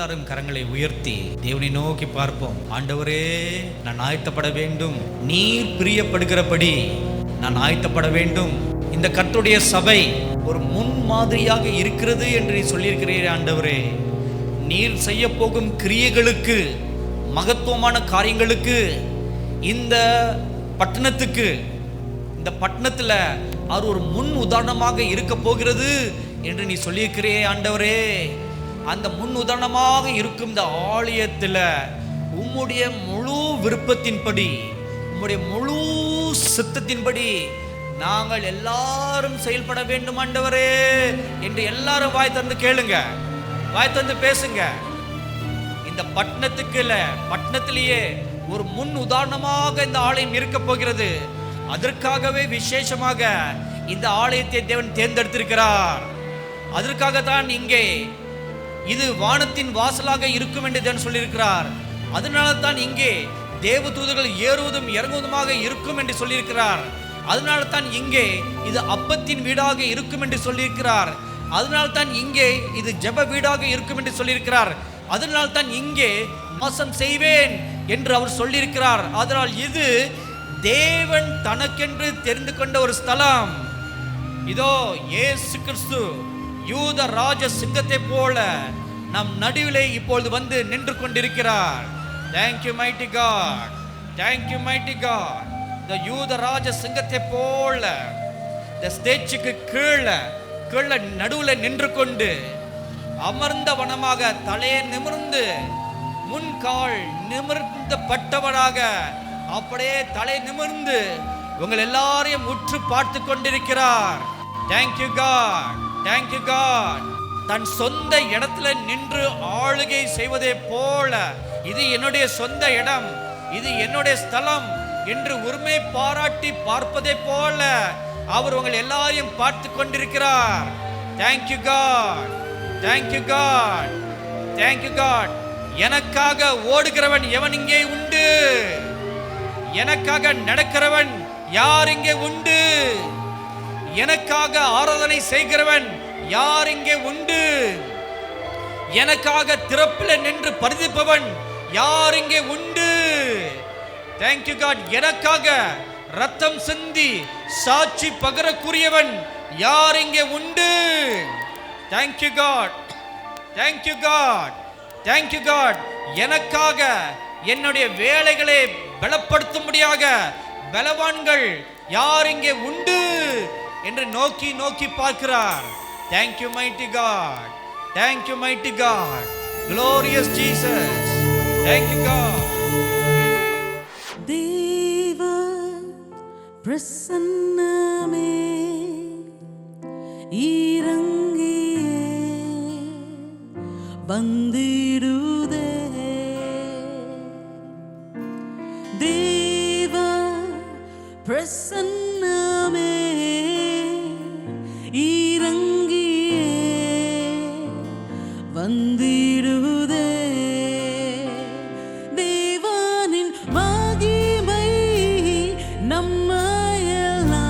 எல்லாரும் கரங்களை உயர்த்தி தேவனை நோக்கி பார்ப்போம். ஆண்டவரே, நான் ஆயத்தப்பட வேண்டும். நீர் பிரியப்படுகிறபடி நான் ஆயத்தப்பட வேண்டும். இந்த கர்த்தருடைய சபை ஒரு முன் மாதிரியாக இருக்கிறது என்று நீ சொல்லியிருக்கிறீரே ஆண்டவரே. நீர் செய்ய போகும் கிரியைகளுக்கு, மகத்துவமான காரியங்களுக்கு, இந்த பட்டணத்துக்கு, இந்த பட்டணத்தில் அவர் ஒரு முன் உதாரணமாக இருக்க போகிறது என்று நீ சொல்லியிருக்கிறே ஆண்டவரே. அந்த முன் உதாரணமாக இருக்கும் இந்த ஆலயத்தில் உம்முடைய முழு விருப்பத்தின்படி, உம்முடைய முழு சித்தத்தின்படி நாங்கள் எல்லாரும் செயல்பட வேண்டும் ஆண்டவரே என்று எல்லாரும் வாய் தந்து கேளுங்க, வாய் தந்து பேசுங்க. இந்த பட்டணத்துக்கு இல்ல, பட்டணத்திலேயே ஒரு முன் உதாரணமாக இந்த ஆலயம் இருக்க போகிறது. அதற்காகவே விசேஷமாக இந்த ஆலயத்தை தேவன் தேர்ந்தெடுத்திருக்கிறார். அதற்காகத்தான் இங்கே இது வானத்தின் வாசலாக இருக்கும் என்று தேவன் சொல்லியிருக்கிறார். அதனால தான் இங்கே தேவதூதர்கள் ஏறுவதும் இறங்குவதுமாக இருக்கும் என்று சொல்லியிருக்கிறார். அதனால தான் இங்கே இது அப்பத்தின் வீடாக இருக்கும் என்று சொல்லியிருக்கிறார். அதனால தான் இங்கே இது ஜெப வீடாக இருக்கும் என்று சொல்லியிருக்கிறார். அதனால தான் இங்கே வாசம் செய்வேன் என்று அவர் சொல்லியிருக்கிறார். அதனால் இது தேவன் தனக்கென்று தெரிந்து கொண்ட ஒரு ஸ்தலம். இதோ இயேசு கிறிஸ்து யூத ராஜ சிங்கத்தை போல நம் நடுவிலே இப்பொழுது வந்து நின்று கொண்டிருக்கிறார். Thank you mighty God, thank you mighty God. இந்த யூத ராஜ சிங்கத்தை போல இந்த ஸ்டேஜுக்கு கீழே நடுவில் நின்று கொண்டு அமர்ந்த வனமாக தலையை நிமிர்ந்து முன்கால் நிமிர்ந்த பட்டவனாக அப்படியே தலை நிமிர்ந்து உங்கள் எல்லாரையும் உற்று பார்த்து கொண்டிருக்கிறார். Thank you God, thank you God. தன் சொந்த இடத்துல நின்று ஆளுகை செய்வதே போல, இது என்னுடைய சொந்த இடம், இது என்னுடைய ஸ்தலம் என்று உரிமை பாராட்டி பார்ப்பதை போல அவர் உங்கள் எல்லாரையும் பார்த்து கொண்டிருக்கிறார். Thank you God, thank you God, thank you God. எனக்காக ஓடுகிறவன் எவன் இங்கே உண்டு? எனக்காக நடக்கிறவன் யார் இங்கே உண்டு? எனக்காக ஆராதனை செய்கிறவன் யார் இங்கே உண்டு? எனக்காக திறப்பில் நின்று பரிதிப்பவன் யார் இங்கே உண்டு? Thank you God. எனக்காக ரத்தம் சிந்தி சாட்சி பகரக்கூடியவன் யார் இங்கே உண்டு? Thank you God, thank you God, thank you God. எனக்காக என்னுடைய வேலைகளை பலப்படுத்தும்படியாக பலவான்கள் யார் இங்கே உண்டு என்று நோக்கி நோக்கி பார்க்கிறார். Thank you mighty God, thank you mighty God, glorious Jesus. Thank you God. தேவ பிரசன்னமே இறங்கியே வந்திடுதே. தேவ பிரசன்னமே இறங்கியே வந்திடுதே. தேவனின் மகிமை நம்மையெல்லாம்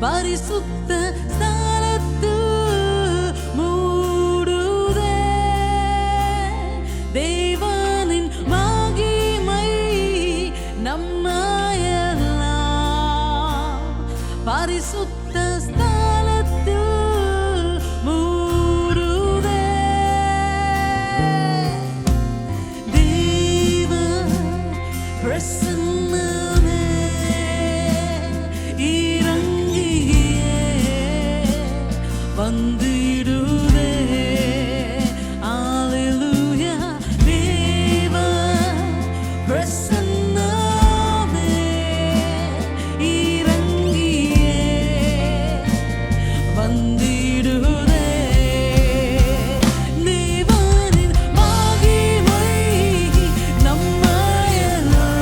பரிசுத்த ஸ்தலத்தில் மூடுதே. தேவனின் மகிமை நம்மையெல்லாம் பரிசுத்த ஸ்தலத்தில் மூடுதே. தேவ பிரசன்னமே இறங்கியே வந்திடுதே. Hallelujah. தேவ பிரசன்னமே இறங்கியே வந்திடுதே. தேவனின் மகிமை நம்மையெல்லாம்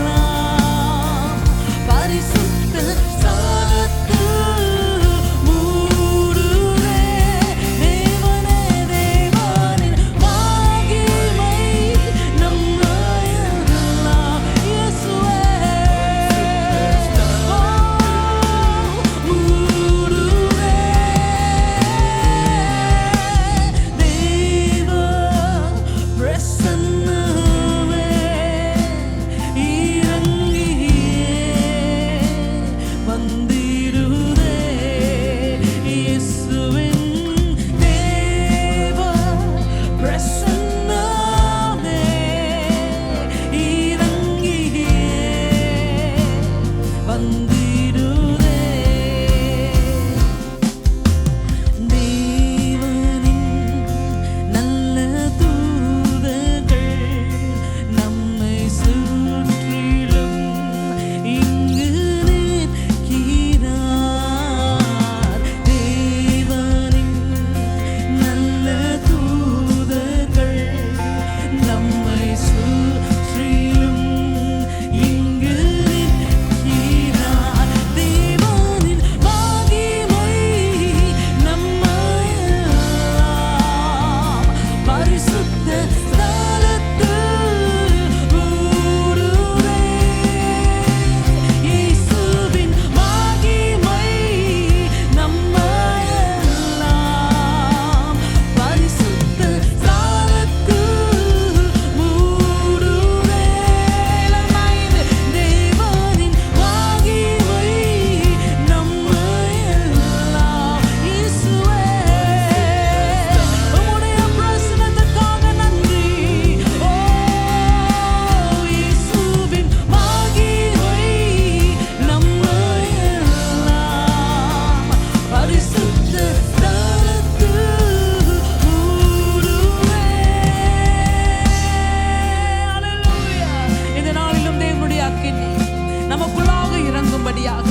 எழும்பும்படியாக,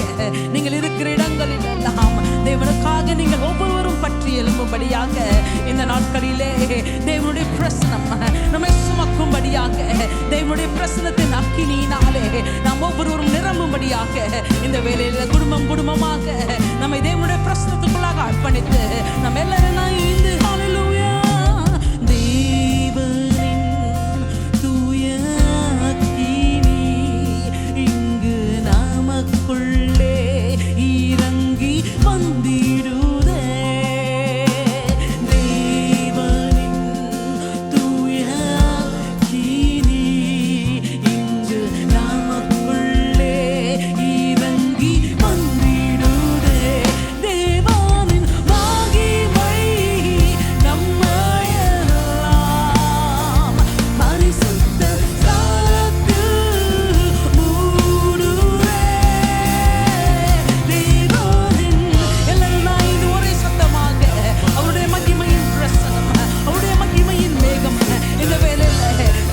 நீங்கள் இருக்கிற இடங்களில் எல்லாம் தேவனுக்காக நீங்கள் ஒவ்வொருவரும் பற்றி எழும்பும்படியாக இந்த நாட்களிலே தேவனுடைய பிரசனம் நம்மை சுமக்கும்படியாக, தேவனுடைய பிரசனத்தின் அக்கினியினாலே நாம் ஒவ்வொருவரும் நிரம்பும்படியாக இந்த வேளையில குடும்பமாக நம்மை தேவனுடைய பிரசனத்துக்குள்ளாக அர்ப்பணித்து நம்ம எல்லாரும் இணைந்து ஹல்லேலூயா தேவனின் தூய அக்கினி இங்கு நமக்குள்ளே இறங்கி வந்திடுதே. தேவனின் தூய அக்கினி இங்கு நமக்குள்ளே இறங்கி வந்திடுதே. தேவனின் மகிமை நம்மையெல்லாம் பரிசுத்த ஸ்தலத்தில் மூடுதே. தேவனின் எல்லாரும் இது ஒரே சத்தமாக அவருடைய மகிமையின் பிரசனம், அவருடைய மகிமையின் மேகம் இந்த வேளையில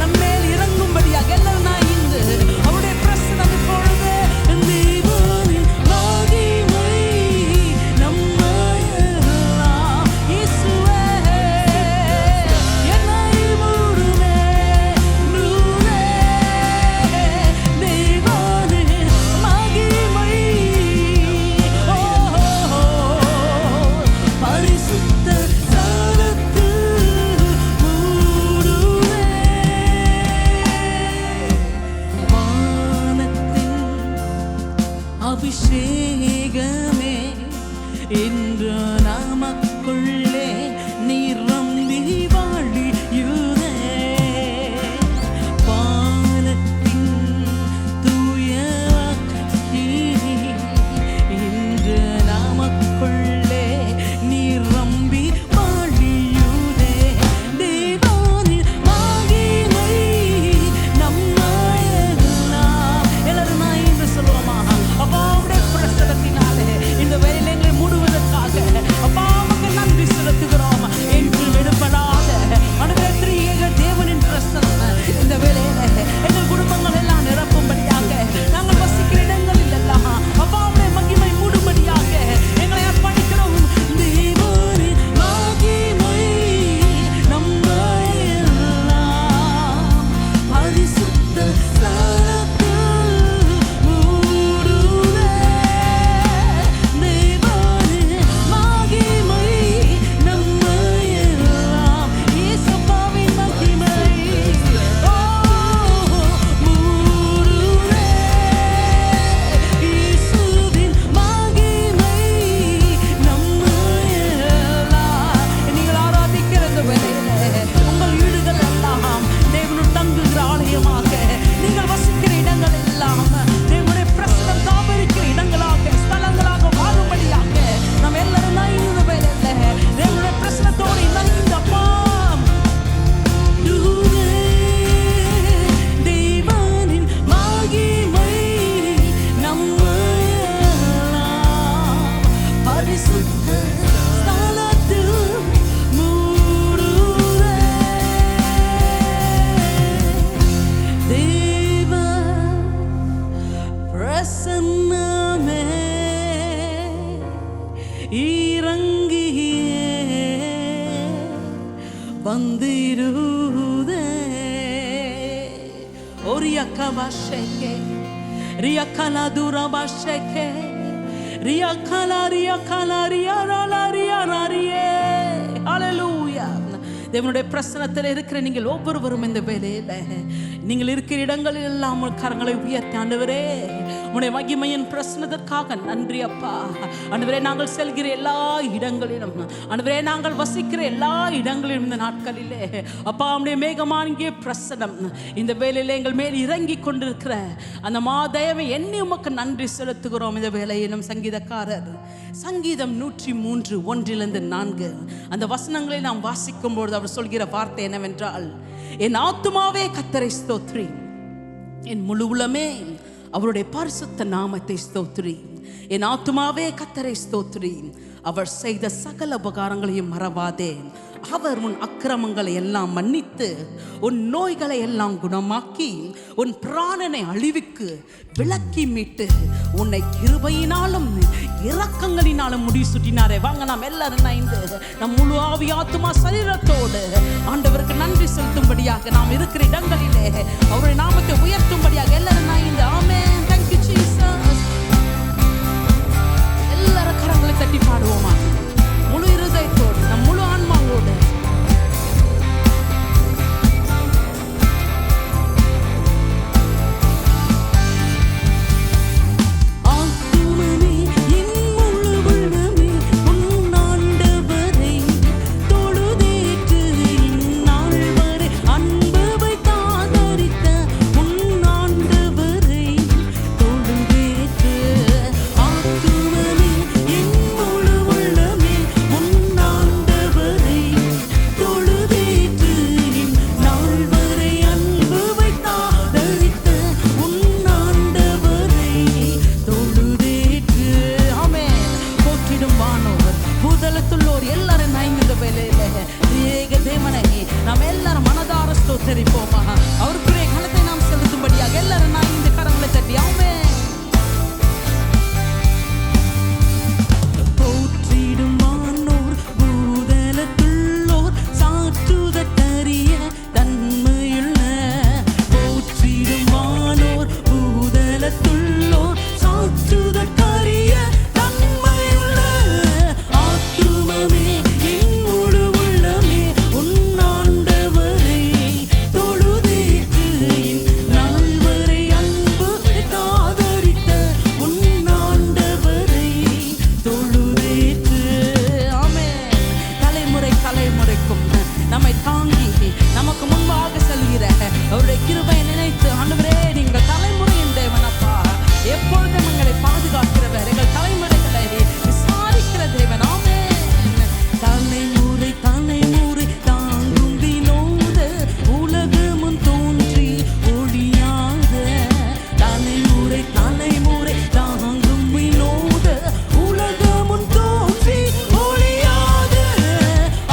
நம்ம மேல் இறங்கும்படியாக எல்லாரும் இருந்து அவருடைய பிரசனம் இப்பொழுது தேவனின் மகிமை நம்மையெல்லாம் இயேசுவே என்னை மூடுமே நூறே. தேவனின் மகிமை பரிசுத்த ஸ்தலத்தில் மூடுதே. வானத்தின் அபிஷேகமே இன்று நமக்குள்ளே நிரம்பி வாழியுதே. வானத்தின் தூய அக்கினி இன்று நமக்குள்ளே நிரம்பி வாழியுதே. தேவனின் மகிமை நம்மையெல்லாம் எல்லாரும் இன்று சொல்லுவோமா, அப்பா அவருடைய பிரசனத்தினாலே இந்த வேலையை எங்களை மூடுவதற்காக அப்பா உமக்கு நன்றி செலுத்துகிறோம். என்றும் விடுபடாத ஆண்டவரே திரியேக தேவனின் பிரசனம் இந்த வேலையில எங்கள் குடும்பங்கள் எல்லாம் நிரப்பும்படியாக, நாங்கள் வசிக்கிற இடங்களில் எல்லாம் அப்பா அவருடைய மகிமை மூடும்படியாக எங்களை அர்ப்பணிக்கிறோம். தேவனின் மகிமை நம்மையெல்லாம் பரிசுத்த ஸ்தலத்தில் மூடுதே. தேவனின் மகிமை நம்மையெல்லாம் இயேசுவின் மகிமை மூடுதே. இயேசுவின் மகிமை நம்மையெல்லாம் நீங்கள் ஆராதிக்கிற இந்த வேளையிலே உங்கள் வீடுகள் எல்லாம் தேவனுடைய தங்குகிற ஆலயமாக, நீங்கள் வசிக்கிற இடங்கள் எல்லாம் தேவனுடைய பிரசனம் தாபரிக்கிற இடங்களாக ஸ்தலங்களாக வாழும்படியாக நம்ம எல்லாரும் இந்த வேளையில தேவனுடைய பிரசனத்தோடு இணைந்து அப்பா தேவனின் மகிமை நம்மையெல்லாம் பரிசுத்த ஸ்தலத்தில் மூடுதே. தேவ பிரசன்னமே இறங்கியே வந்திடுதே. ஒரியக்கபாஷேகே ரியக்கலா துரபாஷேகே ரியக்கலா ரியாரியே. ஹல்லேலூயா. தேவனுடைய பிரசன்னத்தில் இருக்கிற நீங்கள் ஒவ்வொருவரும் இந்த வேளையில நீங்கள் இருக்கிற இடங்களில் எல்லாம் கரங்களை உயர்த்தி ஆண்டவரே உம்முடைய மகிமையின் பிரசன்னத்திற்காக நன்றி அப்பா. ஆண்டவரே நாங்கள் செல்கிற எல்லா இடங்களிலும், ஆண்டவரே நாங்கள் வசிக்கிற எல்லா இடங்களிலும் இந்த நாட்களிலே அப்பா உம்முடைய மேகமானிய பிரசன்னம் இந்த வேளையிலே எங்கள் மேல் இறங்கி கொண்டிருக்கிற அந்த மாதேவை எண்ணி உமக்கு நன்றி செலுத்துகிறோம். இந்த வேளையிலும் சங்கீதக்காரர் சங்கீதம் 103:1-4 அந்த வசனங்களை நாம் வாசிக்கும் பொழுது அவர் சொல்கிற வார்த்தை என்னவென்றால், என் ஆத்துமாவே கர்த்தரை ஸ்தோத்திரி, என் முழு உளமே அவருடைய பரிசுத்த நாமத்தை ஸ்தோத்திரி. என் ஆத்துமாவே கர்த்தரை ஸ்தோத்திரி, அவர் செய்த சகல உபகாரங்களையும் மறவாதே. அவர் உன் அக்கிரமங்களை எல்லாம் மன்னித்து உன் நோய்களை எல்லாம் குணமாக்கி உன் பிராணனை அழிவுக்கு விலக்கி மீட்டு உன்னை கிருபையினாலும் இரக்கங்களினாலும் முடிசூட்டினாரே. வாங்க நாம் எல்லாரும் நம் முழு ஆவி ஆத்துமா சரீரத்தோடு ஆண்டவருக்கு நன்றி செலுத்தும்படியாக நாம் இருக்கிற இடங்களிலே அவருடைய நாமத்தை உயர்த்தும்படியாக எல்லாரும் ஆமென். Thank you Jesus. எல்லாரும் கரங்களை தட்டி பாடுவோமா முழு இருதயத்தோடு நம் முழு ஆன்மாவோடு. அவருக்குரிய கணத்தை நாம் செலுத்தும்படியாக எல்லாரும் நான் இந்த கரங்களை தட்டி ஆமென். போற்றிடும் வானோர் பூதலத்துள்ளோர் சாற்றுதற்கரிய தன்மையுள்ள போற்றிடும் வானோர் பூதலத்துள்ளோர் சாற்றுதற்கரிய தன்மையுள்ள ஆத்துமமே என் முழு உள்ளமே உன்னாண்டவரை நம்மை தாங்கி நமக்கு முன்பாக செல்கிற அவருடைய கிருபையை நினைத்து ஆண்டவரே நீங்கள் தலைமுறையின் தேவன் அப்பா, எப்பொழுதும் எங்களை பாதுகாக்கிறவர், எங்கள் தலைமுறைகளை விசாரிக்கிற தேவன். ஆமென். தலைமுறை தலைமுறை தாங்கும் வினோத உலகமும் தோன்றி ஒளியாத தலைமுறை தலைமுறை தாங்கும் வினோத உலகமும் தோன்றி ஒளியாத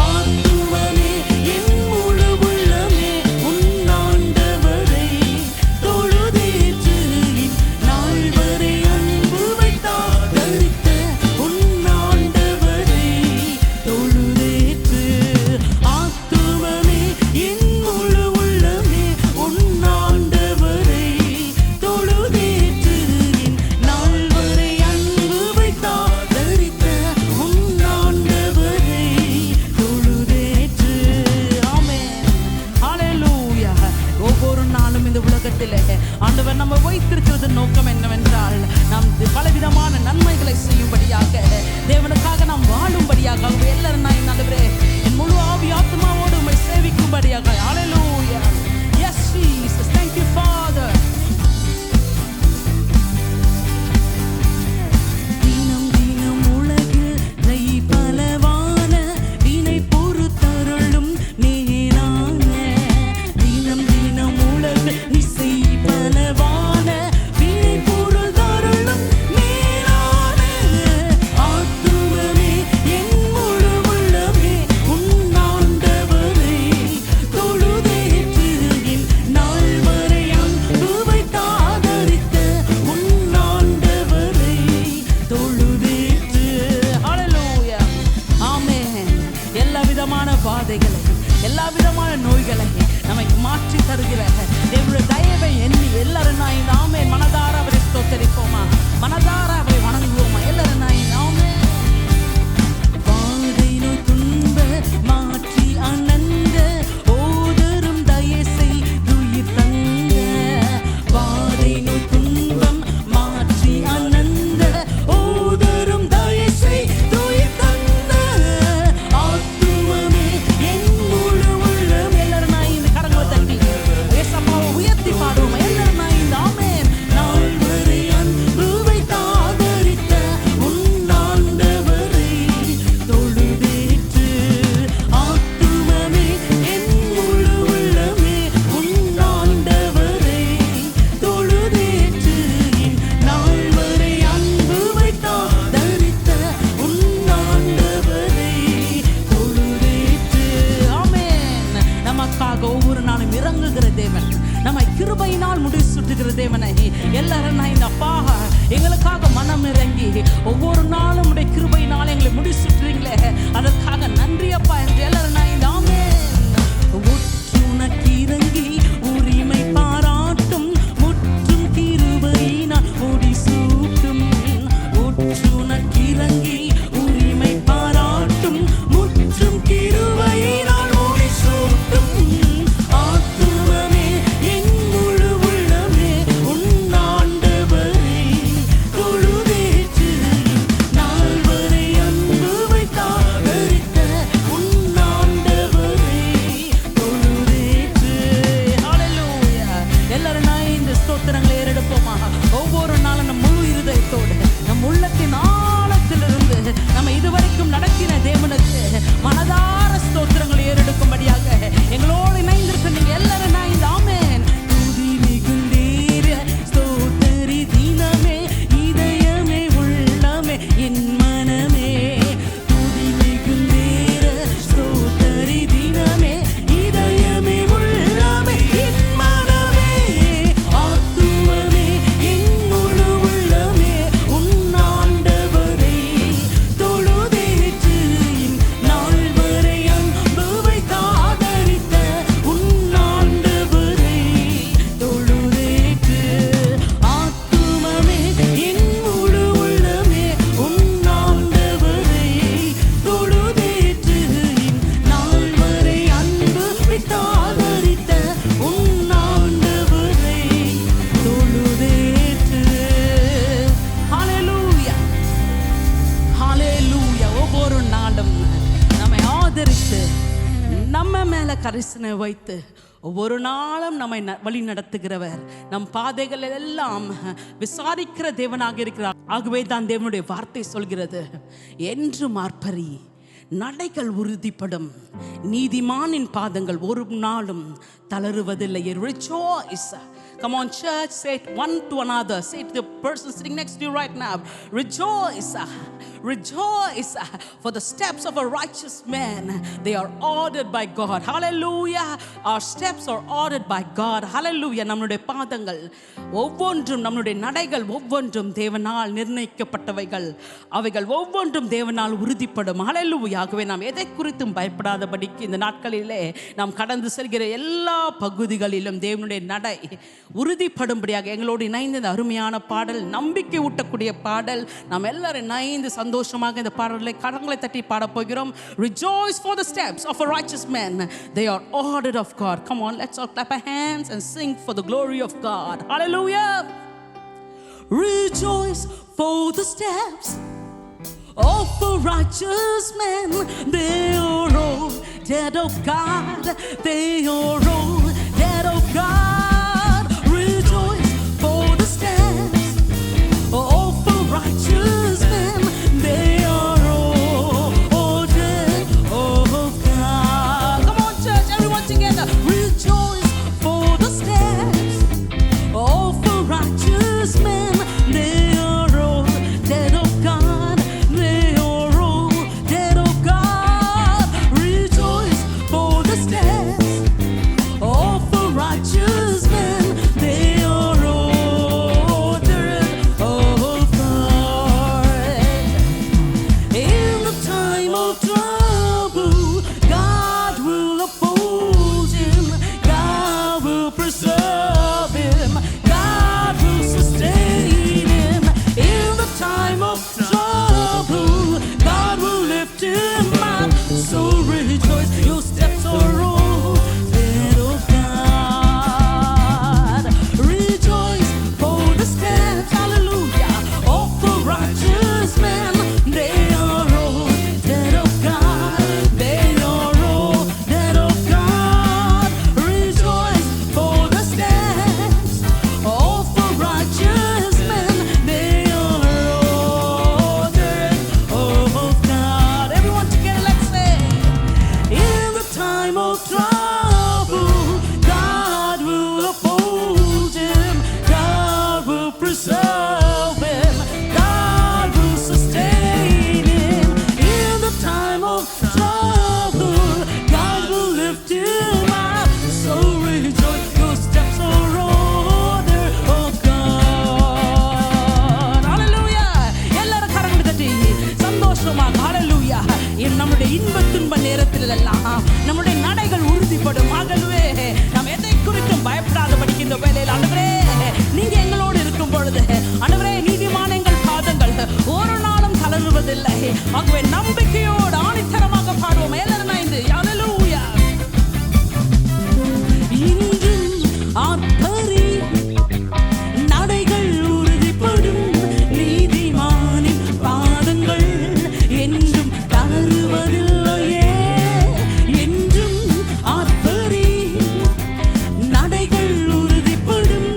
ஆத்துமமே என் முழு உள்ளமே உன்னாண்டவரை தொழுதேற்று நாள் வரை அன்பு வைத்தாதரித்த உன்னாண்டவரை தொழுதேற்று ஆத்துமமே என் முழு உள்ளமே உன்னாண்டவரை தொழுதேற்று நாள் வரை அன்பு வைத்தாதரித்த உன்னாண்டவரை தொழுதேற்று. ஆமென். ஹல்லேலூயா. ஒவ்வொரு நாளும் இந்த உலகத்திலே ஆண்டவர் நம்ம வைத்திருக்கிறது நோக்கம் என்னவென்றால் நாம் பலவிதமான நன்மைகளை செய்யும்படியாக, தேவனுக்காக நாம் வாழும்படியாக. எல்லாரும் நான் ஆண்டவரே என் முழு ஆவி ஆத்மாவோடு உம்மை சேவிக்கும்படியாக. ஹல்லேலூயா. Yes Jesus. Thank you Father. தினம் தினம் உலகில் பலவான வினை பொறுத்தருளும் நேரான தினம் தினம் உலகில் இசை பலவான வினை பொறுத்தருளும் நேரான ஆத்துமமே என் முழு உள்ளமே உன்னாண்டவரை தொழுதேற்று நாள் வரை அன்பு எல்லாரும் நான் இந்த அப்பா எங்களுக்காக மனம் இறங்கி ஒவ்வொரு நாளும் உடைய கிருபையினால எங்களை முடிச்சுட்டுறீங்களே, அதற்காக நன்றி அப்பா என்று எல்லாரும் நான் இந்த ஆமென். உனக்கு இறங்கி உரிமை பாராட்டும் முற்றும் கிருபையினால் முடி சூட்டும். உனக்கு இறங்கி உரிமை பாராட்டும் முற்றும் கிருபையினால் முடி சூட்டும். ஆத்துமமே என் முழு உள்ளமே உன் ஆண்டவரை தொழுதேற்று. நாள் வரை அன்பு வைத்தாகரித்த உன் ஆண்டவரை தொழுதேற்று. ஹல்லேலூயா. எல்லாரும் நான் இந்த ஸ்தோத்திரங்களை ஏறெடுப்போமா? ஒவ்வொரு நாளும் நம் முழு இருதயத்தோடு நம் உள்ளத்தின் ஆழத்திலிருந்து நம்ம இதுவரைக்கும் நடத்தின தேவனுக்கு மனதார ஸ்தோத்திரங்களை ஏறெடுக்கும்படியாக எங்களோடு இணைந்திருக்க நீங்க எல்லாரும் நான் இந்த ஆமென். துதி மிகுந்தீர ஸ்தோத்தரி தினமே இதயமே உள்ளமே என் மனமே. துதி மிகுந்தீர ஸ்தோத்தரி தினமே இதயமே உள்ளமே என் மனமே. ஆத்துமமே என் முழு உள்ளமே உன் ஆண்டவரை தொழுதேற்று. நாள் வரை அன்பு வைத்தாதரித்த உன் ஆண்டவரை தொழுதேற்று. ஆத்துமமே என் முழு உள்ளமே உன் ஆண்டவரை தொழுதேற்று. நாள் வரை அன்பு வைத்தாதரித்த உன் ஆண்டவரை தொழுதேற்று. ஹல்லேலூயா. ஹல்லேலூயா. ஒவ்வொரு நாளும் நம்மை ஆதரித்து நம்ம மேல கரிசனை வைத்து ஒவ்வொரு நாளும் நம்மை வழி நடத்துகிறவர், நம் பாதைகள் எல்லாம் விசாரிக்கிற தேவனாக இருக்கிறார். ஆகவே தான் தேவனுடைய வார்த்தை சொல்கிறது, என்று மார்பரி நடைகள் உறுதிப்படும், நீதிமானின் பாதங்கள் ஒரு நாளும் தளருவதில்லை. Rejoice. Come on, church, say it one to another. Say it to the person sitting next to you right now. Rejoice. Rejoice, for the steps of a righteous man, they are ordered by God. Hallelujah. Our steps are ordered by God. Hallelujah. நம்முடைய பாதங்கள் ஒவ்வொன்றும், நம்முடைய நடைகள் ஒவ்வொன்றும் தேவனால் நிர்ணயிக்கப்பட்டவைகள். அவைகள் ஒவ்வொன்றும் தேவனால் உறுதிப்படும். Hallelujah. ஆகவே நாம் எதை குறித்தும் பயப்படாதபடிக்கு இந்த நாட்களிலே நாம் கடந்து செல்கிற எல்லா பகுதிகளிலும் தேவனுடைய நடை உறுதிப்படும்படியாக எங்களோடு இணைந்த இந்த அருமையான பாடல், நம்பிக்கை ஊட்டக்கூடிய பாடல், நாம் எல்லாரும் இணைந்து சந்தோஷமாக இந்த பாடலை கரங்களை தட்டி பாட போகிறோம். Rejoice for the steps of a righteous man, they are ordered of God. Come on, let's all clap our hands and sing for the glory of God. Hallelujah. Rejoice for the steps of a righteous man, they are ordered of God, they are ordered of God. Rejoice for the steps of a righteous man, they are ordered of God. Come on, church, everyone together. Rejoice for the steps of a righteous man, they are ordered of God, they are ordered of God. Rejoice for the steps of a righteous ஆகவே நம்பிக்கையோடு ஆணித்தரமாக பாடுவோம். எல்லாரும் ஐந்து ஹல்லேலூயா. இன்றும் ஆர்ப்பரி நடைகள் உறுதிப்படும் நீதிமானின் பாதங்கள் என்றும் தளருவதில்லையே. என்றும் ஆர்ப்பரி நடைகள் உறுதிப்படும்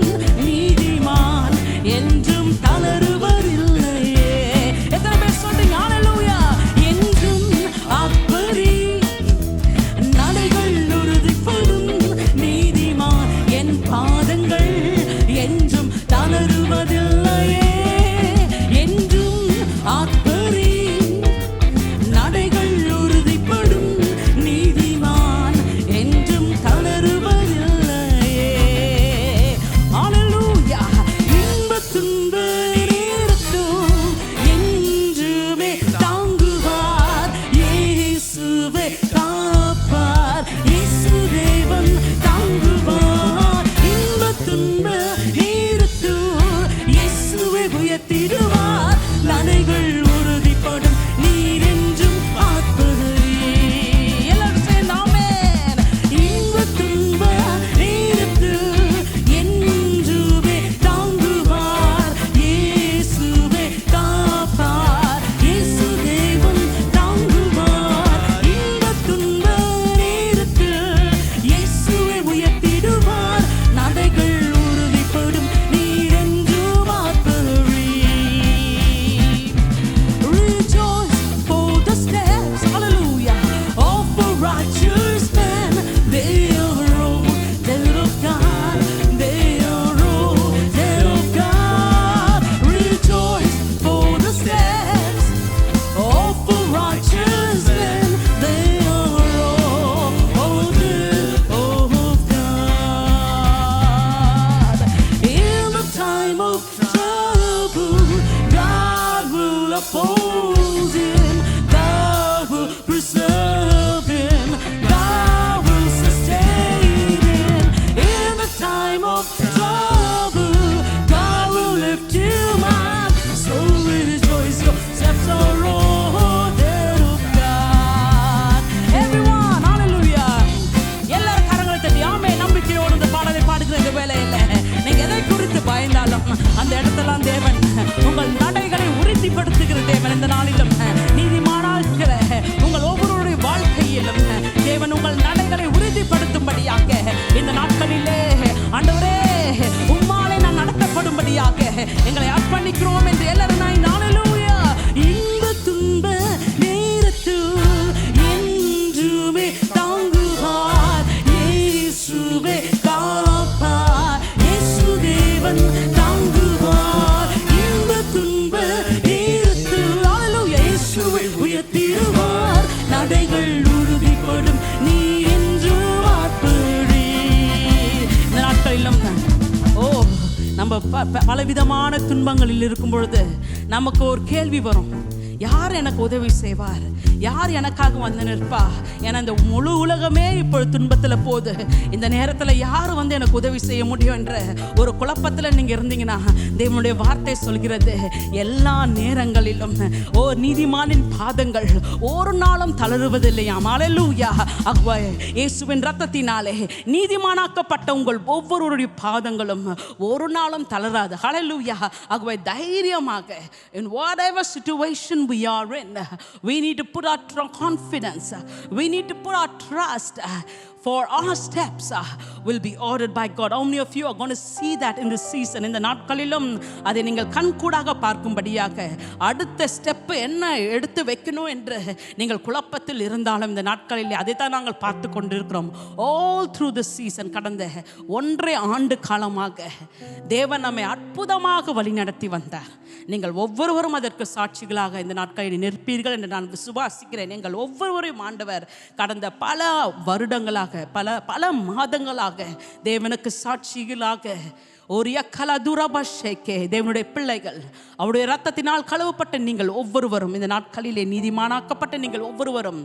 நீதிமான் என்றும் தளருவதில்லையே. எத்தனை பேர் சொல்றீங்க ஹல்லேலூயா? என்றும் ஆர்ப்பரி நடைகள் உறுதிப்படும் நீதிமான் என் பாதங்கள் என்றும் தளருவதில்லையே. என்றும் ஆர்ப்பரி நடைகள் உறுதிப்படும் நீதிமான் என்றும் தளருவதில்லையே. ஹல்லேலூயா. இன்பத் துன்ப நேரத்தும் என்றுமே தாங்குவார் இயேசுவே காப்பார். இயேசு தேவன் தாங்குவார். இன்பத் துன்ப நேரத்தும் இயேசுவே உயர்த்திடுவார். நடைகள் உறுதிப்படும் நீர் என்றும் ஆர்ப்பரி. எல்லாரும் சேர்ந்து ஆமென். இன்பத் துன்ப நேரத்தும் என்றுமே தாங்குவார் இயேசுவே காப்பார். இயேசு தேவன் தாங்குவார். இன்பத் துன்ப நேரத்தில் இயேசுவை உயர்த்திடுவார். நடைகள் உறுதிப்படும் நீர் என்றும் ஆர்ப்பரி. Rejoice for the steps, hallelujah, of a righteous man. They are rooted of God. They are rooted of God. Rejoice for the steps of a righteous man. They are rooted of God. In the time of trouble, God will uphold him. God will preserve him. God will sustain him. In the time of trouble, God will lift him up. So rejoice, your steps are ordered of God. Everyone, hallelujah. எல்லாரும் கரங்களை தட்டி ஆமே நம்பிக்கையோடு இந்த பாடலை பாடுகிற இந்த வேளையில நீங்க எதை குறித்து பயந்தாலும் அந்த இடத்தெல்லாம் தேவன் உங்கள் நடைகளை உறுதிப்படுத்துகிற தேவன். இந்த நாளிலும் நீதிமானாகிற உங்கள் ஒவ்வொருடைய வாழ்க்கையிலும் தேவன் உங்கள் நடைகளை உறுதிப்படுத்தும்படியாக இந்த நாட்களிலே ஆண்டவரே உம்மாலே நான் நடத்தப்படும்படியாக எங்களை அர்ப்பணிக்கிறோம் என்று எல்லாரும் நான் ஹல்லேலூயா. இன்பத் துன்ப நேரத்தில் என்றுமே தாங்குவார் இயேசுவே காப்பார். இயேசு தேவன் தாங்குவார். இன்பத் துன்ப நேரத்தில் ஹல்லேலூயா இயேசுவை உயர்த்திடுவார். நடைகள் உறுதிப்படும் நீ என்றும் ஆர்ப்பரி. இந்த நாட்களிலும் நம்ம பலவிதமான துன்பங்களில் இருக்கும் பொழுது நமக்கு ஒரு கேள்வி வரும். யார் எனக்கு உதவி செய்வார்? யார் எனக்காக வந்து நிற்பா? ஏன்னா இந்த முழு உலகமே இப்போ துன்பத்தில் போகுது. இந்த நேரத்தில் யார் வந்து எனக்கு உதவி செய்ய முடியும் என்ற ஒரு குழப்பத்தில் நீங்கள் இருந்தீங்கன்னா தேவனுடைய வார்த்தை சொல்கிறது, எல்லா நேரங்களிலும் ஓ நீதிமானின் பாதங்கள் ஒரு நாளும் தளருவதில்லையாம். ஹல்லேலூயா. ஆகவே இயேசுவின் ரத்தத்தினாலே நீதிமானாக்கப்பட்ட உங்கள் ஒவ்வொருவருடைய பாதங்களும் ஒரு நாளும் தளராது. ஹல்லேலூயா. ஆகவே தைரியமாக in whatever situation we are in, we need to put our confidence, we need to put our trust, for our steps will be ordered by God. How many of you are going to see that in this season? இந்த நாட்களிலும் அதை நீங்கள் கண்கூடாக பார்க்கும்படியாக அடுத்த step என்ன எடுத்து வைக்கணும் என்று நீங்கள் குழப்பத்தில் இருந்தாலும் இந்த நாட்களில் அதைத்தான் நாங்கள் பார்த்து கொண்டிருக்கிறோம். all through the season, கடந்த 1.5 ஆண்டு காலமாக தேவன் நம்மை அற்புதமாக வழிநடத்தி வந்தார். நீங்கள் ஒவ்வொருவரும் அதற்கு சாட்சிகளாக இந்த நாட்களில் நிற்பீர்கள் என்று நான் விசுவாசிக்கிறேன். நீங்கள் ஒவ்வொருவரையும் ஆண்டவர் கடந்த பல வருடங்களாக பல மாதங்களாக தேவனுக்கு சாட்சிகளாக தேவனுடைய பிள்ளைகள் அவருடைய இரத்தத்தினால் கழுவப்பட்ட நீங்கள் ஒவ்வொருவரும் இந்த நாட்களிலே நீதிமானாக்கப்பட்ட நீங்கள் ஒவ்வொருவரும்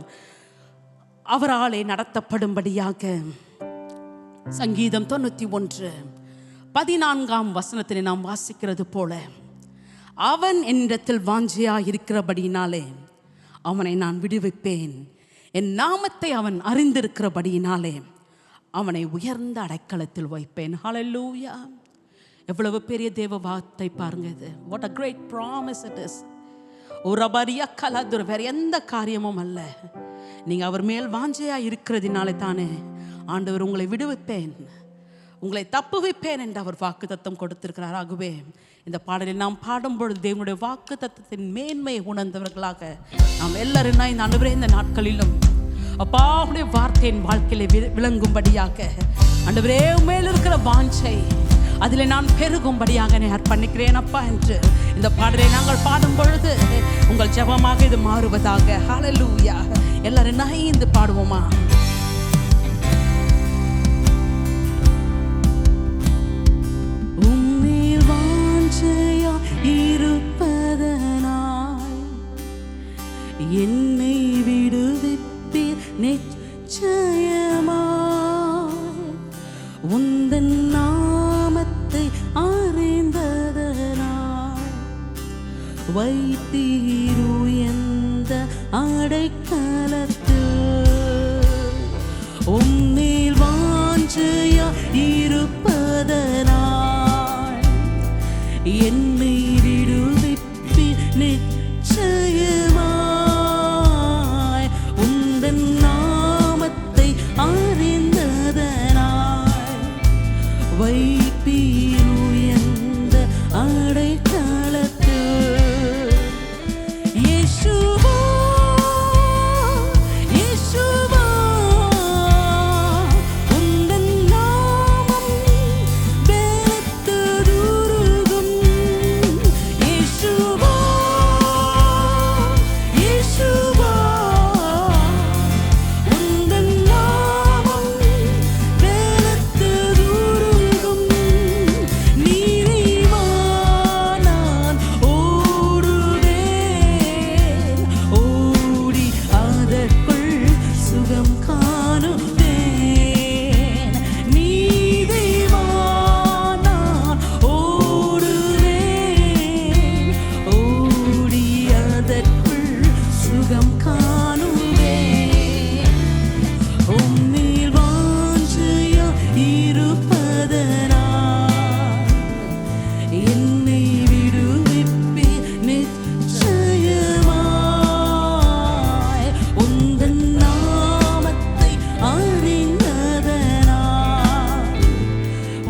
அவராலே நடத்தப்படும்படியாக சங்கீதம் 91:14 நாம் வாசிக்கிறது போல, அவன் என்னிடத்தில் வாஞ்சையா இருக்கிறபடினாலே அவனை நான் விடுவிப்பேன். என் நாமத்தை அவன் அறிந்திருக்கிறபடியினாலே அவனை உயர்ந்த அடைக்கலத்தில் வைப்பேன். ஹல்லேலூயா! எவ்வளவு பெரிய தேவ வார்த்தை பாருங்க இது. What a great promise it is. ஒரு பரியா கலதுர் வேற எந்த காரியமும் அல்ல. நீங்கள் அவர் மேல் வாஞ்சையா இருக்கிறதுனாலே தானே ஆண்டவர் உங்களை விடுவிப்பேன், உங்களை தப்புவிப்பேன் என்று அவர் வாக்கு தத்தம் கொடுத்திருக்கிறார். ஆகவே இந்த பாடலில் நாம் பாடும் பொழுது தேவனுடைய வாக்கு தத்தத்தின் மேன்மையை உணர்ந்தவர்களாக நாம் எல்லாரும் இந்த ஆண்டவரே இந்த நாட்களிலும் அப்பாவுடைய வார்த்தையின் வாழ்க்கையில விளங்கும்படியாக ஆண்டவரே மேல் இருக்கிற வாஞ்சை அதில் நான் பெருகும்படியாக நான் அர்ப்பணிக்கிறேன் அப்பா என்று இந்த பாடலை நாங்கள் பாடும் பொழுது உங்கள் ஜெபமாக இது மாறுவதாக. ஹல்லேலூயா! எல்லாரும் இணைந்து பாடுவோமா? உம்மில் வாஞ்சையா இருப்பதனாய் என்னை விடுவிப்பீர் நிச்சயமாய். உந்தன் நாமத்தை அறிந்ததனாய் வைத்தீர் உயர்ந்த அடைக்கலத்தில். உம்மில் வாஞ்சையா இருப்பதனாய் என்னை விடுவிப்பீர் நிச்சயமாய். உந்தன் நாமத்தை அறிந்ததனாய் வைப்பீர் உயர்ந்த அடைக்கலத்தில். இயேசுவா, இயேசுவா, உந்தன் நாமம் பெலத்ததுருகும். இயேசுவா, இயேசுவா, உந்தன் நாமம் பெலத்ததுருகும். நீரிவா நான் ஓடுவேன், ஓடி அதற்குள் சுகம் காணுவேன். நீதிவா நான் ஓடுவேன், ஓடி அதற்குள் சுகம் காணுவேன். உம்மில் வாஞ்சையா இருப்பதனாய் என்னை விடுவிப்பீர் நிச்சயமாய். உந்தன் நாமத்தை அறிந்ததனாய்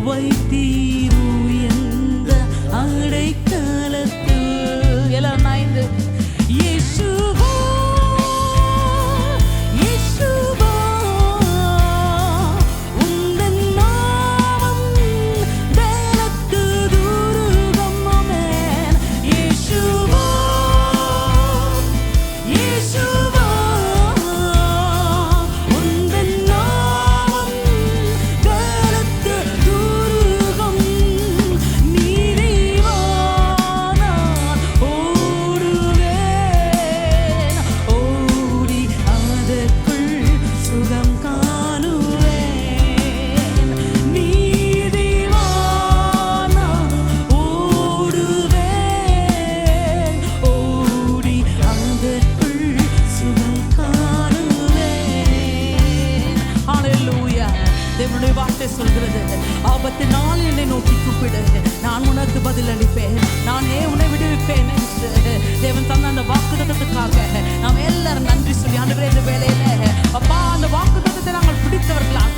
வைத்தீர் உயர்ந்த அடைக்கலத்தில். எல்லாம் நாய்ந்து இயேசுவா, இயேசுவா, உந்தன் நாமம் பெலத்ததுருகும். ஆமென். இயேசுவா, இயேசுவா, உந்தன் நாமம் பெலத்ததுருகும். நீரிவா நான் ஓடுவேன், ஓடி அதற்குள் சுகம் காணுவேன். நீதிவா நான் ஓடுவேன், ஓடி அதற்குள் சுகம் காணுவேன். ஹல்லேலூயா! தேவனுடைய வார்த்தை சொல்கிறது, ஆபத்து நாள் என்னை நோக்கி கூப்பிடு, நான் உனக்கு பதில் அளிப்பேன், நானே உன்னை விடுவிப்பேன் என்று தேவன் தந்த அந்த வாக்குத்தத்தத்துக்காக நாம் எல்லாரும் நன்றி சொல்லி ஆண்டவரே இந்த வேளையில அப்பா அந்த வாக்குத்தத்தத்தை நாங்கள் பிடித்தவர்களாக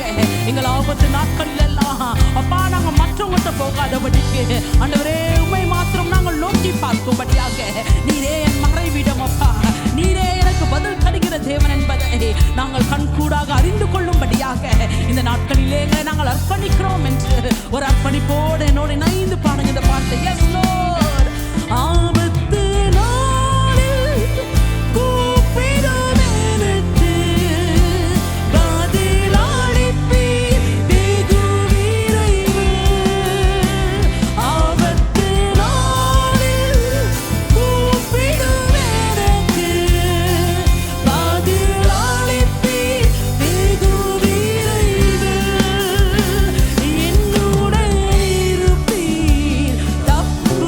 எங்கள் ஆபத்து நாட்களில் எல்லாம் அப்பா நாங்கள் மற்றவங்கள்ட்ட போகாதபடிக்கு ஆண்டவரே உம்மை மாத்திரம் நாங்கள் நோக்கி பார்க்கும்படியாக நீரே என் மறைவிடம் அப்பா, நீரே எனக்கு பதில் தருகிற தேவன் என்பதை நாங்கள் கண்கூடாக அறிந்து கொள்ளும்படியாக இந்த நாட்களிலே நாங்கள் அர்ப்பணிக்கிறோம் என்று ஒரு அர்ப்பணிப்போடு என்னோடு இணைந்து பாடுங்க இந்த பாட்டு. Yes Lord. ஆபத்து நாளில் கூப்பிடும் எனக்கு பதிலளிப்பீர் வெகு விரைவில். ஆபத்து நாளில் கூப்பிடும் எனக்கு பதிலளிப்பீர் வெகு விரைவில். என்னுடன் இருப்பீர், தப்புவிப்பீர்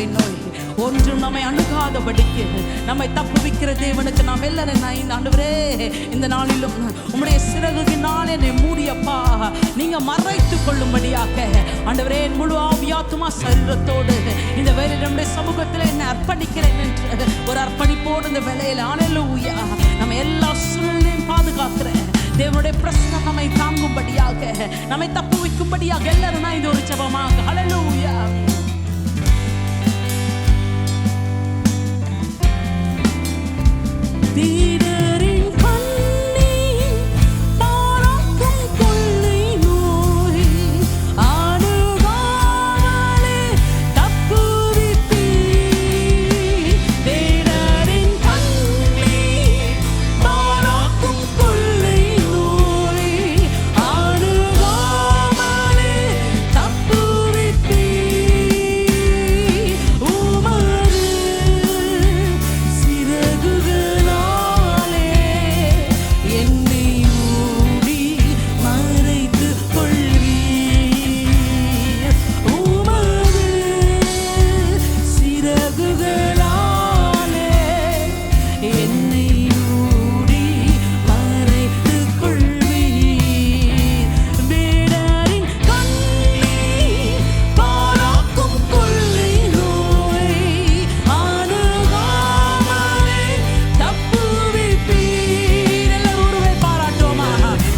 கொள்ளை நோய் ஒன்றும் நம்மை அணுகாதபடிக்கு நம்மை தப்புவிக்கிற தேவனுக்கு நாம் எல்லாரும் ஆண்டவரே இந்த நாளிலும் உம்முடைய சிறகுகினால் என்னை மூடியப்பா நீங்க மறைத்து கொள்ளும்படியாக ஆண்டவரே என் முழு ஆவியாத்துமா சரீரத்தோடு இந்த வேலையில் நம்முடைய சமூகத்தில் என்னை அர்ப்பணிக்கிறேன் என்று ஒரு அர்ப்பணிப்போடு இந்த வேலையில் ஹல்லேலூயா நம்ம எல்லா சூழ்நிலையும் பாதுகாக்கிறேன் தேவனுடைய பிரசன்னம் நம்மை தாங்கும்படியாக நம்மை தப்புவிக்கும்படியாக எல்லாரும் இது ஒரு ஜெபமாக ஹல்லேலூயா. தீடரின் கண்ணீர் பாராக்கும் கொள்ளை நோய் அணுகாமலே தப்புவிப்பீர். தீடரின் கண்ணீர் பாராக்கும் கொள்ளை நோய் அணுகாமலே தப்புவிப்பீர். உமது சிறகுகளாலே என்னை மூடி மறைத்துக் கொள்வீர். உமது சிறகுகளாலே என்னை மூடி மறைத்துக் கொள்வீர். வேடரின் கண்ணீர் பாராக்கும் கொள்ளை நோய் அணுகாமலே தப்புவிப்பீர். எல்லாரும் உரிமை பாராட்டுவோமா?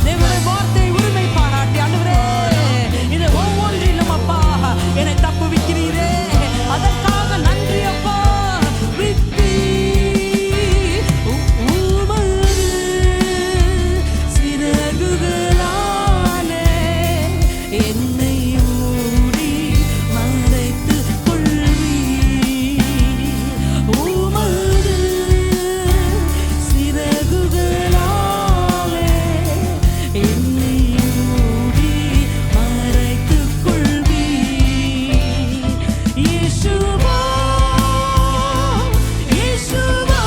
தேவனுடைய வார்த்தை உரிமை பாராட்டி ஆண்டவரே இது ஒவ்வொன்றிலும் அப்பா என்னை தப்புவிக்கிறீரே அதற்காக நன்றி அப்பா. உமது சிறகுகளாலே என்னை மூடி மறைத்துக் கொள்வீர். உமது சிறகுகளாலே என்னை மூடி மறைத்துக் கொள்வீர். இயேசுவா இயேசுவா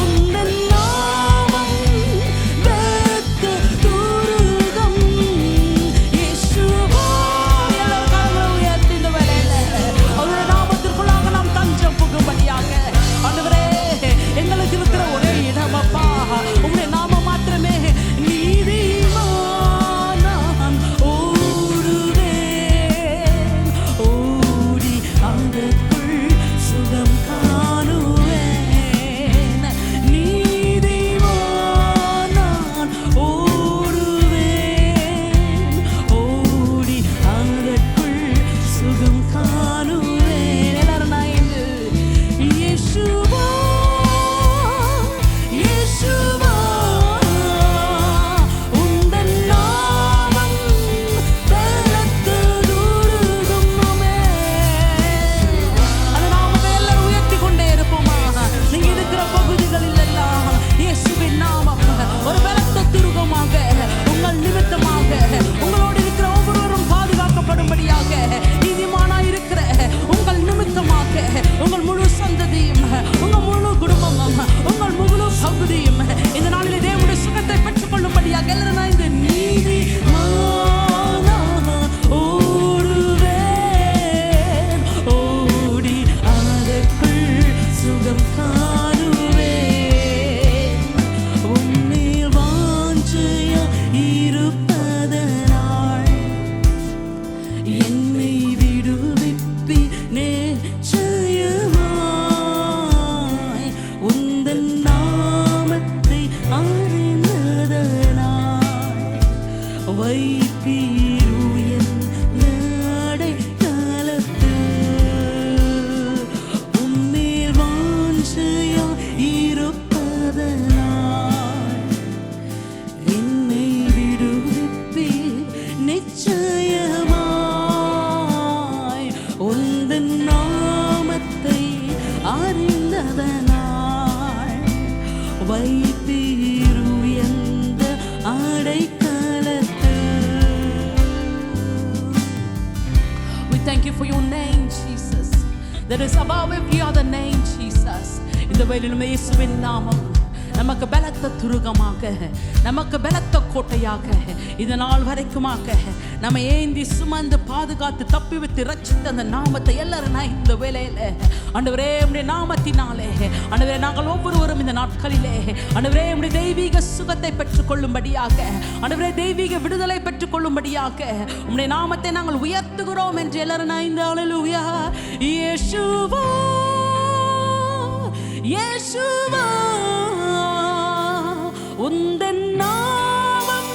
உந்தன் நாமம் பலத்த துருகம். இயேசுவா எல்லாரும் கரங்களை உயர்த்தி இந்த வேளையில அவருடைய நாமத்திற்குள்ளாக நாம் தஞ்சம் புகும்படியாக ஆண்டவரே எங்களுக்கு இருக்கிற ஒரே இடம் அப்பா உம்முடைய நாமம் மாத்திரமே. நீதிமான் நான் ஓடுவேன் ஓடி அதற்குள் சுகம் காணுவேன். நீதிமான் நான் ஓடுவேன் ஓடி அதற்குள் சுகம் காணுவேன். எல்லாரும் நான் இயேசுவா இயேசுவா உந்தன் நாமம் பலத்த துருகம். அந்த நாமத்தை எல்லாரும் உயர்த்தி கொண்டே இருப்போமா? நீங்க இருக்கிற பகுதிகளில் எல்லாம் இயேசுவின் நாமம் ஒரு பலத்த துருகமாக உங்கள் நிமித்தமாக உங்களோடு இருக்கிற ஒவ்வொருவரும் பாதுகாக்கப்படும்படியாக நீதிமானாய் இருக்கிற உங்கள் நிமித்தமாக உங்கள் முழு சந்ததியும் உங்கள் முழு குடும்பமும் உங்கள் முழு பகுதியும் இந்த நாளிலே தேவனுடைய சுகத்தை பெற்றுக் கொள்ளும்படியாக எல்லாரும் நான் இந்த நீதிமானா ஓடுவேன் ஓடி அதற்குள் சுகம் காணுவேன். உன்னில் வாஞ்சையா இருப்பதனால் என்னை விடுவிப்பி நிச்சயமாய். உந்தன் நாமத்தை அறிந்ததனால் வைப்பீர் உயர்ந்த அடைக்கலத்தில். உன்னில் வாஞ்சையா இருப்பதனால் என்னை விடுவிப்பீர் நிச்சயமாய். உந்தன் நாமத்தை அறிந்ததனால் வைப்பீர் உயர்ந்த அடைக்கலத்தில். We thank you for your name, Jesus, that is above every other name, Jesus. இந்த வேளையிலும் இயேசுவின் நாமம் நமக்கு பலத்த துருகமாக, நமக்கு பலத்த கோட்டையாக, இந்த நாள் வரைக்குமாக நம்ம ஏந்தி சுமந்து பாதுகாத்து தப்பி வைத்து ரட்சித்த அந்த நாமத்தை எல்லாரும் நான் இந்த வேளையில ஆண்டவரே உம்முடைய நாமத்தினாலே ஆண்டவரே நாங்கள் ஒவ்வொருவரும் இந்த நாட்களிலே ஆண்டவரே உம்முடைய தெய்வீக சுகத்தை பெற்றுக் கொள்ளும்படியாக, ஆண்டவரே தெய்வீக விடுதலை பெற்றுக் கொள்ளும்படியாக உம்முடைய நாமத்தை நாங்கள் உயர்த்துகிறோம் என்று எல்லாரும் நான் இந்த அல்லேலூயா. இயேசுவா இயேசுவா உந்தன் நாமம்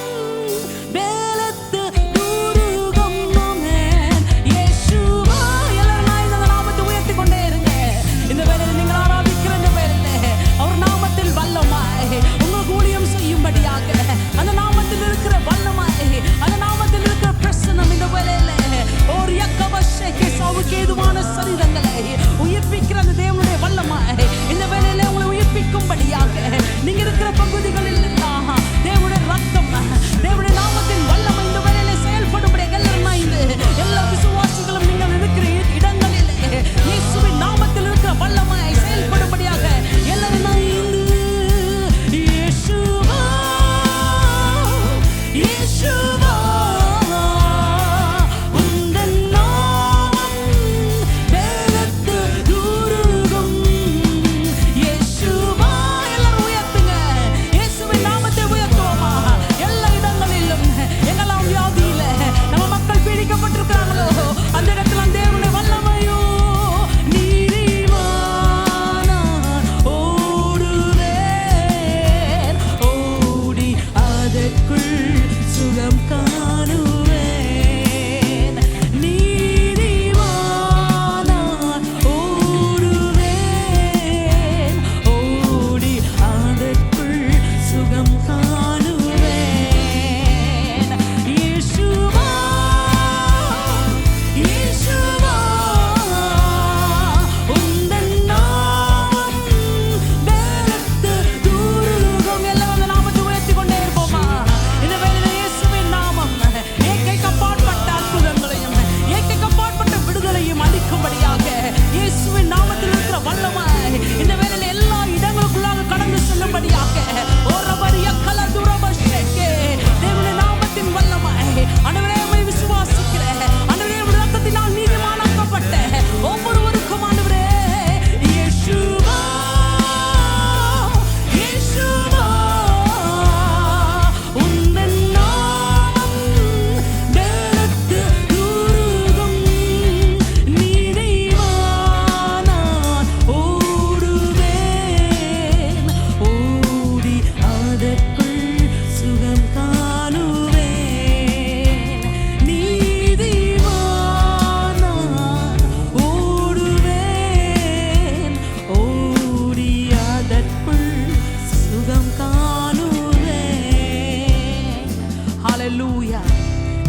பலத்த துருகம். ஆமென். இயேசுவா எல்லாரும் நான் இந்த நாமத்தை உயர்த்தி கொண்டே இருங்க. இந்த வேளையில் நீங்கள் ஆராதிக்கிற இந்த வேளையில் அவர் நாமத்தில் வல்லமாய் உங்களுக்கு ஊழியம் செய்யும்படியாக, அந்த நாமத்தில் இருக்கிற வல்லமாய், அந்த நாமத்தில் இருக்கிற பிரசன்னம் இந்த வேளையில் ஒரு யக்கவஷேகே சாவுக்கு ஏதுவான சரீரங்களை உயிர்ப்பிக்கிற அந்த தேவனுடைய வல்லமாய் இந்த வேளையில உங்களை உயிர்ப்பிக்கும்படியாக நீங்க இருக்கிற பகுதிகளில் எல்லாம் தேவனுடைய ரத்தம், தேவனுடைய நாமத்தின் வல்லமை இந்த வேளையில செயல்படும்படியாக எல்லாரும் இந்த எல்லா விசுவாசிகளும் நீங்கள் இருக்கிற இடங்களில் இயேசுவின் நாமத்தில் இருக்கிற வல்லமாய் செயல்படும்படியாக எல்லாரும் இயேசுவா இயேசுவா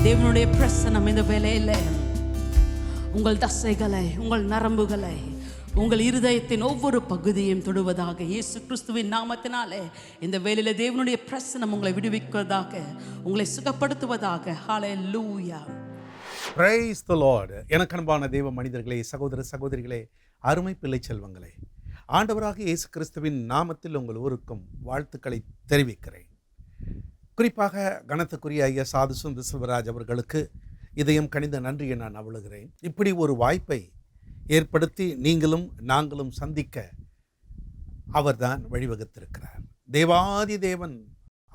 தேவனுடைய பிரசன்னம் இந்த வேளையில உங்கள் தசைகளை, உங்கள் நரம்புகளை, உங்கள் இருதயத்தின் ஒவ்வொரு பகுதியையும் தொடுவதாக இயேசு கிறிஸ்துவின் நாமத்தினாலே இந்த வேளையில தேவனுடைய பிரசன்னம் உங்களை விடுவிப்பதாக, உங்களை சுகப்படுத்துவதாக. ஹல்லேலூயா. Praise the Lord. எனக்கு அன்பான தேவ மனிதர்களே, சகோதர சகோதரிகளே, அருமை பிள்ளை செல்வங்களே, ஆண்டவராக இயேசு கிறிஸ்துவின் நாமத்தில் உங்கள் ஊருக்கும் வாழ்த்துக்களை தெரிவிக்கிறேன். குறிப்பாக கனத்துக்குரிய ஐயா சாது சுந்தர் செல்வராஜ் அவர்களுக்கு இதயம் கனிந்த நன்றியை நான் அவளுகிறேன். இப்படி ஒரு வாய்ப்பை ஏற்படுத்தி நீங்களும் நாங்களும் சந்திக்க அவர்தான் வழிவகுத்திருக்கிறார். தேவாதி தேவன்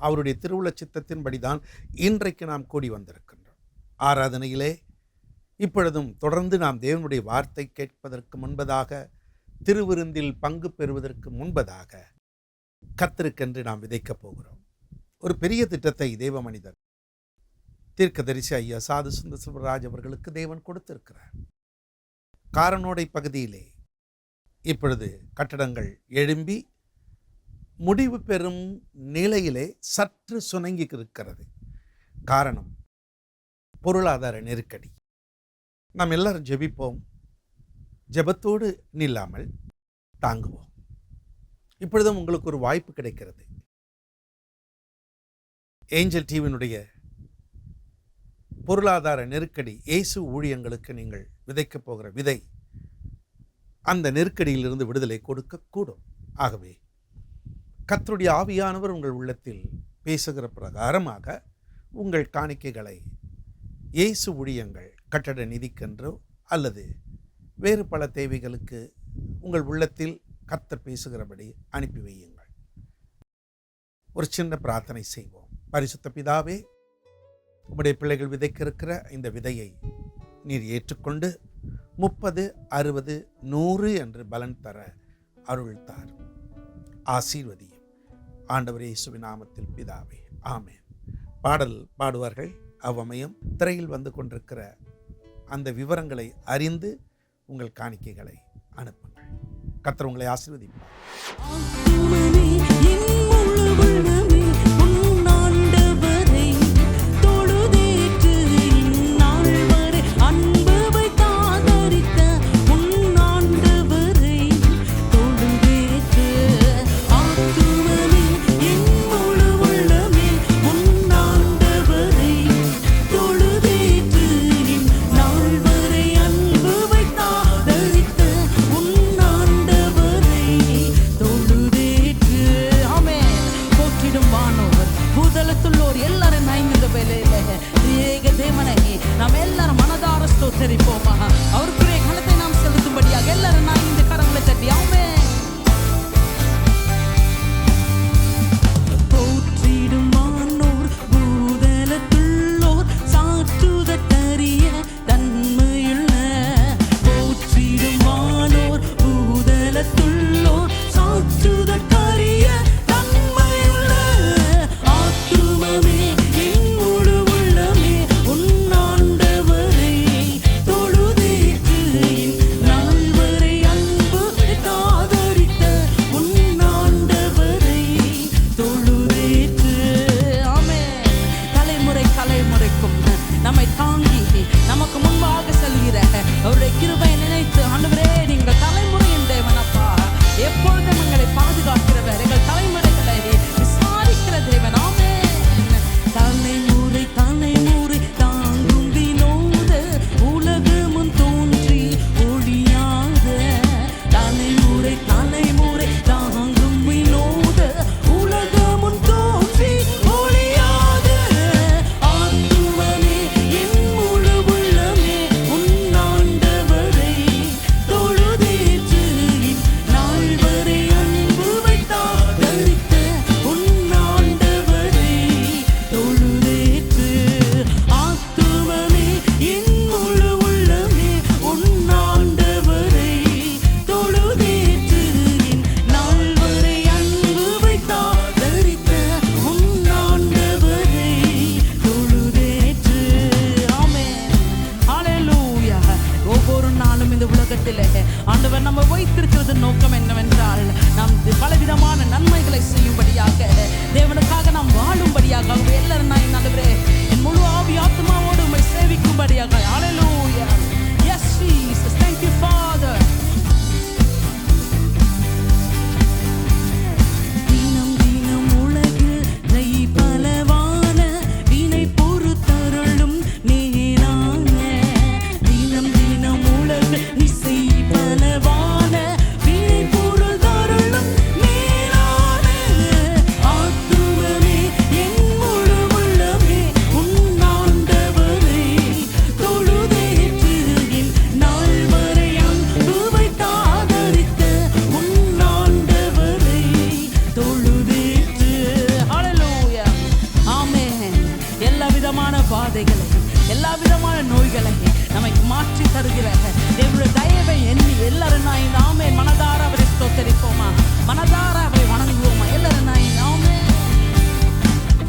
அவருடைய திருவுள சித்தத்தின்படிதான் இன்றைக்கு நாம் கூடி வந்திருக்கின்றோம். ஆராதனையிலே இப்பொழுதும் தொடர்ந்து நாம் தேவனுடைய வார்த்தை கேட்பதற்கு முன்பதாக, திருவிருந்தில் பங்கு பெறுவதற்கு முன்பதாக கர்த்தருக்கென்று நாம் விதைக்கப் போகிறோம். ஒரு பெரிய திட்டத்தை தேவ மனிதர் தீர்க்கதரிசி ஐயா சாது சுந்தர் செல்வராஜ் அவர்களுக்கு தேவன் கொடுத்திருக்கிறார். காரனோடை பகுதியிலே இப்பொழுது கட்டடங்கள் எழும்பி முடிவு பெறும் நிலையிலே சற்று சுணங்கி இருக்கிறது. காரணம் பொருளாதார நெருக்கடி. நாம் எல்லாரும் ஜெபிப்போம், ஜெபத்தோடு நில்லாமல் தாங்குவோம். இப்பொழுதும் உங்களுக்கு ஒரு வாய்ப்பு கிடைக்கிறது. ஏஞ்சல் டிவியினுடைய பொருளாதார நெருக்கடி, இயேசு ஊழியங்களுக்கு நீங்கள் விதைக்கப் போகிற விதை அந்த நெருக்கடியிலிருந்து விடுதலை கொடுக்கக்கூடும். ஆகவே கர்த்தருடைய ஆவியானவர் உங்கள் உள்ளத்தில் பேசுகிற பிரகாரமாக உங்கள் காணிக்கைகளை இயேசு ஊழியங்கள் கட்டட நிதிக்கென்றோ அல்லது வேறு பல தேவைகளுக்கு உங்கள் உள்ளத்தில் கர்த்தர் பேசுகிறபடி அனுப்பி வையுங்கள். ஒரு சின்ன பிரார்த்தனை செய்வோம். பரிசுத்த பிதாவே, உம்முடைய பிள்ளைகள் விதைக்க இருக்கிற இந்த விதையை நீர் ஏற்றுக்கொண்டு 30, 60, 100 என்று பலன் தர அருள் தார், ஆசீர்வதியும். ஆண்டவரே இயேசுவின் நாமத்தில் பிதாவே, ஆமென். பாடல் பாடுவார்கள். அவ்வமயம் திரையில் வந்து கொண்டிருக்கிற அந்த விவரங்களை அறிந்து உங்கள் காணிக்கைகளை அனுப்புங்கள். கர்த்தர் உங்களை ஆசீர்வதிப்பார். அவருக்குரிய கணத்தை நாம் செலுத்தும்படியாக எல்லாரும் நான் இந்த கரங்களை தட்டி ஆமென். போற்றிடும் வானோர் பூதலத்துள்ளோர் சாற்றுதற்கரிய தன்மையுள்ள, போற்றிடும் வானோர் பூதலத்துள்ளோர் சாற்றுதற்கரிய தன்மையுள்ள, ஆத்துமமே என் முழு உள்ளமே உன்னாண்டவரை தொழுதேற்று, நாள் வரை அன்பு காதரித்த உன்னாண்டவரை தொழுதேற்று. ஆமென். தலைமுறை தலைமுறைக்கும் நம்மை தாங்கி நமக்கு முன்பாக செல்கிற அவருடைய கிருபையை நினைத்து, ஆண்டவரே நீங்கள் தலைமுறையின் தேவன் அப்பா, எப்பொழுதும் எங்களை பாதுகாக்கிறவர், எங்கள் தலைமுறைகளை விசாரிக்கிற தேவன். ஆமென். தலைமுறை தலைமுறை தாங்கும் வினோத உலகமும் தோன்றி ஒழியாத, தலைமுறை தலைமுறை தாங்கும் வினோத உலகமும் தோன்றி ஒழியாத, ஆத்துமமே என் முழு உள்ளமே உன்னாண்டவரை தொழுதேற்று, நாள் வரை அன்பு வைத்தாதரித்த உன்னாண்டவரை தொழுதேற்று, ஆத்துமமே என் முழு உள்ளமே உன்னாண்டவரை தொழுதேற்று, நாள் வரை அன்பு வைத்தாதரித்த உன்னாண்டவரை தொழுதேற்று. ஆமென். ஹல்லேலூயா. ஒவ்வொரு நாளும் இந்த உலகத்திலே ஆண்டவர் நம்ம வைத்திருக்கிறது நோக்கம் என்னவென்றால், நாம் பலவிதமான நன்மைகளை செய்யும்படியாக, தேவனுக்காக நாம் வாழும்படியாக. எல்லாரும் நான் ஆண்டவரே என் முழு ஆவி ஆத்மாவோடு உம்மை சேவிக்கும்படியாக. Hallelujah. Yes Jesus, thank you Father. தினம் தினம் உலகில் பலவான வினை பொறுத்தருளும் நேரான, தினம் தினம் உலகில் இசை பலவான வினை பொறுத்தருளும் நேரான, ஆத்துமமே என் முழு உள்ளமே உன்னாண்டவரை தொழுதேற்று, நாள் வரை அன்பு வைத்தாதரித்த உன்னாண்டவரை தொழுதேற்று. ஹல்லேலூயா. ஆமென். எல்லா விதமான பாதைகளை, எல்லா விதமான நோய்களை நமக்கு மாற்றி தருகிற தேவனுடைய தயவை எண்ணி எல்லாரும் நான் ஆமென் மனதார அவரை ஸ்தோத்தரிப்போமா, மனதார அவரை வணங்குவோமா. எல்லாரும் நான் ஆமென்.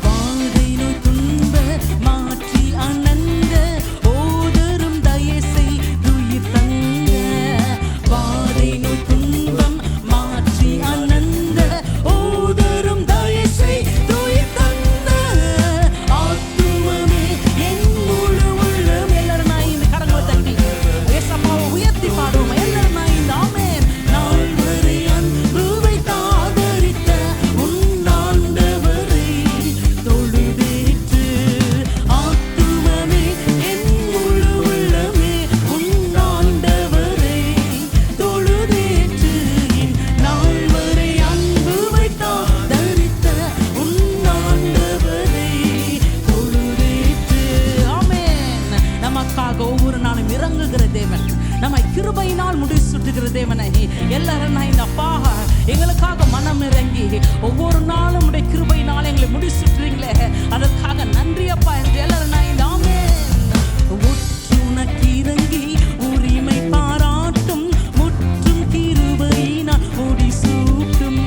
பாதை நோய் துன்ப மாற்றி அனந்த ஓதரும் தயசை துயிர் தந்த, பாதை நோய் துன்பம் மாற்றி அனந்த ஓதரும் தயசை துயிர் தந்த, ஆத்துமமே என் முழு உள்ளம். எல்லாரும் நான் இந்த கரங்களை தட்டி ஏசப்பாவை உயர்த்தி பாடுவோம். எல்லாரும் நான் இந்த ஆமென். நாள் வரை அன்பு வைத்தாத ஒவ்வொரு நாளும் இறங்குகிற தேவன், நம்மை கிருபையினால் முடிசூட்டுகிற தேவனை எல்லாரும் நான் இந்த அப்பா எங்களுக்காக மனம் இறங்கி ஒவ்வொரு நாளும் உடைய கிருபையினால் எங்களை முடிசூட்டுறீங்களே, அதற்காக நன்றி அப்பா என்று எல்லாரும் நான் இந்த உனக்கு இறங்கி உரிமை பாராட்டும் முற்றும் கிருபையினால் முடிசூட்டும்.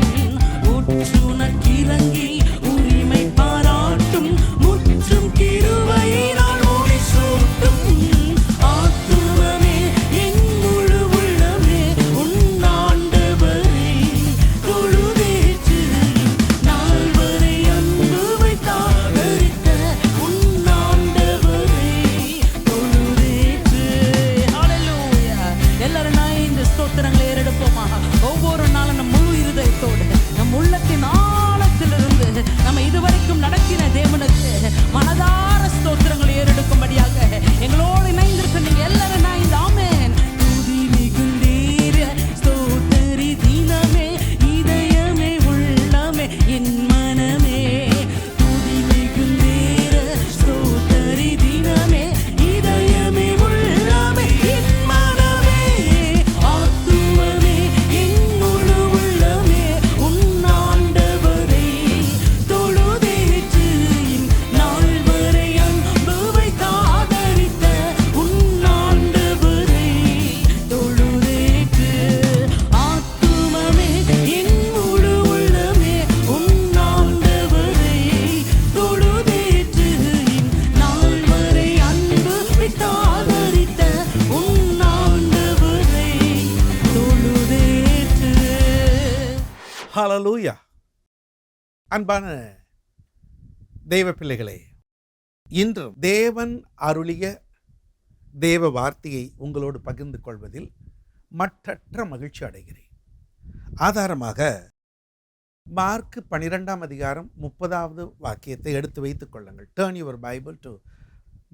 உனக்கு இறங்கி உரிமை பாராட்டும் முற்றும் கிருபையினால் முடிசூட்டும். ஆத்துமமே என் முழு உள்ளமே உன்னாண்டவரை தொழுதேற்று, நாள் வரை அன்பு வைத்தாதரித்த உன்னாண்டவரை தொழுதேற்று. ஹல்லேலூயா. எல்லாரும் நான் இந்த ஸ்தோத்திரங்களை ஏறெடுப்போமா? ஒவ்வொரு நாளும் நம் முழு இருதயத்தோடு நம் உள்ளத்தின் ஆழத்திலிருந்து நம்ம இதுவரைக்கும் நடத்தின தேவனுக்கு மனதார ஸ்தோத்திரங்களை ஏறெடுக்கும்படியாக எங்களோடு இணைந்திருக்க நீங்க எல்லாரும் நான் இந்த ஆமென். துதி மிகுந்தேற ஸ்தோத்திரி தினமே இதயமே உள்ளமே என் மனமே. துதி மிகுந்தேற ஸ்தோத்திரி தினமே இதயமே உள்ளமே என் மனமே. ஆத்துமமே என் முழு உள்ளமே உன்னாண்டவரை தொழுதேற்று, நாள் வரை அன்பு வைத்தாதரித்த உன்னாண்டவரை தொழுதேற்று. ஆத்துமமே என் முழு உள்ளமே உன்னாண்டவரை தொழுதேற்று, நாள் வரை அன்பு வைத்தாதரித்த உன்னாண்டவரை தொழுதேற்று. ஹல்லேலூயா. அன்பான தெய்வ பிள்ளைகளே, இன்று தேவன் அருளிய தேவ வார்த்தையை உங்களோடு பகிர்ந்து கொள்வதில் மற்றற்ற மகிழ்ச்சி அடைகிறேன். ஆதாரமாக மார்க் 12ஆம் அதிகாரம் 30வது வாக்கியத்தை எடுத்து வைத்துக் கொள்ளுங்கள். Turn your Bible to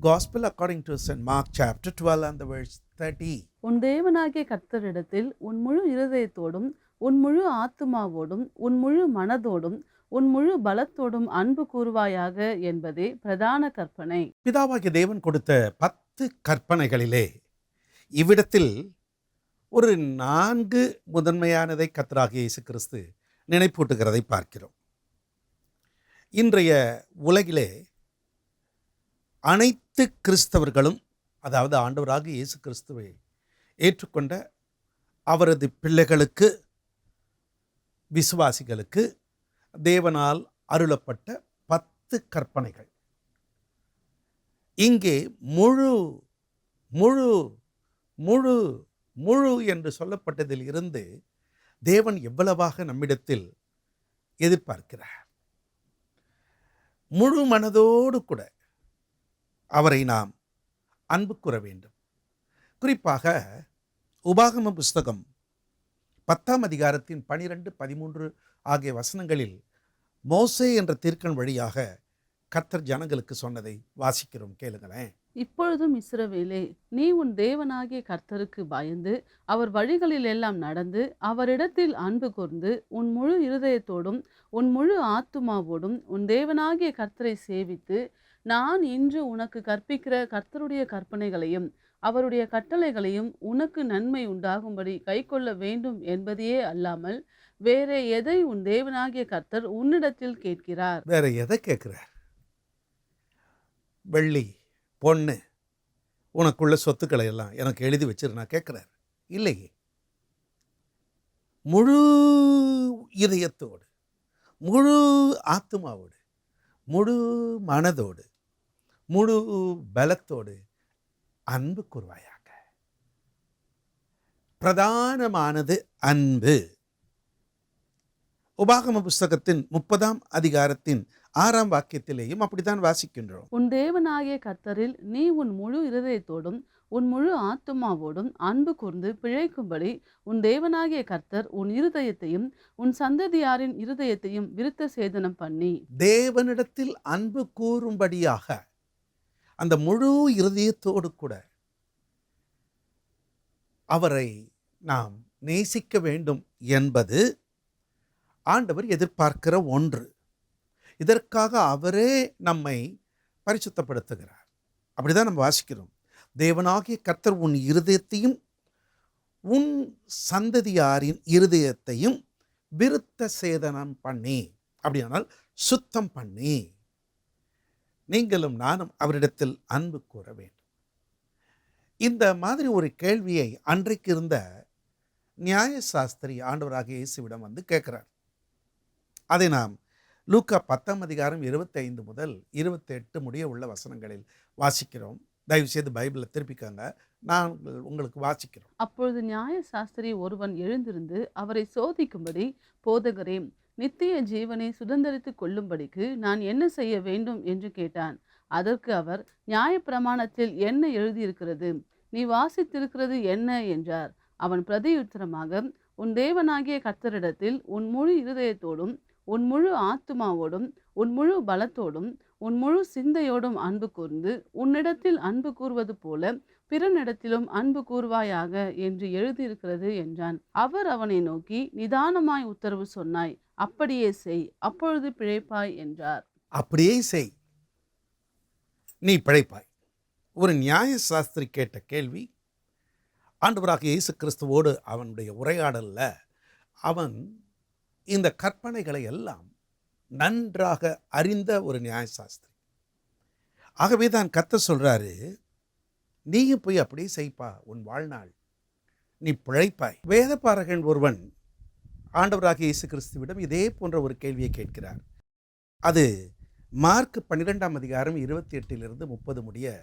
Gospel according to St. Mark chapter 12 and the verse 30. உன் தேவனாகிய கர்த்தரிடத்தில் உன் முழு இருதயத்தோடும் உன் முழு ஆத்துமாவோடும் உன் முழு மனதோடும் உன் முழு பலத்தோடும் அன்பு கூறுவாயாக என்பதே பிரதான கற்பனை. பிதாவாகிய தேவன் கொடுத்த 10 கற்பனைகளிலே இவ்விடத்தில் ஒரு 4 முதன்மையானதை கர்த்தராகிய இயேசு கிறிஸ்து நினைப்பூட்டுகிறதை பார்க்கிறோம். இன்றைய உலகிலே அனைத்து கிறிஸ்தவர்களும், அதாவது ஆண்டவராகிய இயேசு கிறிஸ்துவை ஏற்றுக்கொண்ட அவரது பிள்ளைகளுக்கு, விசுவாசிகளுக்கு தேவனால் அருளப்பட்ட 10 கற்பனைகள். இங்கே முழு முழு முழு முழு என்று சொல்லப்பட்டதில் இருந்து தேவன் எவ்வளவாக நம்மிடத்தில் எதிர்பார்க்கிறார். முழு மனதோடு கூட அவரை நாம் அன்பு கூற வேண்டும். குறிப்பாக உபாகம புஸ்தகம் 10ஆம் அதிகாரத்தின் 12, 13 ஆகிய வசனங்களில் மோசே என்ற தீர்க்கன் வழியாக கர்த்தர் ஜனங்களுக்கு சொன்னதை வாசிக்கிறோம். கேளுங்களேன். இப்பொழுதும் இஸ்ரவேலே, நீ உன் தேவனாகிய கர்த்தருக்கு பயந்து அவர் வழிகளில் எல்லாம் நடந்து அவரிடத்தில் அன்பு கூர்ந்து உன் முழு இருதயத்தோடும் உன் முழு ஆத்துமாவோடும் உன் தேவனாகிய கர்த்தரை சேவித்து நான் இன்று உனக்கு கற்பிக்கிற கர்த்தருடைய கற்பனைகளையும் அவருடைய கட்டளைகளையும் உனக்கு நன்மை உண்டாகும்படி கைக்கொள்ள வேண்டும் என்பதையே அல்லாமல் வேற எதை உன் தேவனாகிய கர்த்தர் உன்னிடத்தில் கேட்கிறார்? வேற எதை கேட்கிறார்? வெள்ளி பொண்ணு உனக்குள்ள சொத்துக்களை எல்லாம் எனக்கு எழுதி வச்சிரு நான் கேட்கிறார்? இல்லையே. முழு இதயத்தோடு, முழு ஆத்துமாவோடு, முழு மனதோடு, முழு பலத்தோடு அன்பு கூர்வாயாக. பிரதானமானது அன்பு. உபாகம புஸ்தகத்தின் 30ஆம் அதிகாரத்தின் 6ஆம் வாக்கியத்திலேயும் அப்படித்தான் வாசிக்கின்றோம். உன் தேவனாகிய கர்த்தரில் நீ உன் முழு இருதயத்தோடும் உன் முழு ஆத்துமாவோடும் அன்பு கூர்ந்து பிழைக்கும்படி உன் தேவனாகிய கர்த்தர் உன் இருதயத்தையும் உன் சந்ததியாரின் இருதயத்தையும் விருத்த சேதனம் பண்ணி. தேவனிடத்தில் அன்பு கூறும்படியாக அந்த முழு இருதயத்தோடு கூட அவரை நாம் நேசிக்க வேண்டும் என்பது ஆண்டவர் எதிர்பார்க்கிற ஒன்று. இதற்காக அவரே நம்மை பரிசுத்தப்படுத்துகிறார். அப்படிதான் நம்ம வாசிக்கிறோம். தேவனாகிய கர்த்தர் உன் இருதயத்தையும் உன் சந்ததியாரின் இருதயத்தையும் விருத்த சேதனம் பண்ணி, அப்படியானால் சுத்தம் பண்ணி, நீங்களும் நானும் அவரிடத்தில் அன்பு கூற வேண்டும். இந்த மாதிரி ஒரு கேள்வியை அன்றைக்கு இருந்த நியாயசாஸ்திரி ஆண்டவராகிய இயேசுவிடம் வந்து கேட்கிறார். அதை நாம் லூக்கா 10ஆம் அதிகாரம் 25 முதல் 28 முடிய உள்ள வசனங்களில் வாசிக்கிறோம். தயவு செய்து பைபிளை திருப்பிக்கங்க, நான் உங்களுக்கு வாசிக்கிறோம். அப்பொழுது நியாயசாஸ்திரி ஒருவன் எழுந்திருந்து அவரை சோதிக்கும்படி, போதகரே, நித்திய ஜீவனை சுதந்தரித்துக் கொள்ளும்படிக்கு நான் என்ன செய்ய வேண்டும் என்று கேட்டான். அதற்கு அவர், நியாயப்பிரமாணத்தில் என்ன எழுதியிருக்கிறது? நீ வாசித்திருக்கிறது என்ன என்றார். அவன் பிரதியுத்தரமாக, உன் தேவனாகிய கர்த்தரிடத்தில் உன் முழு இருதயத்தோடும் உன் முழு ஆத்துமாவோடும் உன் முழு பலத்தோடும் உன் முழு சிந்தையோடும் அன்பு கூர்ந்து உன்னிடத்தில் அன்பு கூர்வது போல பிறனிடத்திலும் அன்பு கூர்வாயாக என்று எழுதியிருக்கிறது என்றான். அவர் அவனை நோக்கி, நிதானமாய் உத்தரவு சொன்னாய், அப்படியே செய், அப்பொழுது பிழைப்பாய் என்றார். அப்படியே செய், நீ பிழைப்பாய். ஒரு நியாயசாஸ்திரி கேட்ட கேள்வி. ஆண்டவராக இயேசு கிறிஸ்துவோடு அவனுடைய உரையாடல்ல அவன் இந்த கற்பனைகளை எல்லாம் நன்றாக அறிந்த ஒரு நியாயசாஸ்திரி. ஆகவே தான் கர்த்தர் சொல்றாரு, நீயும் போய் அப்படியே செய்ப்பா, உன் வாழ்நாள் நீ பிழைப்பாய். வேதபாரகன் ஒருவன் ஆண்டவராகிய இயேசு கிறிஸ்துவிடம் இதே போன்ற ஒரு கேள்வியை கேட்கிறார். அது மார்க் 12ஆம் அதிகாரம் 28 30 முடிய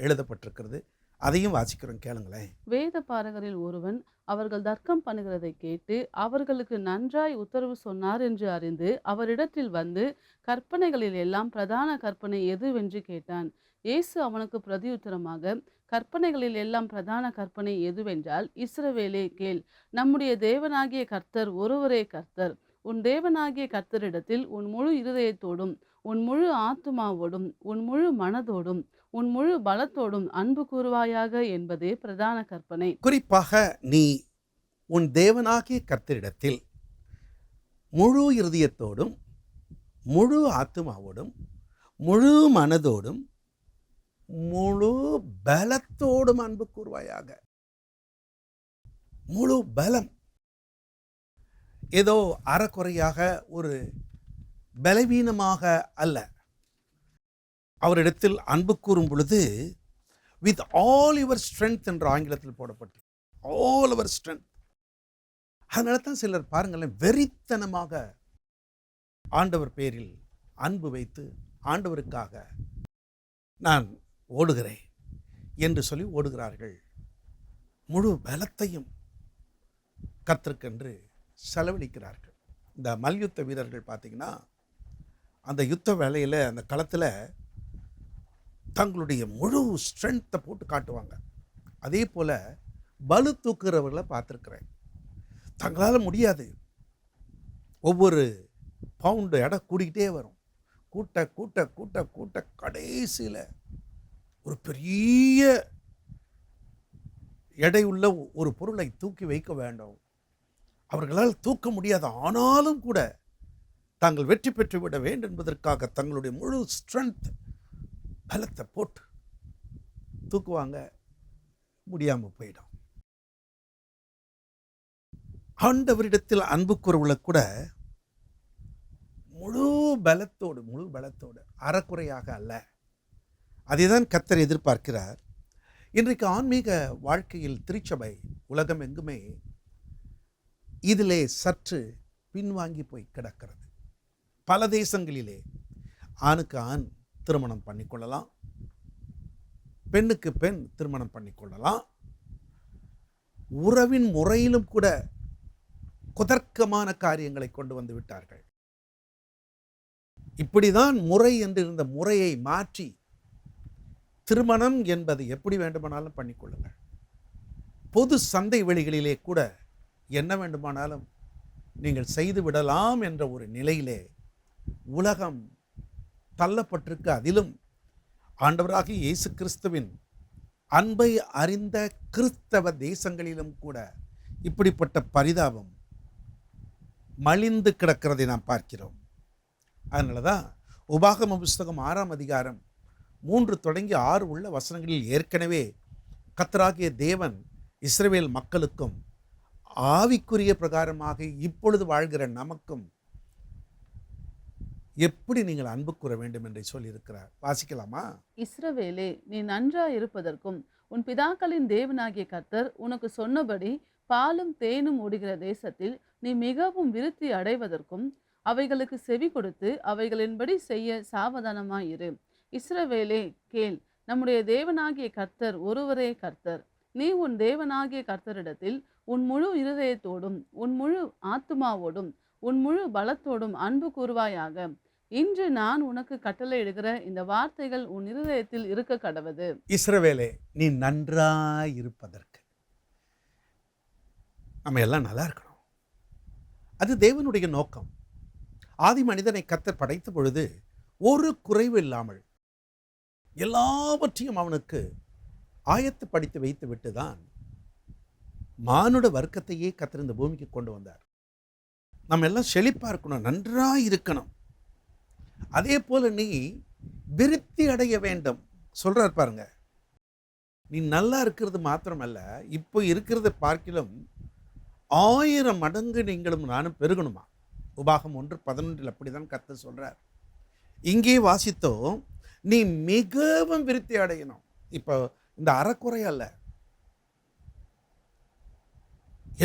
எழுதப்பட்டிருக்கிறது. அதையும் வாசிக்கிறோம், கேளுங்களேன். வேத பாரகரில் ஒருவன் அவர்கள் தர்க்கம் பண்ணுகிறதை கேட்டு அவர்களுக்கு நன்றாய் உத்தரவு சொன்னார் என்று அறிந்து அவரிடத்தில் வந்து, கற்பனைகளில் எல்லாம் பிரதான கற்பனை எதுவென்று கேட்டான். இயேசு அவனுக்கு பிரதியுத்தரமாக, கற்பனைகளில் எல்லாம் பிரதான கற்பனை எதுவென்றால், இஸ்ரவேலே கேள், நம்முடைய தேவனாகிய கர்த்தர் ஒருவரே கர்த்தர். உன் தேவனாகிய கர்த்தரிடத்தில் உன் முழு இருதயத்தோடும் உன் முழு ஆத்துமாவோடும் உன் முழு மனதோடும் உன் முழு பலத்தோடும் அன்பு கூறுவாயாக என்பதே பிரதான கற்பனை. குறிப்பாக நீ உன் தேவனாகிய கர்த்தரிடத்தில் முழு இருதயத்தோடும் முழு ஆத்துமாவோடும் முழு மனதோடும் முழு பலத்தோடும் அன்பு கூறுவாயாக. முழு பலம், ஏதோ அறக்குறையாக ஒரு பலவீனமாக அல்ல. அவரிடத்தில் அன்பு கூறும் பொழுது வித் ஆல் யுவர் ஸ்ட்ரென்த் என்ற ஆங்கிலத்தில் போடப்பட்டு, ஆல் யுவர் ஸ்ட்ரென்த். அதனால தான் சிலர் பாருங்களேன், வெறித்தனமாக ஆண்டவர் பேரில் அன்பு வைத்து ஆண்டவருக்காக நான் ஓடுகிறேன் என்று சொல்லி ஓடுகிறார்கள். முழு பலத்தையும் கர்த்தருக்கென்று செலவழிக்கிறார்கள். இந்த மல்யுத்த வீரர்கள் பார்த்தீங்கன்னா, அந்த யுத்த வேலையில் அந்த களத்தில் தங்களுடைய முழு ஸ்ட்ரென்த்தை போட்டு காட்டுவாங்க. அதே போல் பளு தூக்குறவர்களை பார்த்துருக்குறேன். தங்களால் முடியாது, ஒவ்வொரு பவுண்டு எடை கூடிக்கிட்டே வரும். கூட்ட கூட்ட கூட்ட கூட்ட கடைசியில் ஒரு பெரிய எடையுள்ள ஒரு பொருளை தூக்கி வைக்க வேண்டும். அவர்களால் தூக்க முடியாது, ஆனாலும் கூட தாங்கள் வெற்றி பெற்று விட வேண்டும் என்பதற்காக தங்களுடைய முழு ஸ்ட்ரென்த் பலத்தை போட்டு தூக்குவாங்க. முடியாமல் போயிடும். ஆண்டவரிடத்தில் அன்பு கூறவுள்ள கூட முழு பலத்தோடு அறக்குறையாக அல்ல. அதைதான் கர்த்தர் எதிர்பார்க்கிறார். இன்றைக்கு ஆன்மீக வாழ்க்கையில் திருச்சபை உலகம் எங்குமே இதிலே சற்று பின்வாங்கி போய் கிடக்கிறது. பல தேசங்களிலே ஆணுக்கு ஆண் திருமணம் பண்ணிக்கொள்ளலாம், பெண்ணுக்கு பெண் திருமணம் பண்ணிக்கொள்ளலாம். உறவின் முறையிலும் கூட குதர்க்கமான காரியங்களை கொண்டு வந்து விட்டார்கள். இப்படிதான் முறை என்று இருந்த முறையை மாற்றி திருமணம் என்பது எப்படி வேண்டுமானாலும் பண்ணிக்கொள்ளுங்கள். பொது சந்தை வெளிகளிலே கூட என்ன வேண்டுமானாலும் நீங்கள் செய்து விடலாம் என்ற ஒரு நிலையிலே உலகம் தள்ளப்பட்டிருக்கு. அதிலும் ஆண்டவராகிய இயேசு கிறிஸ்துவின் அன்பை அறிந்த கிறிஸ்தவ தேசங்களிலும் கூட இப்படிப்பட்ட பரிதாபம் மலிந்து கிடக்கிறதை நாம் பார்க்கிறோம். அதனால தான் உபாகம புஸ்தகம் 6ஆம் அதிகாரம் 3 தொடங்கி 6 உள்ள வசனங்களில் ஏற்கனவே கர்த்தராகிய தேவன் இஸ்ரவேல் மக்களுக்கும் ஆவிக்குரிய பிரகாரமாக இப்பொழுது வாழ்கிற நமக்கும் எப்படி நீங்கள் அன்பு கூற வேண்டும் என்று சொல்லியிருக்கிறார். வாசிக்கலாமா? இஸ்ரவேலே, நீ நன்றாய் இருப்பதற்கும் உன் பிதாக்களின் தேவனாகிய கர்த்தர் உனக்கு சொன்னபடி பாலும் தேனும் ஓடுகிற தேசத்தில் நீ மிகவும் விருத்தி அடைவதற்கும் அவைகளுக்கு செவி கொடுத்து அவைகளின்படி செய்ய சாவதானமாயிரு. இஸ்ரவேலே கேள், நம்முடைய தேவனாகிய கர்த்தர் ஒருவரே கர்த்தர். நீ உன் தேவனாகிய கர்த்தரிடத்தில் உன் முழு இருதயத்தோடும் உன் முழு ஆத்துமாவோடும் உன் முழு பலத்தோடும் அன்பு கூறுவாயாக. இன்று நான் உனக்கு கட்டளையிடுகிற இந்த வார்த்தைகள் உன் இருதயத்தில் இருக்க கடவது. இஸ்ரவேலே, நீ நன்றாய் இருப்பதற்கு. நம்ம எல்லாம் நல்லா இருக்கணும். அது தேவனுடைய நோக்கம். ஆதி மனிதனை கர்த்தர் படைத்த பொழுது ஒரு குறைவு இல்லாமல் எல்லாவற்றையும் அவனுக்கு ஆயத்தப்படுத்தி வைத்து விட்டுதான் மானுட வர்க்கத்தையே கர்த்தர் இந்த பூமிக்கு கொண்டு வந்தார். நம்ம எல்லாம் செழிப்பா இருக்கணும், நன்றாய் இருக்கணும். அதே போல நீ விருத்தி அடைய வேண்டும் சொல்றார் பாருங்க. நீ நல்லா இருக்கிறது மாத்திரமல்ல, இப்போ இருக்கிறத பார்க்கிலும் 1000 மடங்கு நீங்களும் நானும் பெருகணுமா. உபாகம் 1:11 அப்படிதான் கர்த்தர் சொல்றார். இங்கே வாசித்தோம், நீ மிகவும் விருத்தி அடையணும். இப்போ இந்த அறக்குறை அல்ல,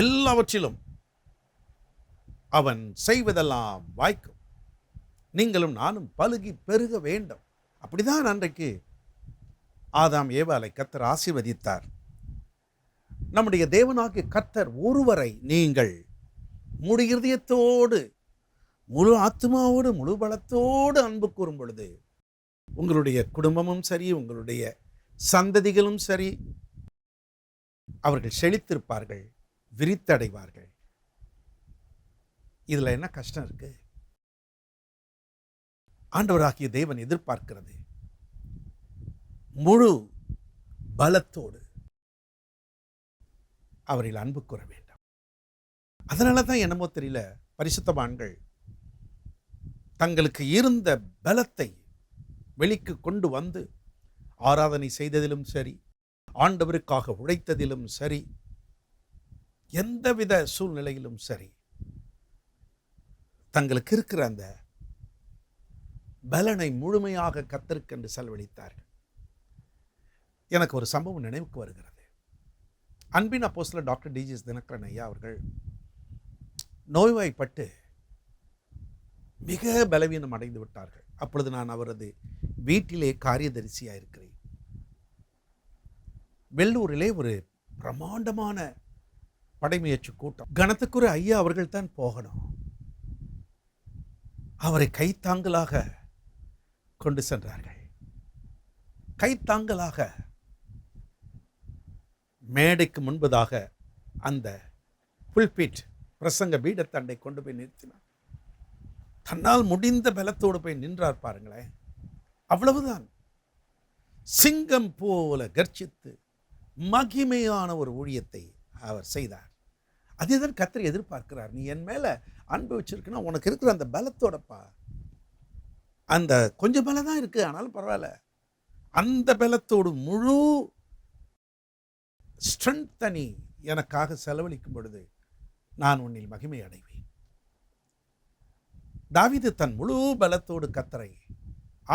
எல்லாவற்றிலும் அவன் செய்வதெல்லாம் வாய்க்கும். நீங்களும் நானும் பலுகி பெருக வேண்டும். அப்படிதான் அன்றைக்கு ஆதாம் ஏவாளை கர்த்தர் ஆசீர்வதித்தார். நம்முடைய தேவனாகிய கர்த்தர் ஒருவரை நீங்கள் முழு இருதயத்தோடு முழு ஆத்மாவோடு முழு பலத்தோடு அன்பு கூறும் பொழுது உங்களுடைய குடும்பமும் சரி, உங்களுடைய சந்ததிகளும் சரி, அவர்கள் செழித்திருப்பார்கள், விரித்தடைவார்கள். இதுல என்ன கஷ்டம் இருக்கு? ஆண்டவராகிய தேவன் எதிர்பார்க்கிறது முழு பலத்தோடு அவரில் அன்பு கூற வேண்டும். அதனால தான் என்னமோ தெரியல, பரிசுத்தவான்கள் தங்களுக்கு இருந்த பலத்தை வெளிக்கு கொண்டு வந்து ஆராதனை செய்ததிலும் சரி, ஆண்டவருக்காக உழைத்ததிலும் சரி, எந்தவித சூழ்நிலையிலும் சரி, தங்களுக்கு இருக்கிற அந்த பலனை முழுமையாக கர்த்தருக்கென்று செலவழித்தார்கள். எனக்கு ஒரு சம்பவம் நினைவுக்கு வருகிறது. அன்பின் அப்போஸ்தலர் டாக்டர் டிஜிஎஸ் தினகரன் ஐயா அவர்கள் நோய்வாய்ப்பட்டு மிக பலவீனம் அடைந்து விட்டார்கள். அப்பொழுது நான் அவரது வீட்டிலே காரியதரிசியாக இருக்கிறேன். வெள்ளூரிலே ஒரு பிரமாண்டமான படைமுயற்சி கூட்டம். கனத்துக்குரிய ஐயா அவர்கள் தான் போகணும். அவரை கைத்தாங்கலாக கொண்டு சென்றார்கள். கைத்தாங்கலாக மேடைக்கு முன்பதாக அந்த புல்பிட் பிரசங்க பீடத்தண்டை கொண்டு போய் நிறுத்தினார். தன்னால் முடிந்த பலத்தோடு போய் நின்றார் பாருங்களேன். அவ்வளவுதான். சிங்கம் போல கர்ஜித்து மகிமையான ஒரு ஊழியத்தை அவர் செய்தார். அதேதான் கர்த்தர் எதிர்பார்க்கிறார். நீ என் மேல அன்பு வச்சிருக்குன்னா உனக்கு இருக்கிற அந்த பலத்தோடப்பா, அந்த கொஞ்சம் பலம் தான் இருக்கு, ஆனாலும் பரவாயில்ல, அந்த பலத்தோடு முழு ஸ்ட்ரென்த் நீ எனக்காக செலவழிக்கும் பொழுது நான் உன்னில் மகிமை அடைவேன். தாவீது தன் முழு பலத்தோடு கர்த்தரை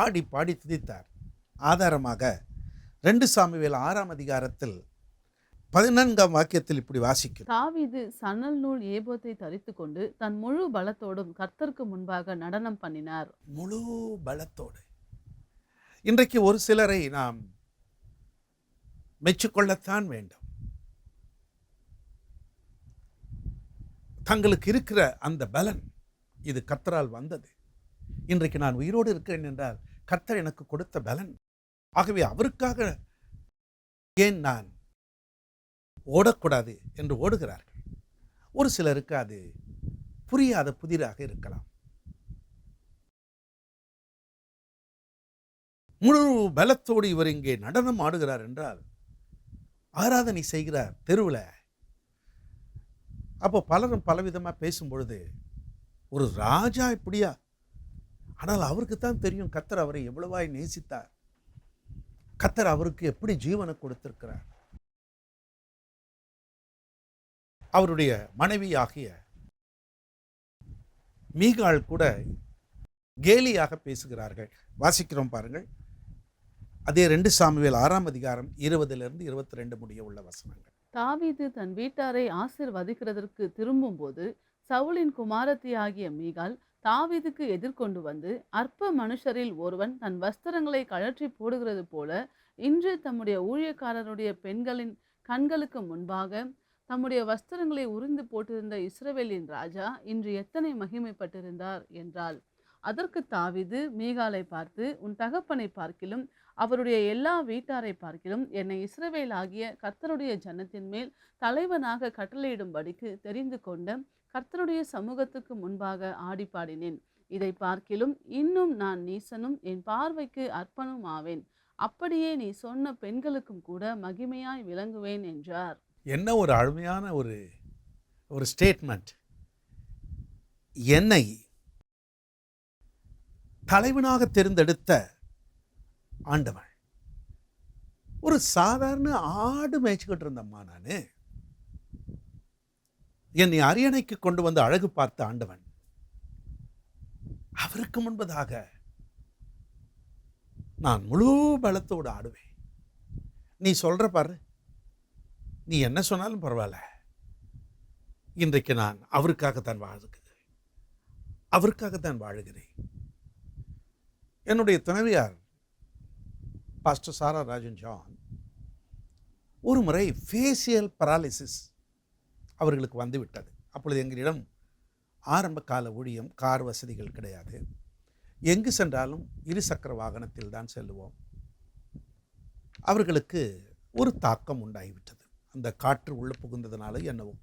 ஆடி பாடி துதித்தார். ஆதாரமாக 2 சாமுவேல் 6ஆம் அதிகாரத்தில் 14ஆம் வாக்கியத்தில் இப்படி வாசிக்கும். தாவீது சணல் நூல் ஏபோத்தை தரித்து கொண்டு தன் முழு பலத்தோடும் கர்த்தருக்கு முன்பாக நடனம் பண்ணினார். முழு பலத்தோடு. இன்றைக்கு ஒரு சிலரை நாம் மெச்சுக்கொள்ளத்தான் வேண்டும். தங்களுக்கு இருக்கிற அந்த பலன் இது கர்த்தரால் வந்தது. இன்றைக்கு நான் உயிரோடு இருக்கிறேன் என்றால் கர்த்தர் எனக்கு கொடுத்த பலன். ஆகவே அவருக்காக ஏன் நான் ஓடக்கூடாது என்று ஓடுகிறார்கள். ஒரு சிலருக்கு அது புரியாத புதிராக இருக்கலாம். முழு பலத்தோடு இவர் இங்கே நடனம் ஆடுகிறார் என்றால் ஆராதனை செய்கிறார் தெருவில். அப்போ பலரும் பலவிதமாக பேசும் பொழுது ஒரு ராஜா இப்படியா? ஆனால் அவருக்கு தான் தெரியும் கர்த்தர் அவரை எவ்வளவாய் நேசித்தார். கர்த்தர் அவருக்கு எப்படி ஜீவனை கொடுத்திருக்கிறார். அவருடைய மனைவியாகிய மீகாள் கூட கேலியாக பேசுகிறார்கள். வாசிக்கிறோம் பாருங்கள். அதே 2 சாமுவேல் 6ஆம் அதிகாரம் 20 22 முடிய உள்ள வசனங்கள். தாவீது தன் வீட்டாரை ஆசீர்வதிக்கிறதற்கு திரும்பும்போது சவுலின் குமாரத்தி ஆகிய மீகாள் தாவீதுக்கு எதிர்கொண்டு வந்து, அற்ப மனுஷரில் ஒருவன் தன் வஸ்திரங்களை கழற்றி போடுகிறது போல இன்று தம்முடைய ஊழியக்காரருடைய பெண்களின் கண்களுக்கு முன்பாக தம்முடைய வஸ்திரங்களை உரிந்து போட்டிருந்த இஸ்ரவேலின் ராஜா இன்று எத்தனை மகிமைப்பட்டிருந்தார் என்றாள். அதற்கு தாவீது மீகாளை பார்த்து, உன் தகப்பனை பார்க்கிலும் அவருடைய எல்லா வீட்டாரை பார்க்கிலும் என்னை இஸ்ரவேல் ஆகிய கர்த்தருடைய ஜனத்தின் மேல் தலைவனாக கட்டளையிடும்படிக்கு தெரிந்து கொண்ட கர்த்தருடைய சமூகத்துக்கு முன்பாக ஆடி பாடினேன். இதை பார்க்கிலும் இன்னும் நான் நீசனும் என் பார்வைக்கு அர்ப்பனும் ஆவேன். அப்படியே நீ சொன்ன பெண்களுக்கும் கூட மகிமையாய் விளங்குவேன் என்றார். என்ன ஒரு அருமையான ஒரு ஸ்டேட்மெண்ட். என்னை தலைவனாக தேர்ந்தெடுத்த ஆண்டவன். ஒரு சாதாரண ஆடு மேய்ச்சிக்கிட்டு இருந்தம்மா நானு. என்னை அரியணைக்கு கொண்டு வந்து அழகு பார்த்த ஆண்டவன் அவருக்கு முன்பதாக நான் முழு பலத்தோடு ஆடுவேன். நீ சொல்ற பாரு, நீ என்ன சொன்னாலும் பரவாயில்ல, இன்றைக்கு நான் அவருக்காகத்தான் வாழுகிறேன். என்னுடைய துணைவியார் பாஸ்டர் சாரா ராஜன் ஜான் ஒரு முறை ஃபேஷியல் பராலிசிஸ் அவர்களுக்கு வந்துவிட்டது. அப்பொழுது எங்களிடம் ஆரம்ப கால ஊழியம், கார் வசதிகள் கிடையாது. எங்கு சென்றாலும் இருசக்கர வாகனத்தில் தான் செல்லுவோம். அவர்களுக்கு ஒரு தாக்கம் உண்டாகிவிட்டது. அந்த காற்று உள்ளே புகுந்ததுனால என்னவோ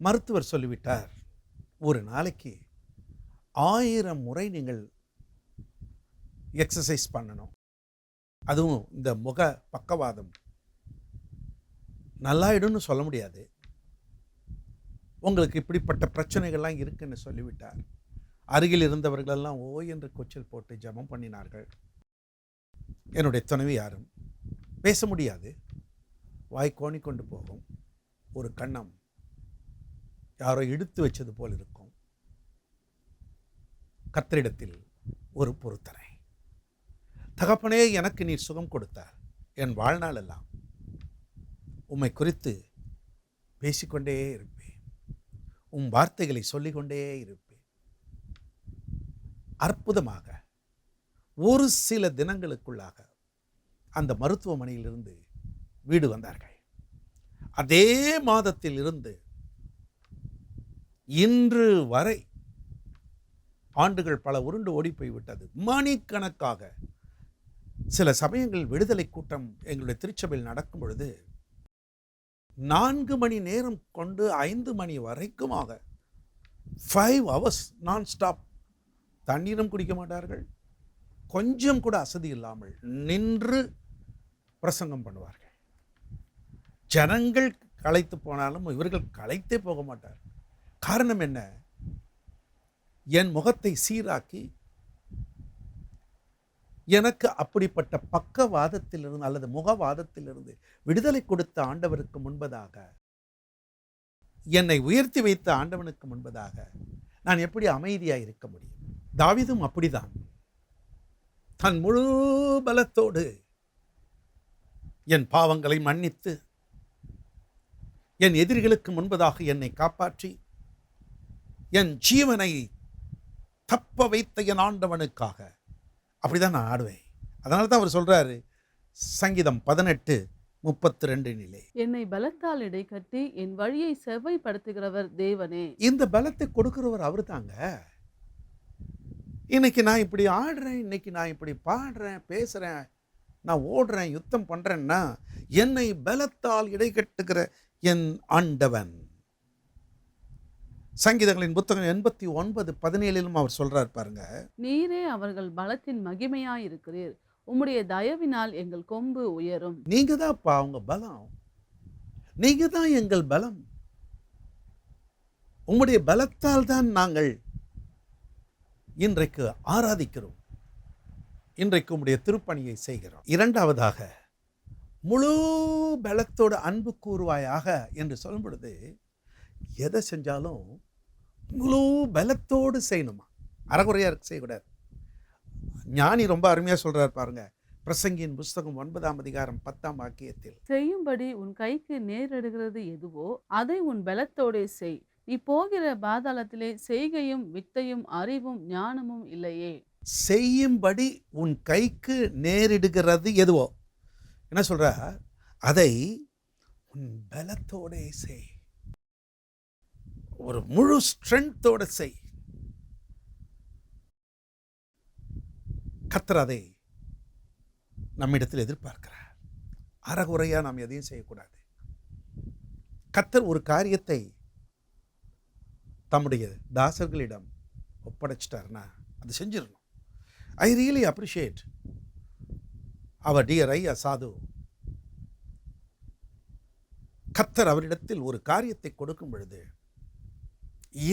மருத்துவர் சொல்லிவிட்டார், ஒரு நாளைக்கு 1000 முறை நீங்கள் எக்ஸசைஸ் பண்ணணும். அதுவும் இந்த முக பக்கவாதம் நல்லாயிடும்னு சொல்ல முடியாது, உங்களுக்கு இப்படிப்பட்ட பிரச்சனைகள்லாம் இருக்குன்னு சொல்லிவிட்டார். அருகில் இருந்தவர்களெல்லாம் ஓ என்று கொச்சல் போட்டு ஜெபம் பண்ணினார்கள். என்னுடைய துணைவி யாரும் பேச முடியாது, வாய் கோணிக்கொண்டு போகும், ஒரு கன்னம் யாரோ இழுத்து வச்சது போல் இருக்கும். கர்த்தரிடத்தில் ஒரு பொருத்தனை, தகப்பனே எனக்கு நீர் சுகம் கொடுத்தார், என் வாழ்நாள் எல்லாம் உம்மை குறித்து பேசிக்கொண்டே இருப்பேன், உம் வார்த்தைகளை சொல்லிக்கொண்டே இருப்பேன். அற்புதமாக ஒரு சில தினங்களுக்குள்ளாக அந்த மருத்துவமனையிலிருந்து வீடு வந்தார்கள். அதே மாதத்தில் இருந்து இன்று வரை ஆண்டுகள் பல உருண்டு ஓடி போய்விட்டது. மணிக்கணக்காக சில சமயங்கள் விடுதலை கூட்டம் எங்களுடைய திருச்சபையில் நடக்கும் பொழுது 4 மணி நேரம் கொண்டு 5 மணி வரைக்குமாக 5 hours நான் ஸ்டாப். தண்ணீரும் குடிக்க மாட்டார்கள், கொஞ்சம் கூட அசதி இல்லாமல் நின்று பிரசங்கம் பண்ணுவார்கள். ஜனங்கள் களைத்து போனாலும் இவர்கள் களைத்தே போக மாட்டார். காரணம் என்ன? என் முகத்தை சீராக்கி எனக்கு அப்படிப்பட்ட பக்கவாதத்திலிருந்து அல்லது முகவாதத்திலிருந்து விடுதலை கொடுத்த ஆண்டவருக்கு முன்பதாக, என்னை உயர்த்தி வைத்த ஆண்டவனுக்கு முன்பதாக நான் எப்படி அமைதியாக இருக்க முடியும்? தாவீதும் அப்படிதான். தன் முழு பலத்தோடு என் பாவங்களை மன்னித்து என் எதிரிகளுக்கு முன்பதாக என்னை காப்பாற்றி என் ஜீவனை தப்ப வைத்த என் ஆண்டவனுக்காக அப்படிதான் நான் ஆடுவேன். அதனால தான் அவர் சொல்றாரு சங்கீதம் 18:32 என்னை பலத்தால் இடை கட்டி என் வழியை செவ்வைப்படுத்துகிறவர் தேவனே. இந்த பலத்தை கொடுக்கிறவர் அவர் தாங்க. இன்னைக்கு நான் இப்படி ஆடுறேன், இன்னைக்கு நான் இப்படி பாடுறேன், பேசுறேன், நான் ஓடுறேன், யுத்தம் பண்றேன்னா என்னை பலத்தால் இடை கட்டுகிற என் ஆண்டவன். சங்கீதங்களின் புத்தகம் 89:17 அவர் சொல்றார் பாருங்க, நீரே அவர்கள் பலத்தின் மகிமையாயிருக்கிறீர், உம்முடைய தயவினால் எங்கள் கொம்பு உயரும். நீங்க தான்ப்பா அவங்க பலம், நீங்க தான் எங்கள் பலம். உம்முடைய பலத்தால் தான் நாங்கள் இன்றைக்கு ஆராதிக்கிறோம். இன்றைக்கு உம்முடைய திருப்பணியை செய்கிறோம். இரண்டாவதாக, முழு பலத்தோடு அன்பு கூறுவாயாக என்று சொல்லும் பொழுது எதை செஞ்சாலும் முழு பலத்தோடு செய்யணுமா, அறகுறையாக செய்யக்கூடாது. ஞானி ரொம்ப அருமையாக சொல்கிறார் பாருங்க, பிரசங்கியின் புஸ்தகம் 9ஆம் அதிகாரம் 10ஆம் வாக்கியத்தில், செய்யும்படி உன் கைக்கு நேரிடுகிறது எதுவோ அதை உன் பலத்தோடே செய். நீ போகிற பாதாளத்திலே செய்கையும் வித்தையும் அறிவும் ஞானமும் இல்லையே. செய்யும்படி உன் கைக்கு நேரிடுகிறது எதுவோ, என்ன சொல்ற, அதை உன் பலத்தோட செய், ஒரு முழு ஸ்ட்ரென்த்தோட செய். கர்த்தர் அதை நம்மிடத்தில் எதிர்பார்க்கிறார். அறகுறையா நாம் எதையும் செய்யக்கூடாது. கர்த்தர் ஒரு காரியத்தை தம்முடைய தாசர்களிடம் ஒப்படைச்சிட்டார்னா அது செஞ்சிடணும். I really appreciate our dear ஐயா சாது. கர்த்தர் அவரிடத்தில் ஒரு காரியத்தை கொடுக்கும் பொழுது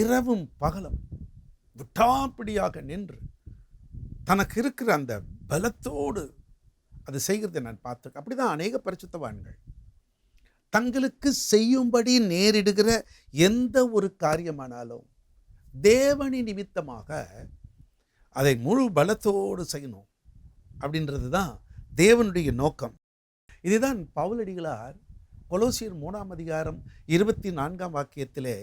இரவும் பகலும் விட்டாப்பிடியாக நின்று தனக்கு இருக்கிற அந்த பலத்தோடு அது செய்கிறதை நான் பார்த்துருக்கேன். அப்படிதான் அநேக பரிசுத்தவான்கள் தங்களுக்கு செய்யும்படி நேரிடுகிற எந்த ஒரு காரியமானாலும் தேவனி நிமித்தமாக அதை முழு பலத்தோடு செய்யணும் அப்படின்றது தான் தேவனுடைய நோக்கம். இதுதான் பவுலடிகளார் கொலோசியர் 3ஆம் அதிகாரம் 24ஆம் வாக்கியத்திலே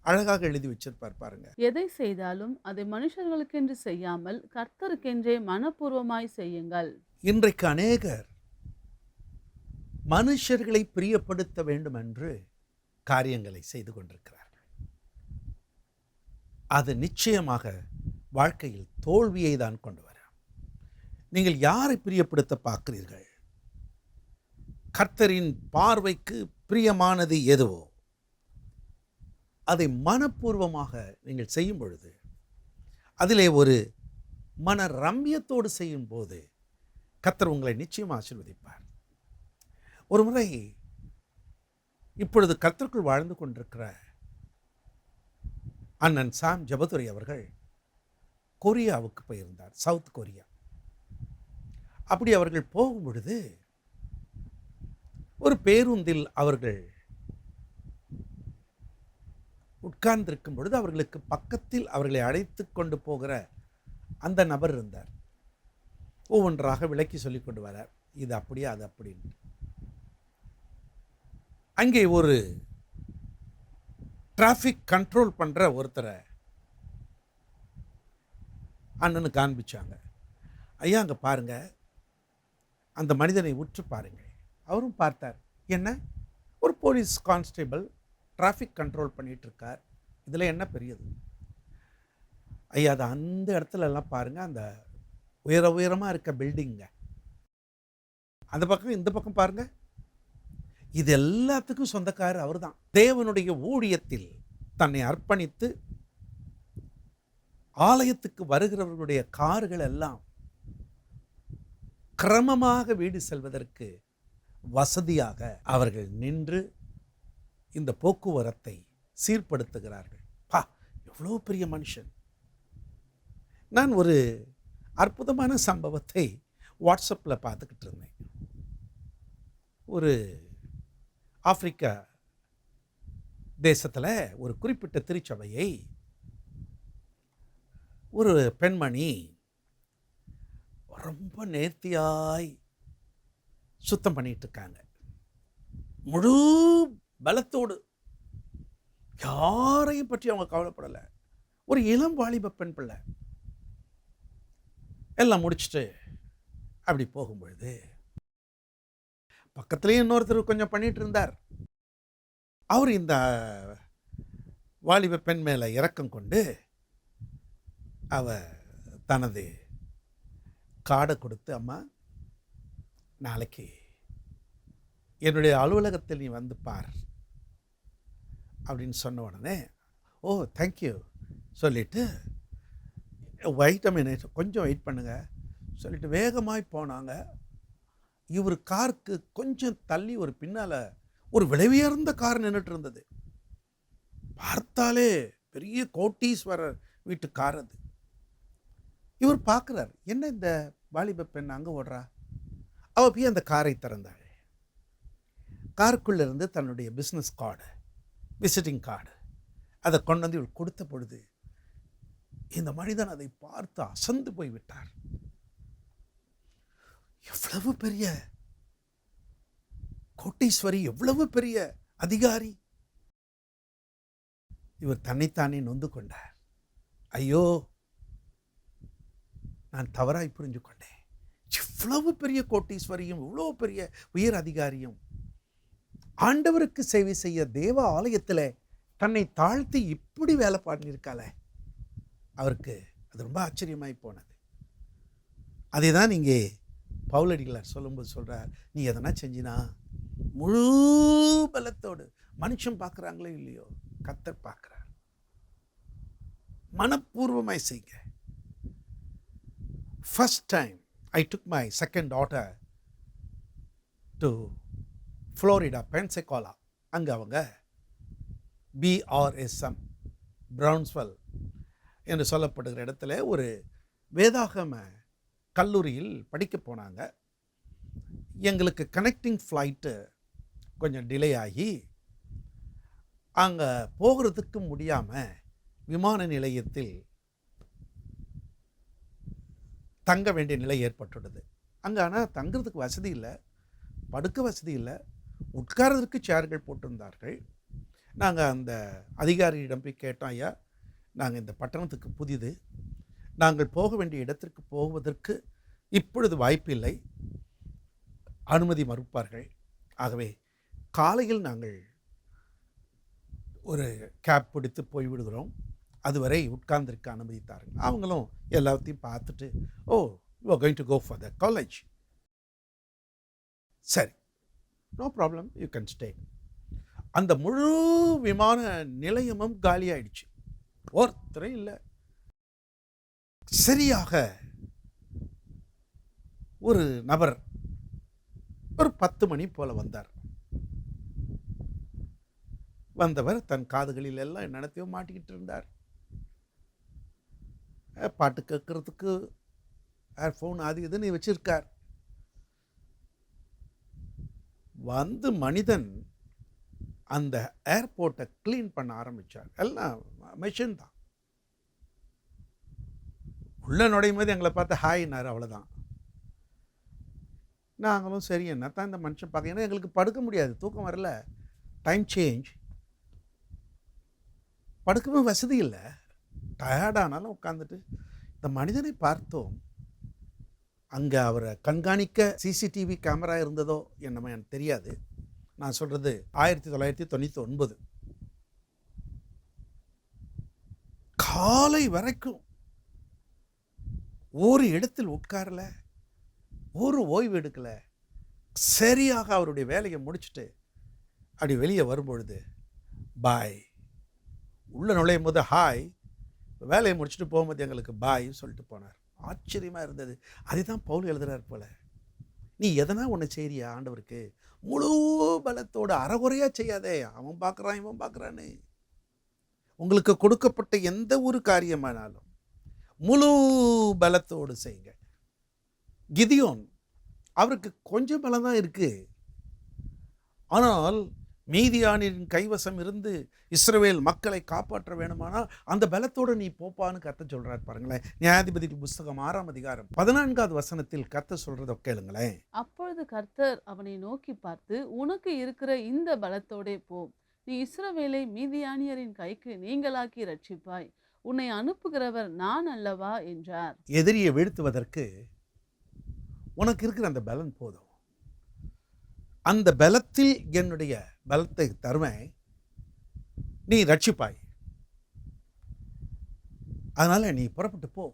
அழகாக எழுதி வச்சிருப்பார் பாருங்க. எதை செய்தாலும் அதை மனுஷர்களுக்கென்று செய்யாமல் கர்த்தருக்கென்றே மனப்பூர்வமாய் செய்யுங்கள். இன்றைக்கு அநேகர் மனுஷர்களை பிரியப்படுத்த வேண்டும் என்று காரியங்களை செய்து கொண்டிருக்கிறார்கள். அது நிச்சயமாக வாழ்க்கையில் தோல்வியை தான் கொண்டு வரும். நீங்கள் யாரை பிரியப்படுத்த பார்க்கிறீர்கள்? கர்த்தரின் பார்வைக்கு பிரியமானது எதுவோ அதை மனப்பூர்வமாக நீங்கள் செய்யும் பொழுது, அதிலே ஒரு மன ரம்யத்தோடு செய்யும் போது கர்த்தர் உங்களை நிச்சயமாக ஆசீர்வதிப்பார். ஒரு முறை இப்பொழுது கர்த்தருக்குள் வாழ்ந்து கொண்டிருக்கிற அண்ணன் சாம் ஜபதுரை அவர்கள் கொரியாவுக்கு போயிருந்தார், சவுத் கொரியா. அப்படி அவர்கள் போகும் பொழுது ஒரு பேருந்தில் அவர்கள் உட்கார்ந்திருக்கும் பொழுது அவர்களுக்கு பக்கத்தில் அவர்களை அழைத்து கொண்டு போகிற அந்த நபர் இருந்தார். ஒவ்வொன்றாக விளக்கி சொல்லி கொண்டு வரார், இது அப்படியே அது அப்படின்னு. அங்கே ஒரு டிராஃபிக் கண்ட்ரோல் பண்ற ஒருத்தரை அண்ணனு காண்பிச்சாங்க. ஐயா அங்கே பாருங்க, அந்த மனிதனை உற்று பாருங்க. அவரும் பார்த்தார். என்ன, ஒரு போலீஸ் கான்ஸ்டேபிள் டிராஃபிக் கண்ட்ரோல் பண்ணிட்டு இருக்கார், இதில் என்ன பெரியது? ஐயா அது அந்த இடத்துல எல்லாம் பாருங்க, அந்த உயரமாக இருக்க பில்டிங்க, அந்த பக்கம் இந்த பக்கம் பாருங்க, இது எல்லாத்துக்கும் சொந்தக்காரர் அவர் தான். தேவனுடைய ஊழியத்தில் தன்னை அர்ப்பணித்து ஆலயத்துக்கு வருகிறவர்களுடைய கார்கள் எல்லாம் கிரமமாக வீடு செல்வதற்கு வசதியாக அவர்கள் நின்று இந்த போக்குவரத்தை சீர்படுத்துகிறார்கள். பா, எவ்வளோ பெரிய மனுஷன். நான் ஒரு அற்புதமான சம்பவத்தை வாட்ஸ்அப்பில் பார்த்துக்கிட்டு இருந்தேன். ஒரு ஆப்பிரிக்கா தேசத்தில் ஒரு குறிப்பிட்ட திருச்சபையை ஒரு பெண்மணி ரொம்ப நேர்த்தியாய் சுத்தம் பண்ணிட்டு இருக்காங்க. முழு பலத்தோடு, யாரையும் பற்றி அவங்க கவலைப்படலை. ஒரு இளம் வாலிப பெண் பிள்ளை. எல்லாம் முடிச்சுட்டு அப்படி போகும்பொழுது பக்கத்துலேயே இன்னொருத்தர் கொஞ்சம் பண்ணிட்டு இருந்தார். அவர் இந்த வாலிப பெண் மேலே இரக்கம் கொண்டு அவ தனது கார்டை கொடுத்து, அம்மா நாளைக்கு என்னுடைய அலுவலகத்தில் நீ வந்து பார் அப்படின்னு சொன்ன உடனே, ஓ தேங்க்யூ சொல்லிவிட்டு, வெயிட் அ மினிட், கொஞ்சம் வெயிட் பண்ணுங்க சொல்லிட்டு வேகமாய் போனாங்க. இவர் காருக்கு கொஞ்சம் தள்ளி ஒரு பின்னால் ஒரு விலை உயர்ந்த கார் நின்றுட்டு இருந்தது. பார்த்தாலே பெரிய கோட்டீஸ்வரர் வீட்டு கார் அது. இவர் பார்க்குறார், என்ன இந்த வாலிப பெண் அங்கே ஓடுறா. அவள் போய் அந்த காரை திறந்தாள். காருக்குள்ளேருந்து தன்னுடைய பிஸ்னஸ் கார்டு, விசிட்டிங் கார்டு அதை கொண்டு வந்து இவள் கொடுத்த பொழுது இந்த மனிதன் அதை பார்த்து அசந்து போய்விட்டார். எவ்வளவு பெரிய கோட்டீஸ்வரி, எவ்வளவு பெரிய அதிகாரி. இவர் தன்னைத்தானே நொந்து கொண்டார். ஐயோ, நான் தவறாய் புரிஞ்சு கொண்டேன். இவ்வளவு பெரிய கோட்டீஸ்வரியும் இவ்வளவு பெரிய உயர் அதிகாரியும் ஆண்டவருக்கு சேவை செய்ய தேவ ஆலயத்தில் தன்னை தாழ்த்தி இப்படி வேலை பண்ணியிருக்காள. அவருக்கு அது ரொம்ப ஆச்சரியமாய் போனது. அதை தான் இங்கே பவுலடிகளார் சொல்லும்போது சொல்றார், நீ எதனா செஞ்சினா முழு பலத்தோடு, மனுஷன் பார்க்குறாங்களோ இல்லையோ கர்த்தர் பார்க்குறார், மனப்பூர்வமாய் செய்ங்க. First time I took my second daughter to Florida, Pensacola. அங்கே அவங்க BRSM, பிரவுன்ஸ்வெல் என்று சொல்லப்படுகிற இடத்துல ஒரு வேதாகம கல்லூரியில் படிக்க போனாங்க. எங்களுக்கு கனெக்டிங் ஃப்ளைட்டு கொஞ்சம் டிலே ஆகி அங்கே போகிறதுக்கு முடியாமல் விமான நிலையத்தில் தங்க வேண்டிய நிலை ஏற்பட்டுள்ளது. அங்கே ஆனால் தங்குறதுக்கு வசதி இல்லை, படுக்க வசதி இல்லை, உட்கார்றதுக்கு சேர்கள் போட்டிருந்தார்கள். நாங்கள் அந்த அதிகாரியிடம் போய் கேட்டோம், ஐயா நாங்கள் இந்த பட்டணத்துக்கு புதிது, நாங்கள் போக வேண்டிய இடத்திற்கு போவதற்கு இப்பொழுது வாய்ப்பில்லை, அனுமதி மறுப்பார்கள். ஆகவே காலையில் நாங்கள் ஒரு கேப் பிடித்து போய்விடுகிறோம், அதுவரை உட்கார்ந்திருக்க அனுமதித்தார்கள். அவங்களும் எல்லாத்தையும் பார்த்துட்டு, oh you are going to go for the college, சரி no problem, you can stay. அந்த முழு விமான நிலையமும் காலியாயிடுச்சு, ஒருத்தரும் இல்லை. சரியாக ஒரு நபர் ஒரு 10 மணி போல வந்தார். வந்தவர் தன் காதுகளில் எல்லாம் என்னத்தையோ மாட்டிக்கிட்டு இருந்தார். பாட்டு கேட்கறதுக்கு ஏர்ஃபோன் அது இதுன்னு வச்சிருக்கார். வந்து மனிதன் அந்த ஏர்போர்ட்டை க்ளீன் பண்ண ஆரம்பித்தார். எல்லாம் மெஷின் தான். உள்ள நுழையும் போது எங்களை பார்த்து ஹாய்னார், அவ்வளோதான். நாங்களும் சரி என்ன தான் இந்த மனுஷன் பார்க்க, ஏன்னா எங்களுக்கு படுக்க முடியாது, தூக்கம் வரல, டைம் சேஞ்ச், படுக்கவும் வசதி இல்லை, டயர்டானாலும் உட்காந்துட்டு இந்த மனிதனை பார்த்தோம். அங்கே அவரை கண்காணிக்க சிசிடிவி கேமரா இருந்ததோ என்னமோ எனக்கு தெரியாது. நான் சொல்கிறது 1999. காலை வரைக்கும் ஒரு இடத்தில் உட்காரல, ஒரு ஓய்வு எடுக்கல. சரியாக அவருடைய வேலையை முடிச்சுட்டு அப்படி வெளியே வரும்பொழுது பாய், உள்ளே நுழையும் போது ஹாய், வேலையை முடிச்சுட்டு போகும்போது எங்களுக்கு பாய் சொல்லிட்டு போனார். ஆச்சரியமாக இருந்தது. அதுதான் பவுல் எழுதுறார் போல, நீ எதனா ஒன்று செய்றியா ஆண்டவருக்கு, முழு பலத்தோடு அறகுறையாக செய்யாதே, அவன் பார்க்குறான் இவன் பார்க்குறான்னு. உங்களுக்கு கொடுக்கப்பட்ட எந்த ஒரு காரியமானாலும் முழு பலத்தோடு செய்யுங்க. கிதியோன் அவருக்கு கொஞ்சம் பலம் தான் இருக்குது, ஆனால் மீதியானின் கைவசம் இருந்து இஸ்ரவேல் மக்களை காப்பாற்ற வேணுமானால் அந்த பலத்தோடு நீ போப்பான்னு கர்த்தர் சொல்றார். பாருங்களேன், நியாயாதிபதிகள் புஸ்தகம் 6ஆம் அதிகாரம் 14வது வசனத்தில் கர்த்தர் சொல்றதை கேளுங்களேன். அப்பொழுது கர்த்தர் அவனை நோக்கி பார்த்து, உனக்கு இருக்கிற இந்த பலத்தோடே போ, நீ இஸ்ரவேலை மீதியானியரின் கைக்கு நீங்களாக்கி ரட்சிப்பாய், உன்னை அனுப்புகிறவர் நான் அல்லவா என்றார். எதிரியை வீழ்த்துவதற்கு உனக்கு இருக்கிற அந்த பலன் போதும். அந்த பலத்தில் என்னுடைய பலத்தை தருவேன், நீ ரட்சிப்பாய். அதனால நீ புறப்பட்டு போ,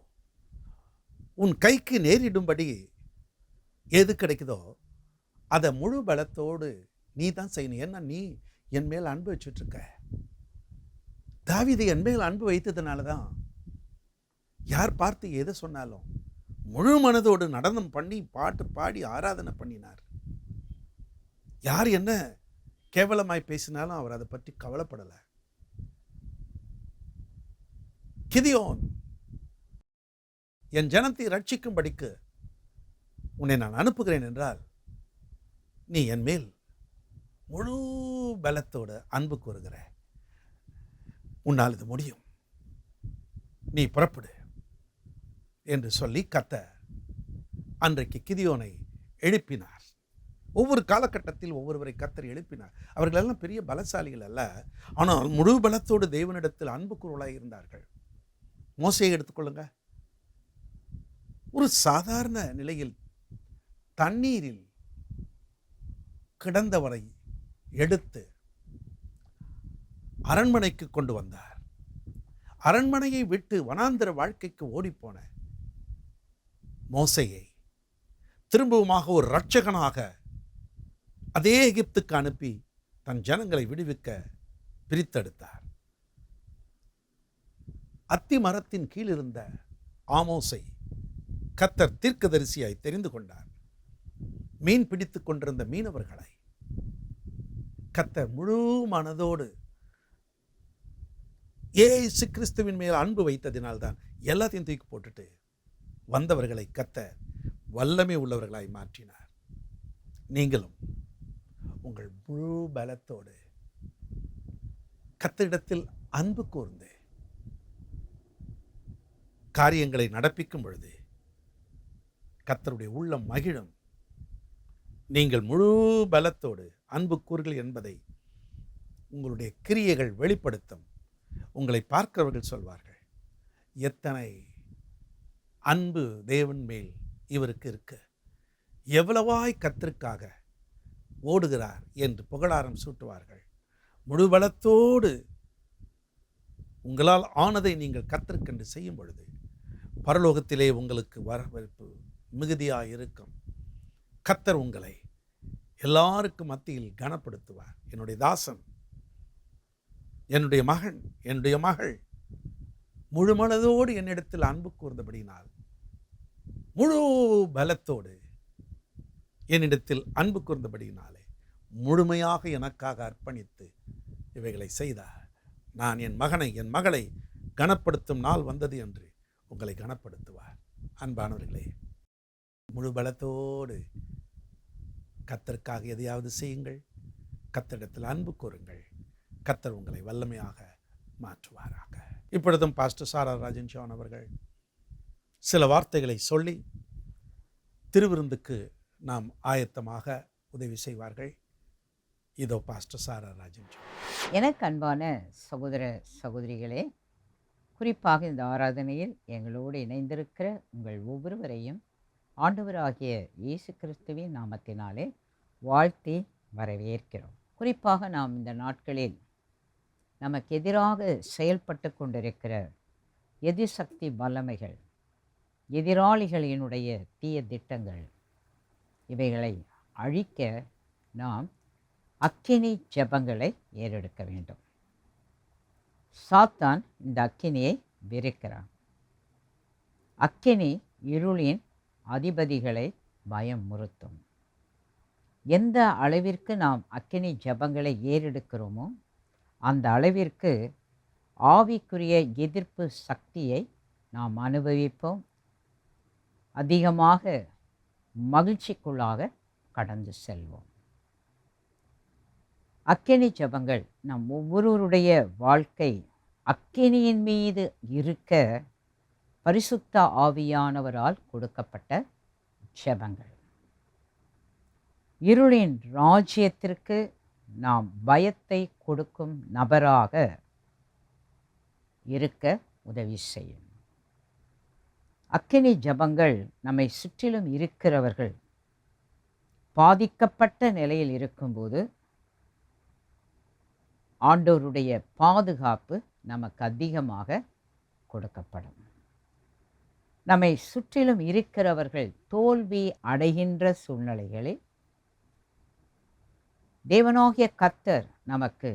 உன் கைக்கு நேரிடும்படி எது கிடைக்குதோ அதை முழு பலத்தோடு நீ தான் செய்யணும். ஏன்னா நீ என் மேல் அன்பு வச்சுட்ருக்க. தாவீது என் மேல் அன்பு வைத்ததுனால தான் யார் பார்த்து எதை சொன்னாலும் முழு மனதோடு நடனம் பண்ணி பாட்டு பாடி ஆராதனை பண்ணினார். யார் என்ன கேவலமாய் பேசினாலும் அவர் அதை பற்றி கவலைப்படலை. கிதியோன் என் ஜனத்தை ரட்சிக்கும்படிக்கு உன்னை நான் அனுப்புகிறேன் என்றால் நீ என் மேல் முழு பலத்தோடு அன்பு கூறுகிற, உன்னால் இது முடியும், நீ புறப்படு என்று சொல்லி கர்த்தர் அன்றைக்கு கிதியோனை எழுப்பினார். ஒவ்வொரு காலகட்டத்தில் ஒவ்வொருவரை கர்த்தர் எழுப்பினார். அவர்களெல்லாம் பெரிய பலசாலிகள் அல்ல, ஆனால் முழு பலத்தோடு தேவனிடத்தில் அன்பு கூறுவலாக இருந்தார்கள். மோசேயை எடுத்துக்கொள்ளுங்க. ஒரு சாதாரண நிலையில் தண்ணீரில் கிடந்தவரை எடுத்து அரண்மனைக்கு கொண்டு வந்தார். அரண்மனையை விட்டு வனாந்தர வாழ்க்கைக்கு ஓடிப்போன மோசேயை திரும்பவுமாக ஒரு இரட்சகனாக அதே எகிப்துக்கு அனுப்பி தன் ஜனங்களை விடுவிக்க பிரித்தெடுத்தார். அத்தி மரத்தின் கீழ் இருந்த ஆமோஸை கர்த்தர் தீர்க்கதரிசியாய் தெரிந்து கொண்டார். மீன் பிடித்துக் கொண்டிருந்த மீனவர்களை கர்த்தர் முழு மனதோடு இயேசு கிறிஸ்துவின் மேல் அன்பு வைத்ததினால்தான் எல்லாத்தையும் தூக்கி போட்டுட்டு வந்தவர்களை கர்த்தர் வல்லமை உள்ளவர்களாய் மாற்றினார். நீங்களும் உங்கள் முழு பலத்தோடு கர்த்தரிடத்தில் அன்பு கூர்ந்து காரியங்களை நடப்பிக்கும் பொழுது கர்த்தருடைய உள்ளம் மகிழும். நீங்கள் முழு பலத்தோடு அன்பு கூறுகள் என்பதை உங்களுடைய கிரியைகள் வெளிப்படுத்தும். உங்களை பார்க்கிறவர்கள் சொல்வார்கள், எத்தனை அன்பு தேவன் மேல் இவருக்கு இருக்கு, எவ்வளவாய் கர்த்தருக்காக ஓடுகிறார் என்று புகழாரம் சூட்டுவார்கள். முழு பலத்தோடு உங்களால் ஆனதை நீங்கள் கர்த்தருக்கென்று செய்யும் பொழுது பரலோகத்திலே உங்களுக்கு வரவேற்பு மிகுதியாக இருக்கும். கர்த்தர் உங்களை எல்லாருக்கும் மத்தியில் கனப்படுத்துவார். என்னுடைய தாசன், என்னுடைய மகன், என்னுடைய மகள் முழு மனதோடு என்னிடத்தில் அன்பு கூர்ந்தபடினால், முழு பலத்தோடு என்னிடத்தில் அன்பு கூர்ந்தபடியினாலே முழுமையாக எனக்காக அர்ப்பணித்து இவைகளை செய்தார். நான் என் மகனை, என் மகளை கனப்படுத்தும் நாள் வந்தது என்று உங்களை கனப்படுத்துவார். அன்பானவர்களே, முழு பலத்தோடு கர்த்தருக்காக எதையாவது செய்யுங்கள். கர்த்தரிடத்தில் அன்பு கூறுங்கள். கர்த்தர் உங்களை வல்லமையாக மாற்றுவாராக. இப்பொழுதும் பாஸ்டர் சாரா ராஜன் ஜான் அவர்கள் சில வார்த்தைகளை சொல்லி திருவிருந்துக்கு நாம் ஆயத்தமாக உதவி செய்வார்கள். இதோ பாஸ்டர் சாரா ராஜன் ஜான். எனக்கு அன்பான சகோதர சகோதரிகளே, குறிப்பாக இந்த ஆராதனையில் எங்களோடு இணைந்திருக்கிற உங்கள் ஒவ்வொருவரையும் ஆண்டவராகிய இயேசு கிறிஸ்துவின் நாமத்தினாலே வாழ்த்தி வரவேற்கிறோம். குறிப்பாக நாம் இந்த நாட்களில் நமக்கு எதிராக செயல்பட்டு கொண்டிருக்கிற எதிர்சக்தி வல்லமைகள், எதிராளிகளினுடைய தீய திட்டங்கள், இவைகளை அழிக்க நாம் அக்கினி ஜெபங்களை ஏறெடுக்க வேண்டும். சாத்தான் இந்த அக்கினியை வெறுக்கிறான். அக்கினி இருளின் அதிபதிகளை பயமுறுத்தும். எந்த அளவிற்கு நாம் அக்கினி ஜெபங்களை ஏறெடுக்கிறோமோ அந்த அளவிற்கு ஆவிக்குரிய எதிர்ப்பு சக்தியை நாம் அனுபவிப்போம். அதிகமாக மகிழ்ச்சிக்குள்ளாக கடந்து செல்வோம். அக்கினி ஜெபங்கள் நம் ஒவ்வொருவருடைய வாழ்க்கை அக்கினியின் மீது இருக்க பரிசுத்த ஆவியானவரால் கொடுக்கப்பட்ட ஜெபங்கள். இருளின் ராஜ்யத்திற்கு நாம் பயத்தை கொடுக்கும் நபராக இருக்க உதவி செய்யும். அக்கினி ஜெபங்கள் நம்மை சுற்றிலும் இருக்கிறவர்கள் பாதிக்கப்பட்ட நிலையில் இருக்கும்போது ஆண்டவருடைய பாதுகாப்பு நமக்கு அதிகமாக கொடுக்கப்படும். நம்மை சுற்றிலும் இருக்கிறவர்கள் தோல்வி அடைகின்ற சூழ்நிலைகளில் தேவனாகிய கர்த்தர் நமக்கு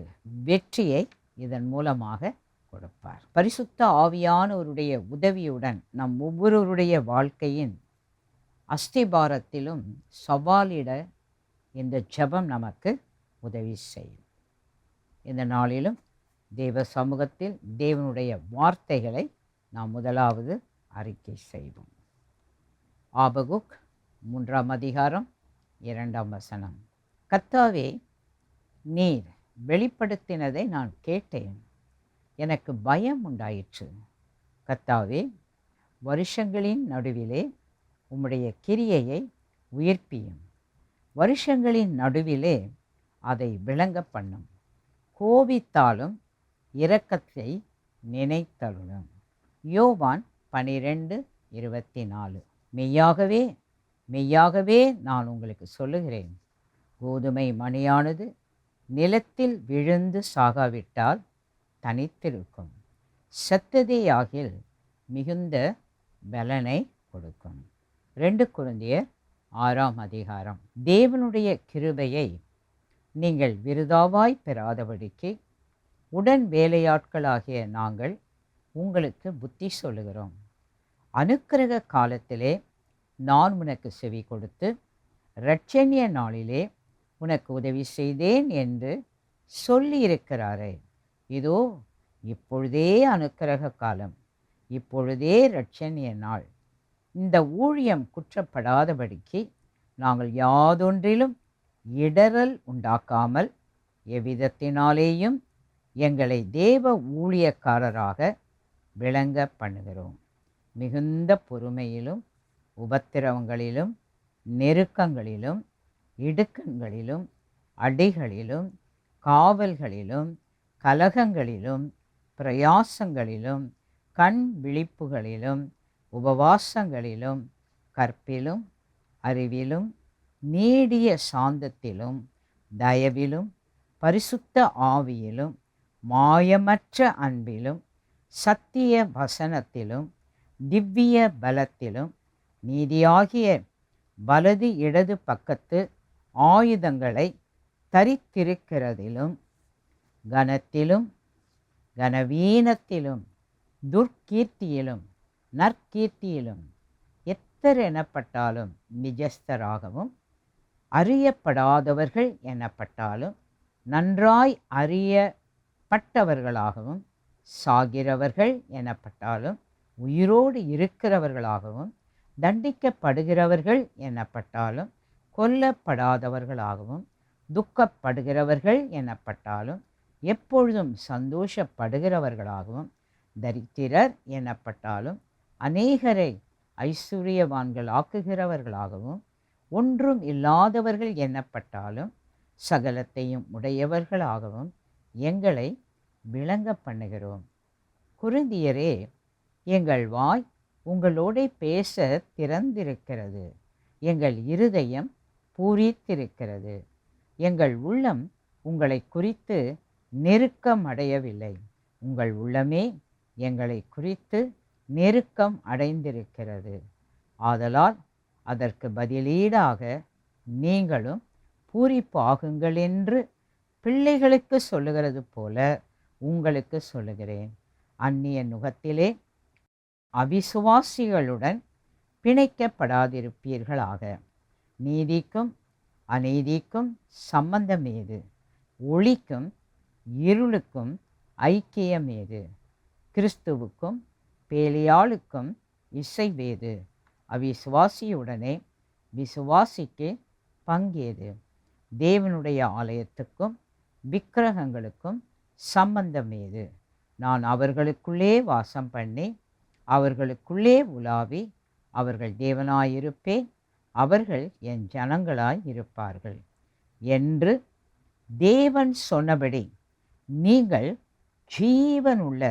வெற்றியை இதன் மூலமாக கொடுப்பார். பரிசுத்த ஆவியானவருடைய உதவியுடன் நம் ஒவ்வொருவருடைய வாழ்க்கையின் அஸ்திபாரத்திலும் சவாலிட இந்த ஜெபம் நமக்கு உதவி செய்யும். இந்த நாளிலும் தேவ சமூகத்தில் தேவனுடைய வார்த்தைகளை நாம் முதலாவது அறிக்கை செய்வோம். ஆபகுக் 3ஆம் அதிகாரம் 2ஆம் வசனம். கர்த்தாவே, நீர் வெளிப்படுத்தினதை நான் கேட்டேன், எனக்கு பயம் உண்டாயிற்று. கர்த்தாவே, வருஷங்களின் நடுவிலே உம்முடைய கிரியையை உயிர்ப்பியும், வருஷங்களின் நடுவிலே அதை விளங்க பண்ணும். கோபித்தாலும் இரக்கத்தை நினைத்தருளும். யோவான் 12:24. மெய்யாகவே மெய்யாகவே நான் உங்களுக்கு சொல்லுகிறேன், கோதுமை மணியானது நிலத்தில் விழுந்து சாகாவிட்டால் தனித்திருக்கும், செத்ததேயாகில் மிகுந்த பலனை கொடுக்கும். 2 கொரிந்தியர் 6ஆம் அதிகாரம். தேவனுடைய கிருபையை நீங்கள் விருதாவாய் பெறாதபடிக்கு உடன் வேலையாட்களாகிய நாங்கள் உங்களுக்கு புத்தி சொல்லுகிறோம். அனுக்கிரக காலத்திலே நான் உனக்கு செவி கொடுத்து இரட்சணிய நாளிலே உனக்கு உதவி செய்தேன் என்று சொல்லியிருக்கிறாரே. இதோ இப்பொழுதே அனுக்கிரக காலம், இப்பொழுதே இரட்சணிய நாள். இந்த ஊழியம் குற்றப்படாதபடிக்கு நாங்கள் யாதொன்றிலும் இடறல் உண்டாக்காமல் எவ்விதத்தினாலேயும் எங்களை தேவ ஊழியக்காரராக விளங்க பண்ணுகிறோம். மிகுந்த பொறுமையிலும் உபத்திரவங்களிலும் நெருக்கங்களிலும் இடுக்கண்களிலும் அடிகளிலும் காவல்களிலும் கலகங்களிலும் பிரயாசங்களிலும் கண் விழிப்புகளிலும் உபவாசங்களிலும் கற்பிலும் அறிவிலும் நீடிய சாந்தத்திலும் தயவிலும் பரிசுத்த ஆவியிலும் மாயமற்ற அன்பிலும் சத்திய வசனத்திலும் திவ்ய பலத்திலும் நீதியாகிய வலது இடது பக்கத்து ஆயுதங்களை தரித்திருக்கிறதிலும் கனத்திலும் கனவீனத்திலும் துர்க்கீர்த்தியிலும் நற்கீர்த்தியிலும் எத்தர் எனப்பட்டாலும் நிஜஸ்தராகவும் அறியப்படாதவர்கள் எனப்பட்டாலும் நன்றாய் அறியப்பட்டவர்களாகவும் சாகிறவர்கள் எனப்பட்டாலும் உயிரோடு இருக்கிறவர்களாகவும் தண்டிக்கப்படுகிறவர்கள் எனப்பட்டாலும் கொல்லப்படாதவர்களாகவும் துக்கப்படுகிறவர்கள் எனப்பட்டாலும் எப்பொழுதும் சந்தோஷப்படுகிறவர்களாகவும் தரித்திரர் எனப்பட்டாலும் அநேகரை ஐஸ்வர்யவான்கள் ஆக்குகிறவர்களாகவும் ஒன்றும் இல்லாதவர்கள் எனப்பட்டாலும் சகலத்தையும் உடையவர்களாகவும் எங்களை விளங்க பண்ணுகிறோம். கொரிந்தியரே, எங்கள் வாய் உங்களோட பேச திறந்திருக்கிறது, எங்கள் இருதயம் பூரித்திருக்கிறது, எங்கள் உள்ளம் உங்களை குறித்து நெருக்கம் அடையவில்லை, உங்கள் உள்ளமே எங்களை குறித்து நெருக்கம் அடைந்திருக்கிறது. ஆதலால் அதற்கு பதிலீடாக நீங்களும் பூரிப்பாகுங்கள் என்று பிள்ளைகளுக்கு சொல்லுகிறது போல உங்களுக்கு சொல்லுகிறேன். அந்நிய நுகத்திலே அவிசுவாசிகளுடன் பிணைக்கப்படாதிருப்பீர்களாக. நீதிக்கும் அநீதிக்கும் சம்பந்தம் ஏது? ஒளிக்கும் இருளுக்கும் ஐக்கியம் ஏது? கிறிஸ்துவுக்கும் பேலியாளுக்கும் இசைவேது? அவிசுவாசியுடனே விசுவாசிக்கு பங்கேது? தேவனுடைய ஆலயத்துக்கும் விக்கிரகங்களுக்கும் சம்பந்தம் ஏது? நான் அவர்களுக்குள்ளே வாசம் பண்ணி அவர்களுக்குள்ளே உலாவி அவர்கள் தேவனாயிருப்பேன், அவர்கள் என் ஜனங்களாய் இருப்பார்கள் என்று தேவன் சொன்னபடி நீங்கள் ஜீவனுள்ள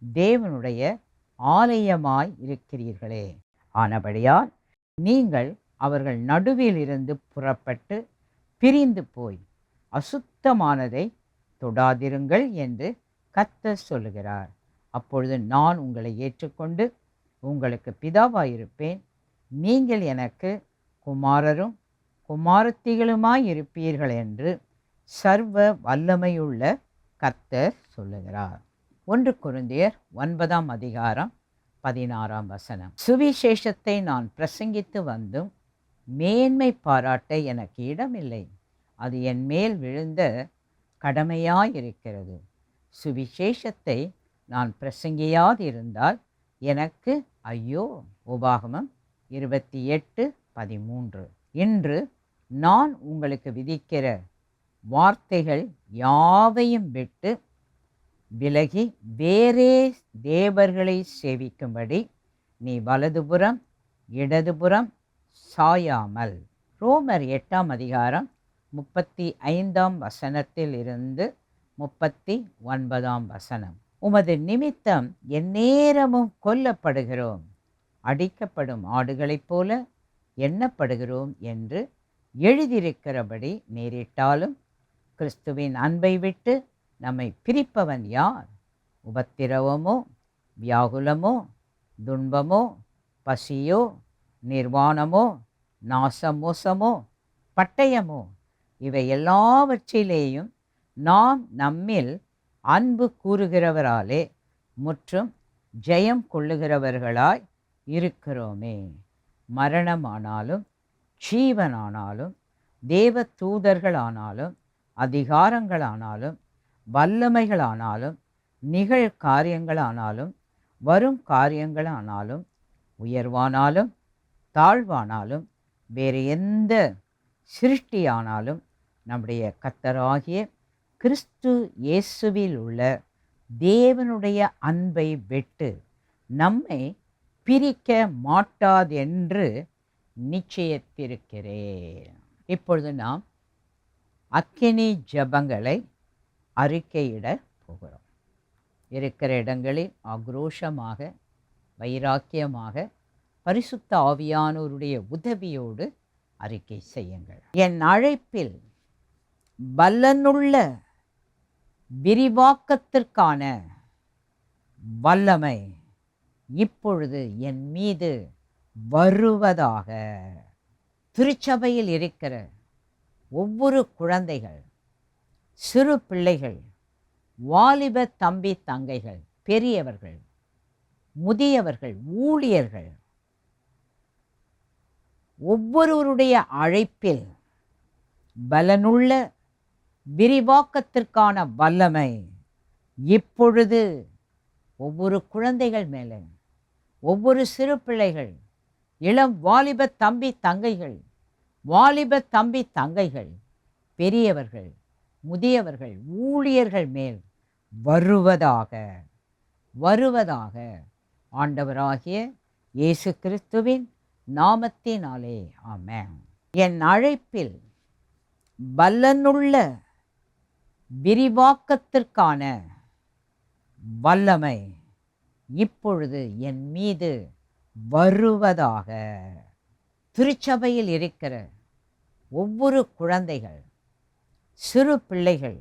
தேவனுடைய ஆலயமாய் இருக்கிறீர்களே. ஆனபடியால் நீங்கள் அவர்கள் நடுவில் இருந்து புறப்பட்டு பிரிந்து போய் அசுத்தமானதை தொடாதிருங்கள் என்று கர்த்தர் சொல்லுகிறார். அப்பொழுது நான் உங்களை ஏற்றுக்கொண்டு உங்களுக்கு பிதாவாயிருப்பேன், நீங்கள் எனக்கு குமாரரும் குமாரத்திகளுமாய் இருப்பீர்கள் என்று சர்வ வல்லமையுள்ள கர்த்தர் சொல்லுகிறார். 1 கொரிந்தியர் 9ஆம் அதிகாரம் 16ஆம் வசனம். சுவிசேஷத்தை நான் பிரசங்கித்து வந்தும் மேன்மை பாராட்ட எனக்கு இடமில்லை, அது என் மேல் விழுந்த கடமையாயிருக்கிறது. சுவிசேஷத்தை நான் பிரசங்கியாதிருந்தால் எனக்கு ஐயோ. உபாகமம் 28:10. 13. இன்று நான் உங்களுக்கு விதிக்கிற வார்த்தைகள் யாவையும் விட்டு விலகி வேறே தேவர்களை சேவிக்கும்படி நீ வலதுபுறம் இடதுபுறம் சாயாமல். ரோமர் 8ஆம் அதிகாரம் 35ஆம் வசனத்தில் இருந்து 39ஆம் வசனம். உமது நிமித்தம் எந்நேரமும் கொல்லப்படுகிறோம், அடிக்கப்படும் ஆடுகளைப் போல எண்ணப்படுகிறோம் என்று எழுதியிருக்கிறபடி நேரிட்டாலும் கிறிஸ்துவின் அன்பை விட்டு நம்மை பிரிப்பவன் யார்? உபத்திரவமோ, வியாகுலமோ, துன்பமோ, பசியோ, நிர்வாணமோ, நாசமோசமோ, பட்டயமோ, இவை எல்லாவற்றிலேயும் நாம் நம்மில் அன்பு கூறுகிறவராலே முற்றும் ஜெயம் கொள்ளுகிறவர்களாய் இருக்கிறோமே. மரணமானாலும் ஜீவனானாலும் தேவ தூதர்களானாலும் அதிகாரங்களானாலும் வல்லமைகளானாலும் நிகழ்காரியங்களானாலும் வரும் காரியங்களானாலும் உயர்வானாலும் தாழ்வானாலும் வேறு எந்த சிருஷ்டியானாலும் நம்முடைய கர்த்தராகிய கிறிஸ்து இயேசுவில் உள்ள தேவனுடைய அன்பை விட்டு நம்மை பிரிக்க மாட்டாதென்று நிச்சயித்திருக்கிறேன். இப்பொழுது நாம் அக்கினி ஜெபங்களை அறிக்கையிட போகிறோம். இருக்கிற இடங்களில் ஆக்ரோஷமாக வைராக்கியமாக பரிசுத்த ஆவியானோருடைய உதவியோடு அறிக்கை செய்யுங்கள். என் அழைப்பில் பலனுள்ள விரிவாக்கத்திற்கான வல்லமை இப்பொழுது என் மீது வருவதாக. திருச்சபையில் இருக்கிற ஒவ்வொரு குழந்தைகள், சிறு பிள்ளைகள், வாலிப தம்பி தங்கைகள், பெரியவர்கள், முதியவர்கள், ஊழியர்கள், ஒவ்வொருவருடைய அழைப்பில் பலனுள்ள விரிவாக்கத்திற்கான வல்லமை இப்பொழுது ஒவ்வொரு குழந்தைகள் மேலே, ஒவ்வொரு சிறு பிள்ளைகள், இளம் வாலிப தம்பி தங்கைகள், வாலிப தம்பி தங்கைகள், பெரியவர்கள், முதியவர்கள், ஊழியர்கள் மேல் வருவதாக வருவதாக ஆண்டவராகிய இயேசு கிறிஸ்துவின் நாமத்தினாலே ஆமென். என் அழைப்பில் பலனுள்ள விரிவாக்கத்திற்கான வல்லமை இப்பொழுது என் மீது வருவதாக. திருச்சபையில் இருக்கிற ஒவ்வொரு குழந்தைகள், சிறு பிள்ளைகள்,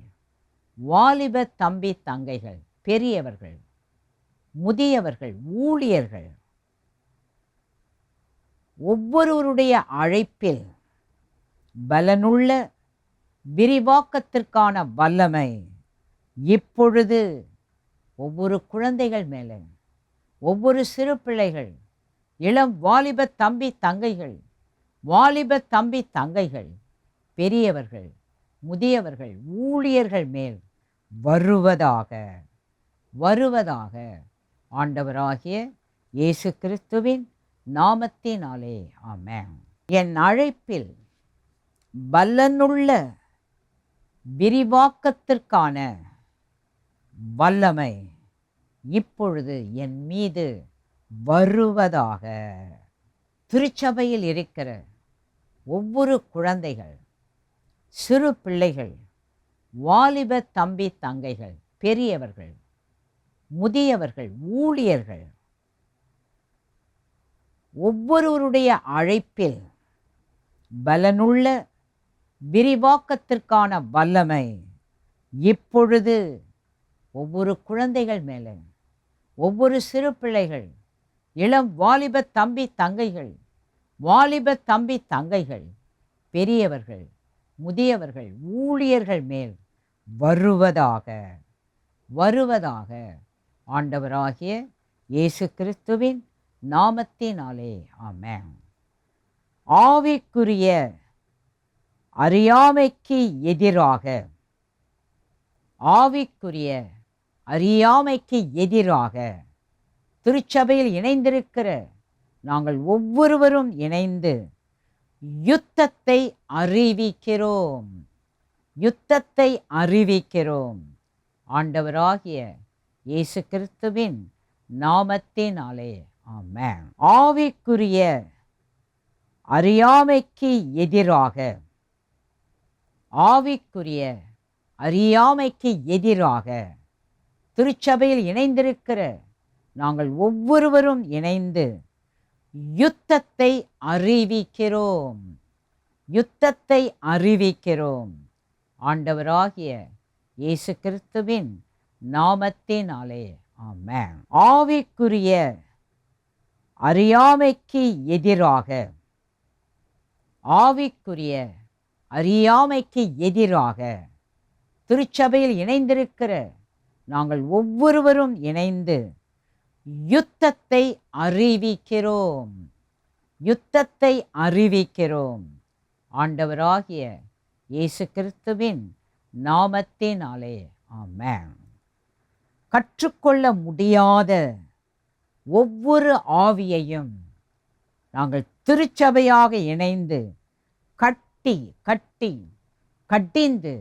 வாலிப தம்பி தங்கைகள், பெரியவர்கள், முதியவர்கள், ஊழியர்கள், ஒவ்வொருவருடைய அழைப்பில் பலனுள்ள விரிவாக்கத்திற்கான வல்லமை இப்பொழுது ஒவ்வொரு குழந்தைகள் மேலே, ஒவ்வொரு சிறு பிள்ளைகள், இளம் வாலிப தம்பி தங்கைகள், வாலிப தம்பி தங்கைகள், பெரியவர்கள், முதியவர்கள், ஊழியர்கள் மேல் வருவதாக வருவதாக ஆண்டவராகிய இயேசு கிறிஸ்துவின் நாமத்தினாலே ஆமென். என் அழைப்பில் பலனுள்ள விரிவாக்கத்திற்கான வல்லமை இப்பொழுது என் மீது வருவதாக. திருச்சபையில் இருக்கிற ஒவ்வொரு குழந்தைகள், சிறு பிள்ளைகள், வாலிப தம்பி தங்கைகள், பெரியவர்கள், முதியவர்கள், ஊழியர்கள், ஒவ்வொருவருடைய அழைப்பில் பலனுள்ள விரிவாக்கத்திற்கான வல்லமை இப்பொழுது ஒவ்வொரு குழந்தைகள் மேலே, ஒவ்வொரு சிறு பிள்ளைகள், இளம் வாலிப தம்பி தங்கைகள், வாலிப தம்பி தங்கைகள், பெரியவர்கள், முதியவர்கள், ஊழியர்கள் மேல் வருவதாக வருவதாக ஆண்டவராகிய இயேசு கிறிஸ்துவின் நாமத்தினாலே ஆமென். ஆவிக்குரிய அறியாமைக்கு எதிராக, ஆவிக்குரிய அறியாமைக்கு எதிராக திருச்சபையில் இணைந்திருக்கிற நாங்கள் ஒவ்வொருவரும் இணைந்து யுத்தத்தை அறிவிக்கிறோம். யுத்தத்தை அறிவிக்கிறோம். ஆண்டவராகிய இயேசு கிறிஸ்துவின் நாமத்தினாலே ஆமென். ஆவிக்குரிய அறியாமைக்கு எதிராக, ஆவிக்குரிய அறியாமைக்கு எதிராக திருச்சபையில் இணைந்திருக்கிற நாங்கள் ஒவ்வொருவரும் இணைந்து யுத்தத்தை அறிவிக்கிறோம். யுத்தத்தை அறிவிக்கிறோம். ஆண்டவராகிய இயேசு கிறிஸ்துவின் நாமத்தினாலே ஆமென். ஆவிக்குரிய அறியாமைக்கு எதிராக, ஆவிக்குரிய அறியாமைக்கு எதிராக திருச்சபையில் இணைந்திருக்கிற நாங்கள் ஒவ்வொருவரும் இணைந்து யுத்தத்தை அறிவிக்கிறோம். யுத்தத்தை அறிவிக்கிறோம். ஆண்டவராகிய இயேசு கிறிஸ்துவின் நாமத்தினாலே ஆமென். கற்றுக்கொள்ள முடியாத ஒவ்வொரு ஆவியையும் நாங்கள் திருச்சபையாக இணைந்து கட்டி கட்டி கட்டிந்து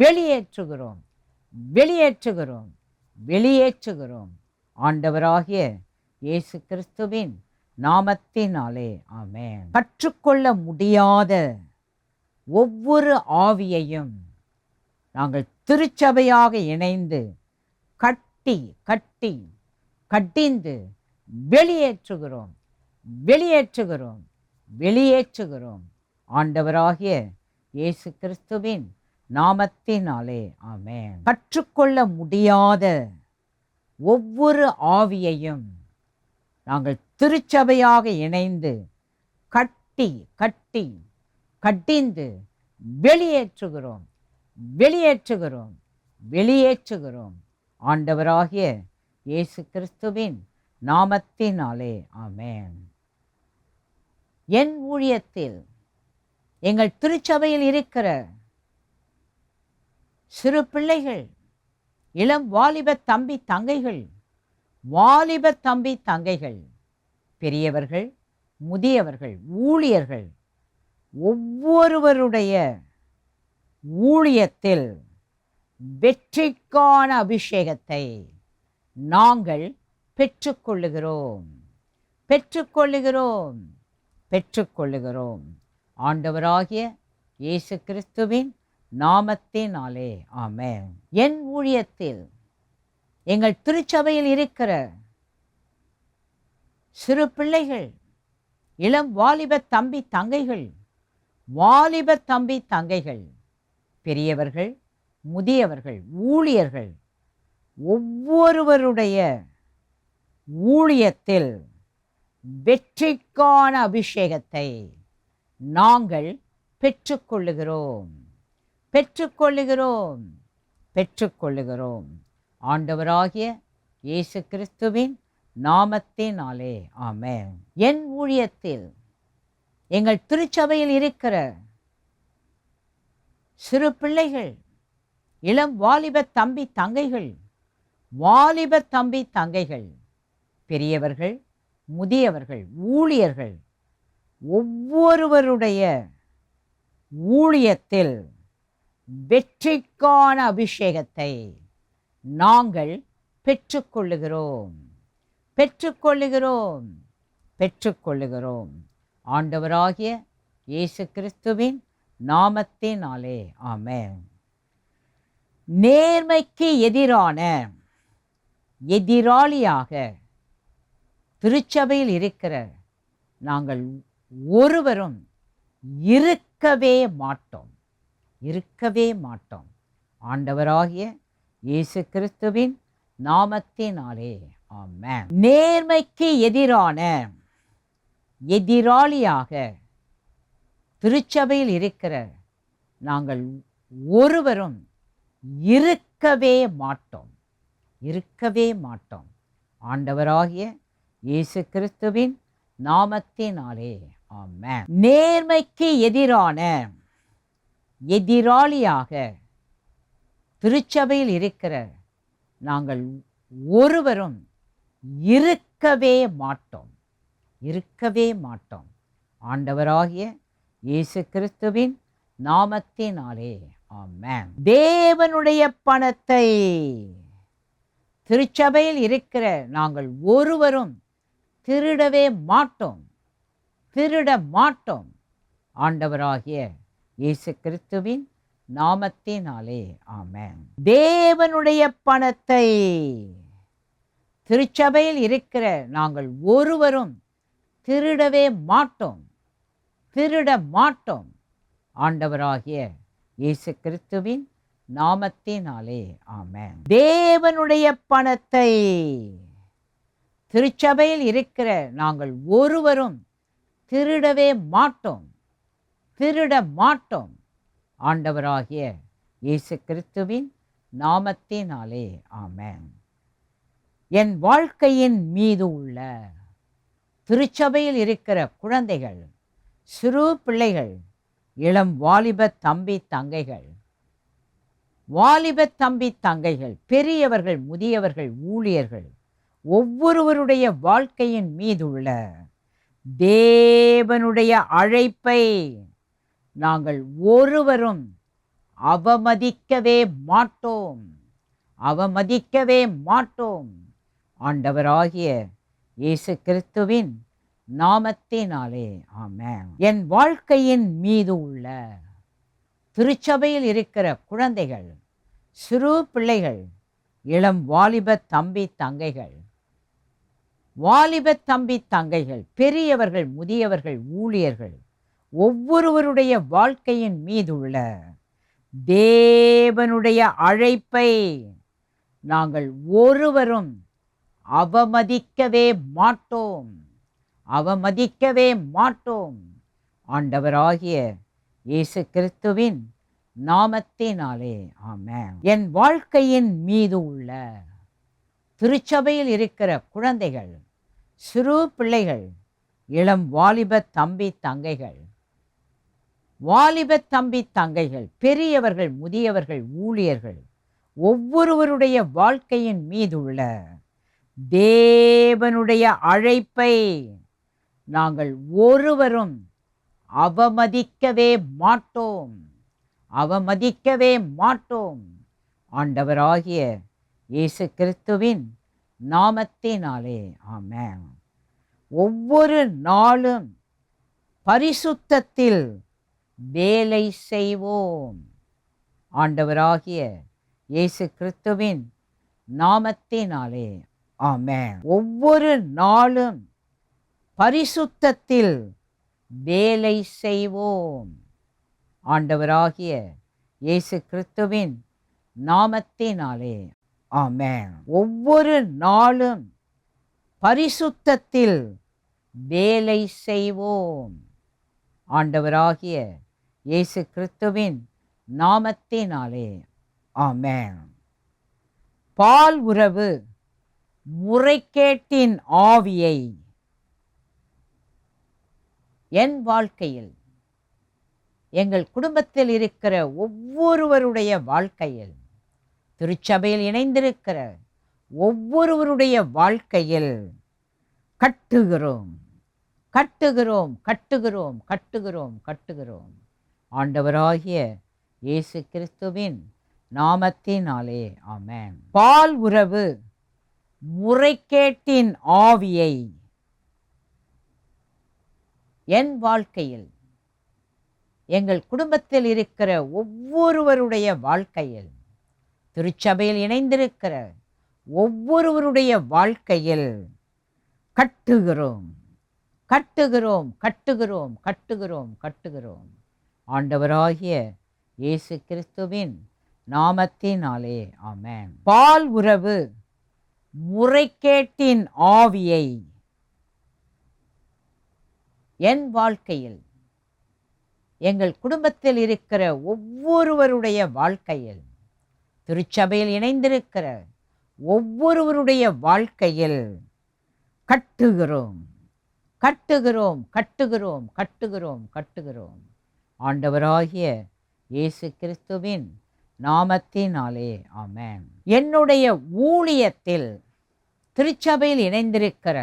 வெளியேற்றுகிறோம், வெளியேற்றுகிறோம், வெளியேற்றுகிறோம். ஆண்டவராகிய இயேசு கிறிஸ்துவின் நாமத்தினாலே ஆமென். கற்றுக்கொள்ள முடியாத ஒவ்வொரு ஆவியையும் நாங்கள் திருச்சபையாக இணைந்து கட்டி கட்டி கட்டிந்து வெளியேற்றுகிறோம், வெளியேற்றுகிறோம், வெளியேற்றுகிறோம். ஆண்டவராகிய இயேசு கிறிஸ்துவின் நாமத்தினாலே ஆமென். கற்றுக்கொள்ள முடியாத ஒவ்வொரு ஆவியையும் நாங்கள் திருச்சபையாக இணைந்து கட்டி கட்டி கட்டிந்து வெளியேற்றுகிறோம், வெளியேற்றுகிறோம், வெளியேற்றுகிறோம். ஆண்டவராகிய இயேசு கிறிஸ்துவின் நாமத்தினாலே ஆமென். என் ஊழியத்தில் எங்கள் திருச்சபையில் இருக்கிற சிறு பிள்ளைகள், இளம் வாலிப தம்பி தங்கைகள், வாலிப தம்பி தங்கைகள், பெரியவர்கள், முதியவர்கள், ஊழியர்கள் ஒவ்வொருவருடைய ஊழியத்தில் வெற்றிக்கான அபிஷேகத்தை நாங்கள் பெற்றுக்கொள்ளுகிறோம், பெற்றுக்கொள்ளுகிறோம், பெற்றுக்கொள்ளுகிறோம். ஆண்டவராகிய இயேசு கிறிஸ்துவின் நாமத்தினாலே ஆமென். என் ஊழியத்தில் எங்கள் திருச்சபையில் இருக்கிற சிறு பிள்ளைகள், இளம் வாலிப தம்பி தங்கைகள், வாலிப தம்பி தங்கைகள், பெரியவர்கள், முதியவர்கள், ஊழியர்கள் ஒவ்வொருவருடைய ஊழியத்தில் வெற்றிக்கான அபிஷேகத்தை நாங்கள் பெற்றுக்கொள்ளுகிறோம், பெற்றுக்கொள்ளுகிறோம், பெற்றுக்கொள்ளுகிறோம். ஆண்டவராகிய இயேசு கிறிஸ்துவின் நாமத்தினாலே ஆமென். என் ஊழியத்தில் எங்கள் திருச்சபையில் இருக்கிற சிறு பிள்ளைகள், இளம் வாலிப தம்பி தங்கைகள், வாலிப தம்பி தங்கைகள், பெரியவர்கள், முதியவர்கள், ஊழியர்கள் ஒவ்வொருவருடைய ஊழியத்தில் வெற்றிக்கான அபிஷேகத்தை நாங்கள் பெற்றுக்கொள்ளுகிறோம், பெற்றுக்கொள்ளுகிறோம், பெற்றுக்கொள்ளுகிறோம். ஆண்டவராகிய இயேசு கிறிஸ்துவின் நாமத்தினாலே ஆமென். நேர்மைக்கு எதிரான எதிராளியாக திருச்சபையில் இருக்கிற நாங்கள் ஒருவரும் இருக்கவே மாட்டோம், இருக்கவே மாட்டோம். ஆண்டவராகிய இயேசு கிறிஸ்துவின் நாமத்தினாலே ஆமென். நேர்மைக்கு எதிரான எதிராளியாக திருச்சபையில் இருக்கிற நாங்கள் ஒருவரும் இருக்கவே மாட்டோம், இருக்கவே மாட்டோம். ஆண்டவராகிய இயேசு கிறிஸ்துவின் நாமத்தினாலே ஆமென். நேர்மைக்கு எதிரான எதிராளியாக திருச்சபையில் இருக்கிற நாங்கள் ஒருவரும் இருக்கவே மாட்டோம், இருக்கவே மாட்டோம். ஆண்டவராகிய இயேசு கிறிஸ்துவின் நாமத்தினாலே ஆமென். தேவனுடைய பணத்தை திருச்சபையில் இருக்கிற நாங்கள் ஒருவரும் திருடவே மாட்டோம், திருட மாட்டோம். ஆண்டவராகிய இயேசு கிறிஸ்துவின் நாமத்தினாலே ஆமென். தேவனுடைய பணத்தை திருச்சபையில் இருக்கிற நாங்கள் ஒருவரும் திருடவே மாட்டோம், திருட மாட்டோம். ஆண்டவராகிய இயேசு கிறிஸ்துவின் நாமத்தினாலே ஆமென். தேவனுடைய பணத்தை திருச்சபையில் இருக்கிற நாங்கள் ஒருவரும் திருடவே மாட்டோம், திருட மாட்டோம். ஆண்டவராகிய இயேசு கிறிஸ்துவின் நாமத்தினாலே ஆமென். என் வாழ்க்கையின் மீது உள்ள திருச்சபையில் இருக்கிற குழந்தைகள், சிறு பிள்ளைகள், இளம் வாலிப தம்பி தங்கைகள், வாலிப தம்பி தங்கைகள், பெரியவர்கள், முதியவர்கள், ஊழியர்கள், ஒவ்வொருவருடைய வாழ்க்கையின் மீதுள்ள தேவனுடைய அழைப்பை நாங்கள் ஒருவரும் அவமதிக்கவே மாட்டோம், அவமதிக்கவே மாட்டோம். ஆண்டவராகிய இயேசு கிறிஸ்துவின் நாமத்தினாலே ஆமென். என் வாழ்க்கையின் மீது உள்ள திருச்சபையில் இருக்கிற குழந்தைகள், சிறு பிள்ளைகள், இளம் வாலிப தம்பி தங்கைகள், வாலிப தம்பி தங்கைகள், பெரியவர்கள், முதியவர்கள், ஊழியர்கள், ஒவ்வொருவருடைய வாழ்க்கையின் மீதுள்ள தேவனுடைய அழைப்பை நாங்கள் ஒருவரும் அவமதிக்கவே மாட்டோம், அவமதிக்கவே மாட்டோம். ஆண்டவராகிய இயேசு கிறிஸ்துவின் நாமத்தினாலே ஆமென். என் வாழ்க்கையின் மீது உள்ள திருச்சபையில் இருக்கிற குழந்தைகள், சிறு பிள்ளைகள், இளம் வாலிப தம்பி தங்கைகள், வாலிப தம்பி தங்கைகள், பெரியவர்கள், முதியவர்கள், ஊழியர்கள், ஒவ்வொருவருடைய வாழ்க்கையின் மீதுள்ள தேவனுடைய அழைப்பை நாங்கள் ஒருவரும் அவமதிக்கவே மாட்டோம், அவமதிக்கவே மாட்டோம். ஆண்டவராகிய இயேசு கிறிஸ்துவின் நாமத்தினாலே ஆமென். ஒவ்வொரு நாளும் பரிசுத்தத்தில் வேலை செய்வோம். ஆண்டவராகிய இயேசு கிறிஸ்துவின் நாமத்தினாலே ஆமென். ஒவ்வொரு நாளும் பரிசுத்தத்தில் வேலை செய்வோம். ஆண்டவராகிய இயேசு கிறிஸ்துவின் நாமத்தினாலே ஆமென். ஒவ்வொரு நாளும் பரிசுத்தத்தில் வேலை செய்வோம். ஆண்டவராகிய இயேசு கிறிஸ்துவின் நாமத்தினாலே ஆமென். பால் உறவு முறைகேட்டின் ஆவியை என் வாழ்க்கையில், எங்கள் குடும்பத்தில் இருக்கிற ஒவ்வொருவருடைய வாழ்க்கையில், திருச்சபையில் இணைந்திருக்கிற ஒவ்வொருவருடைய வாழ்க்கையில் கட்டுகிறோம், கட்டுகிறோம், கட்டுகிறோம், கட்டுகிறோம், கட்டுகிறோம். ஆண்டவராகிய இயேசு கிறிஸ்துவின் நாமத்தினாலே ஆமென். பால் உறவு முறைகேட்டின் ஆவியை என் வாழ்க்கையில், எங்கள் குடும்பத்தில் இருக்கிற ஒவ்வொருவருடைய வாழ்க்கையில், திருச்சபையில் இணைந்திருக்கிற ஒவ்வொருவருடைய வாழ்க்கையில் கட்டுகிறோம், கட்டுகிறோம், கட்டுகிறோம், கட்டுகிறோம், கட்டுகிறோம். ஆண்டவராகிய இயேசு கிறிஸ்துவின் நாமத்தினாலே ஆமென். பால் உறவு முறைகேட்டின் ஆவியை என் வாழ்க்கையில், எங்கள் குடும்பத்தில் இருக்கிற ஒவ்வொருவருடைய வாழ்க்கையில், திருச்சபையில் இணைந்திருக்கிற ஒவ்வொருவருடைய வாழ்க்கையில் கட்டுகிறோம், கட்டுகிறோம், கட்டுகிறோம், கட்டுகிறோம், கட்டுகிறோம். ஆண்டவராகிய இயேசு கிறிஸ்துவின் நாமத்தினாலே ஆமென். என்னுடைய ஊழியத்தில், திருச்சபையில் இணைந்திருக்கிற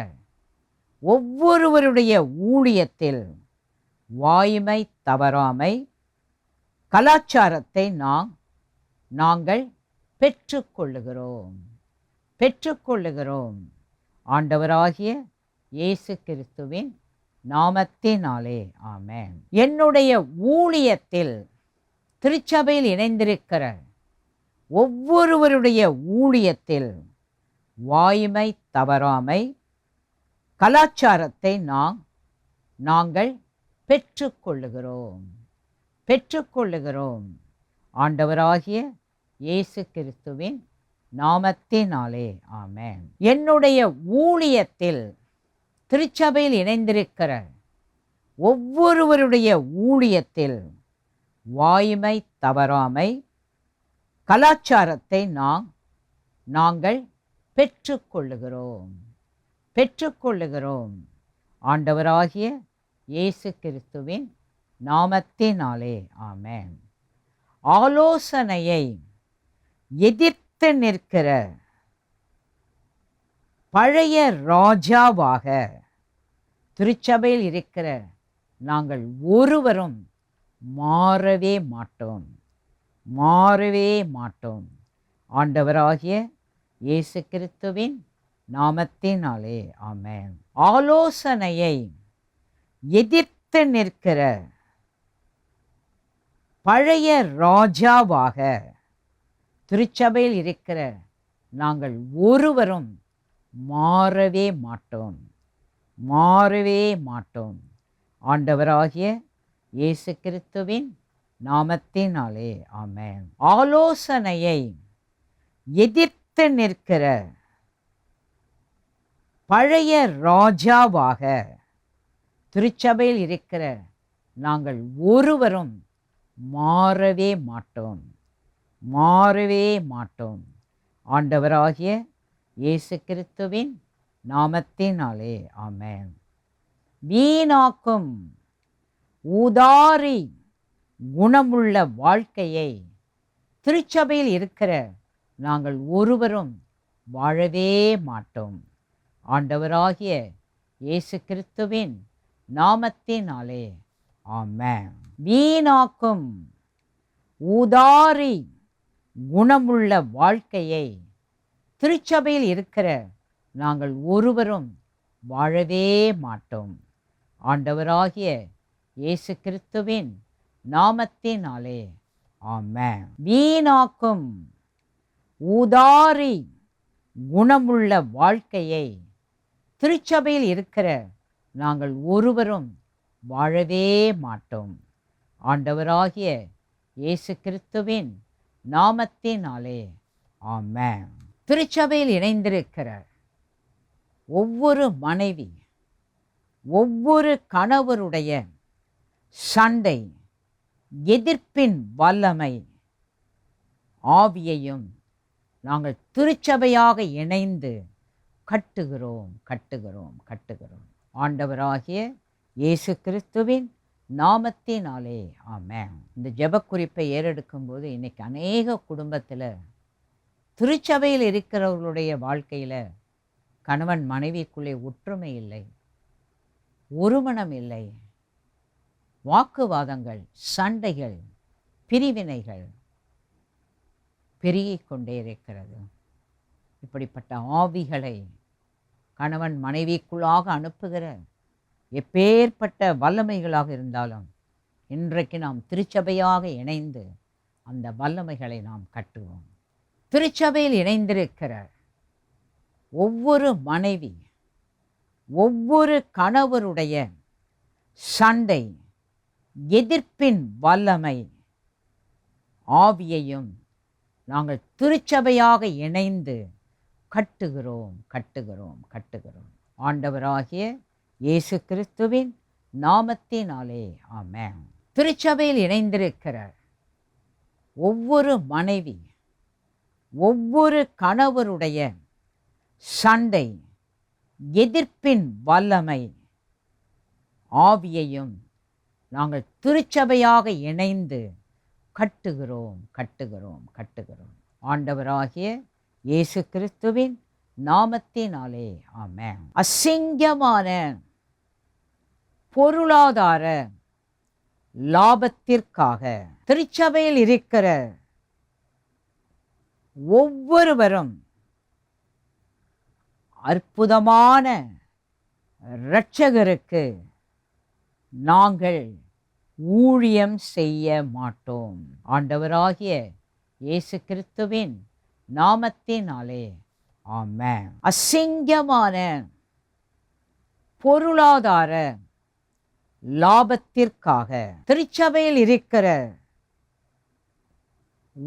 ஒவ்வொருவருடைய ஊழியத்தில் வாய்மை தவறாமை கலாச்சாரத்தை நாங்கள் பெற்றுக்கொள்ளுகிறோம். ஆண்டவராகிய இயேசு கிறிஸ்துவின் நாமத்தினாலே ஆமென். என்னுடைய ஊழியத்தில் திருச்சபையில் இணைந்திருக்கிற ஒவ்வொருவருடைய ஊழியத்தில் வாய்மை தவறாமை கலாச்சாரத்தை நாங்கள் பெற்றுக்கொள்ளுகிறோம். ஆண்டவராகிய இயேசு கிறிஸ்துவின் நாமத்தினாலே ஆமென். என்னுடைய ஊழியத்தில் திருச்சபையில் இணைந்திருக்கிற ஒவ்வொருவருடைய ஊழியத்தில் வாய்மை தவறாமை கலாச்சாரத்தை நாங்கள் பெற்றுக்கொள்ளுகிறோம். ஆண்டவராகிய இயேசு கிறிஸ்துவின் நாமத்தினாலே ஆமென். ஆலோசனையை எதிர்த்து நிற்கிற பழைய ராஜாவாக திருச்சபையில் இருக்கிற நாங்கள் ஒருவரும் மாறவே மாட்டோம். ஆண்டவராகிய இயேசு கிறிஸ்துவின் நாமத்தினாலே ஆமென். ஆலோசனையை எதிர்த்து நிற்கிற பழைய ராஜாவாக திருச்சபையில் இருக்கிற நாங்கள் ஒருவரும் மாறவே மாட்டோம். ஆண்டவராகிய இயேசு கிறிஸ்துவின் நாமத்தினாலே ஆமென். ஆலோசனையை எதிர்த்து நிற்கிற பழைய ராஜாவாக திருச்சபையில் இருக்கிற நாங்கள் ஒருவரும் மாறவே மாட்டோம். ஆண்டவராகிய இயேசு கிறிஸ்துவின் நாமத்தினாலே ஆமென். வீணாக்கும் ஊதாரி குணமுள்ள வாழ்க்கையை திருச்சபையில் இருக்கிற நாங்கள் ஒருவரும் வாழவே மாட்டோம். ஆண்டவராகிய இயேசு கிறிஸ்துவின் நாமத்தினாலே ஆமென். வீணாக்கும் ஊதாரி குணமுள்ள வாழ்க்கையை திருச்சபையில் இருக்கிற நாங்கள் ஒருவரும் வாழவே மாட்டோம். ஆண்டவராகிய இயேசு கிறிஸ்துவின் நாமத்தினாலே ஆமென். வீணாக்கும் ஊதாரி குணமுள்ள வாழ்க்கையை திருச்சபையில் இருக்கிற நாங்கள் ஒருவரும் வாழவே மாட்டோம். ஆண்டவராகிய இயேசு கிறிஸ்துவின் நாமத்தினாலே ஆமென். திருச்சபையில் இணைந்திருக்கிற ஒவ்வொரு மனைவி ஒவ்வொரு கணவருடைய சண்டை எதிர்ப்பின் வல்லமை ஆவியையும் நாங்கள் திருச்சபையாக இணைந்து கட்டுகிறோம். ஆண்டவராகிய இயேசு கிறிஸ்துவின் நாமத்தினாலே ஆமென். இந்த ஜெபக்குறிப்பை ஏறெடுக்கும் போது இன்னைக்கு அநேக குடும்பத்தில் திருச்சபையில் இருக்கிறவர்களுடைய வாழ்க்கையில் கணவன் மனைவிக்குள்ளே ஒற்றுமை இல்லை, ஒருமனம் இல்லை, வாக்குவாதங்கள், சண்டைகள், பிரிவினைகள் பெருகிக் கொண்டே இருக்கிறது. இப்படிப்பட்ட ஆவிகளை கணவன் மனைவிக்குள்ளாக அனுப்புகிற எப்பேற்பட்ட வல்லமைகளாக இருந்தாலும் இன்றைக்கு நாம் திருச்சபையாக இணைந்து அந்த வல்லமைகளை நாம் கட்டுவோம். திருச்சபையில் இணைந்திருக்கிற ஒவ்வொரு மனைவி ஒவ்வொரு கணவருடைய சண்டை எதிர்ப்பின் வல்லமை ஆவியையும் நாங்கள் திருச்சபையாக இணைந்து கட்டுகிறோம். ஆண்டவராகிய இயேசு கிறிஸ்துவின் நாமத்தினாலே ஆமென். திருச்சபையில் இணைந்திருக்கிற ஒவ்வொரு மனைவி ஒவ்வொரு கணவருடைய சண்டை எதிர்ப்பின் வல்லமை ஆவியையும் நாங்கள் திருச்சபையாக இணைந்து கட்டுகிறோம். ஆண்டவராகிய இயேசு கிறிஸ்துவின் நாமத்தினாலே ஆமென். அசிங்கமான பொருளாதார லாபத்திற்காக. திருச்சபையில் இருக்கிற ஒவ்வொருவரும் அற்புதமான இரட்சகருக்கு நாங்கள் ஊழியம் செய்ய மாட்டோம். ஆண்டவராகிய இயேசு கிறிஸ்துவின் நாமத்தினாலே ஆமென். அசிங்கமான பொருளாதார லாபத்திற்காக திருச்சபையில் இருக்கிற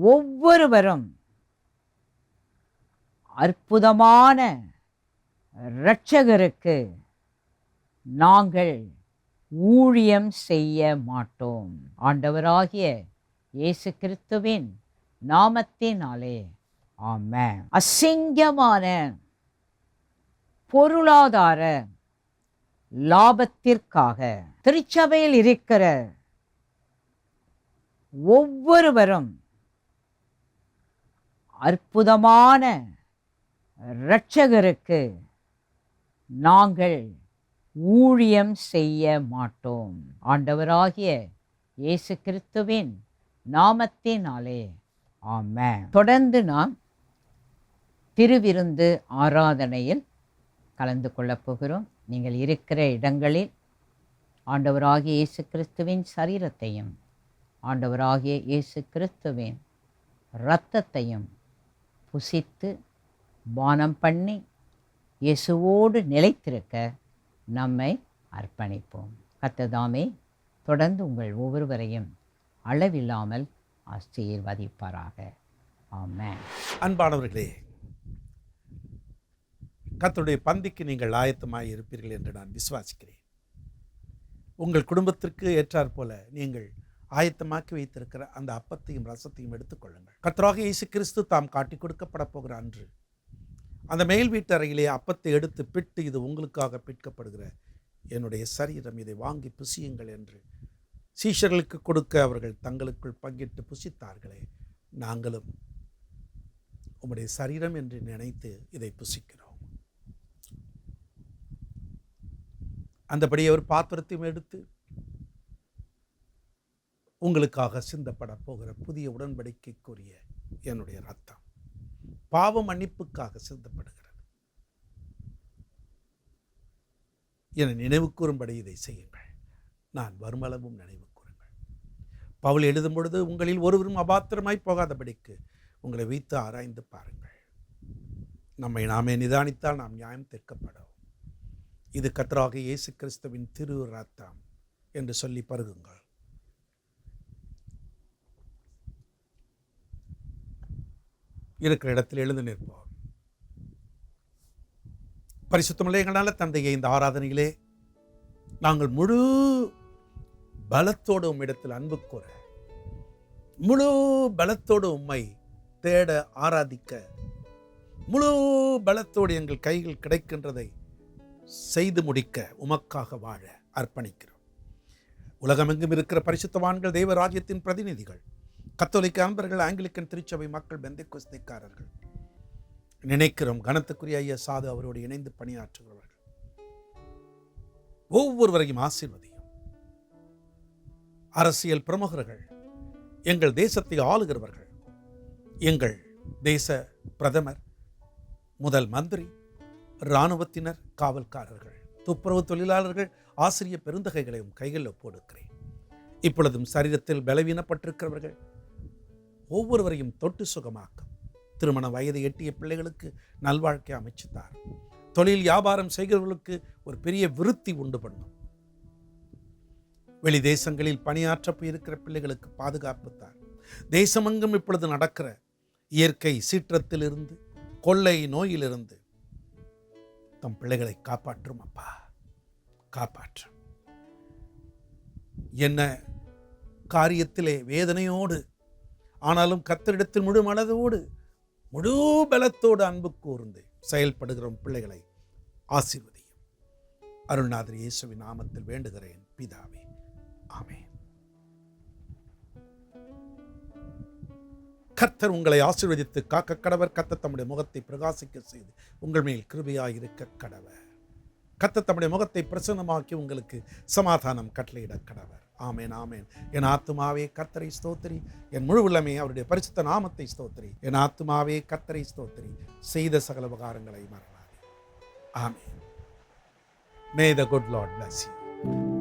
ஒவ்வொருவரும் அற்புதமான இரட்சகருக்கு நாங்கள் ஊழியம் செய்ய மாட்டோம். ஆண்டவராகிய இயேசு கிறிஸ்துவின் நாமத்தினாலே ஆமென். அசிங்கமான பொருளாதார லாபத்திற்காக திருச்சபையில் இருக்கிற ஒவ்வொருவரும் அற்புதமான இரட்சகருக்கு நாங்கள் ஊழியம் செய்ய மாட்டோம். ஆண்டவராகிய இயேசு கிறிஸ்துவின் நாமத்தினாலே ஆமென். தொடர்ந்து நாம் திருவிருந்து ஆராதனையில் கலந்து கொள்ளப் போகிறோம். நீங்கள் இருக்கிற இடங்களில் ஆண்டவராகிய இயேசு கிறிஸ்துவின் சரீரத்தையும் ஆண்டவராகிய இயேசு கிறிஸ்துவின் இரத்தத்தையும் புசித்து பானம் பண்ணி இயேசுவோடு நிலைத்திருக்க நம்மை அர்ப்பணிப்போம். கர்த்தர் தொடர்ந்து உங்கள் ஒவ்வொருவரையும் அளவில்லாமல் ஆசீர்வதிப்பாராக. ஆமென். அன்பானவர்களே, கர்த்தருடைய பந்திக்கு நீங்கள் ஆயத்தமாய் இருப்பீர்கள் என்று நான் விசுவாசிக்கிறேன். உங்கள் குடும்பத்திற்கு ஏற்றாற் போல நீங்கள் ஆயத்தமாக்கி வைத்திருக்கிற அந்த அப்பத்தையும் ரசத்தையும் எடுத்துக்கொள்ளுங்கள். கர்த்தராகிய இயேசு கிறிஸ்து தாம் காட்டிக் கொடுக்கப்பட போகிற அன்று அந்த மேல் வீட்டு அறையிலே அப்பத்தை எடுத்து பிட்டு, இது உங்களுக்காக பிற்கப்படுகிற என்னுடைய சரீரம், இதை வாங்கி புசியுங்கள் என்று சீஷர்களுக்கு கொடுக்க அவர்கள் தங்களுக்குள் பங்கிட்டு புசித்தார்களே, நாங்களும் உம்முடைய சரீரம் என்று நினைத்து இதை புசிக்கிறோம். அந்தபடி அவர் பாத்திரத்தையும் எடுத்து, உங்களுக்காக சிந்தப்பட போகிற புதிய உடன்படிக்கைக்குரிய என்னுடைய ரத்தம் பாவ மன்னிப்புக்காக சிந்தப்படுகிறது என நினைவு கூறும்படி இதை செய்யுங்கள். நான் வருமளவும் நினைவு கூறுங்கள். பவுல் எழுதும் பொழுது, உங்களில் ஒருவரும் அபாத்திரமாய் போகாதபடிக்கு உங்களை வைத்து ஆராய்ந்து பாருங்கள். நம்மை நாமே நிதானித்தால் நாம் நியாயம் தீர்க்கப்படும். இது கர்த்தராகிய இயேசு கிறிஸ்துவின் திரு ரத்தம் என்று சொல்லி பருகுங்கள். இருக்கிற இடத்தில் எழுந்து நிற்போம். பரிசுத்தமுள்ள எங்கள் நல்ல தந்தையை, இந்த ஆராதனையிலே நாங்கள் முழு பலத்தோடு உம்மிடத்தில் அன்பு கூற, முழு பலத்தோடு உம்மை தேட ஆராதிக்க, முழு பலத்தோடு எங்கள் கைகள் கிடைக்கின்றதை செய்து முடிக்க உமக்காக வாழ அர்ப்பணிக்கிறோம். உலகமெங்கும் இருக்கிற பரிசுத்தவான்கள், தெய்வ ராஜ்யத்தின் பிரதிநிதிகள், கத்தோலிக்க அன்பர்கள், ஆங்கிலிக்கன் திருச்சபை மக்கள், பெந்தைக்கோஸ்தைக்காரர்கள் நினைக்கிறோம். கனத்துக்குரிய ஐயா சாது அவரோடு இணைந்து பணியாற்றுகிறவர்கள் ஒவ்வொருவரையும் ஆசீர்வதியும். அரசியல் பிரமுகர்கள், எங்கள் தேசத்தை ஆளுகிறவர்கள், எங்கள் தேச பிரதமர், முதல் மந்திரி, இராணுவத்தினர், காவல்காரர்கள், துப்புரவு தொழிலாளர்கள், ஆசிரிய பெருந்தகைகளையும் கைகளில் ஒப்புக்கொடுக்கிறேன். இப்பொழுதும் சரீரத்தில் பலவீனப்பட்டிருக்கிறவர்கள் ஒவ்வொருவரையும் தொட்டு சுகமாக்கும். திருமண வயதை எட்டிய பிள்ளைகளுக்கு நல்வாழ்க்கை அமைச்சுத்தார். தொழில் வியாபாரம் செய்கிறவர்களுக்கு ஒரு பெரிய விருத்தி உண்டு பண்ணும். வெளி தேசங்களில் பணியாற்ற போயிருக்கிற பிள்ளைகளுக்கு பாதுகாப்பு தார். தேசமெங்கும் இப்பொழுது நடக்கிற இயற்கை சீற்றத்திலிருந்து, கொள்ளை நோயிலிருந்து தம் பிள்ளைகளை காப்பாற்றும். அப்பா, காப்பாற்றும். என்ன காரியத்திலே வேதனையோடு ஆனாலும் கர்த்தரிடத்தில் முழு மனதோடு முழு பலத்தோடு அன்பு கூர்ந்து செயல்படுகிற பிள்ளைகளை ஆசீர்வதியும். அருள்நாதர் இயேசுவின் நாமத்தில் வேண்டுகிறேன் பிதாவே, ஆமென். கர்த்தர் உங்களை ஆசீர்வதித்து காக்க கடவர். கர்த்தர் தம்முடைய முகத்தை பிரகாசிக்க செய்து உங்கள் மேல் கிருபையாயிருக்க கடவர். கர்த்தர் தம்முடைய முகத்தை பிரசன்னமாக்கி உங்களுக்கு சமாதானம் கட்டளையிட கடவர். ஆமேன், ஆமேன். என் ஆத்துமாவே கர்த்தரை ஸ்தோத்திரி, என் முழு உள்ளமே அவருடைய பரிசுத்த நாமத்தை ஸ்தோத்திரி. என் ஆத்துமாவே கர்த்தரை ஸ்தோத்திரி, செய்த சகல உபகாரங்களை மறவாதே. ஆமேன். May the good Lord bless you.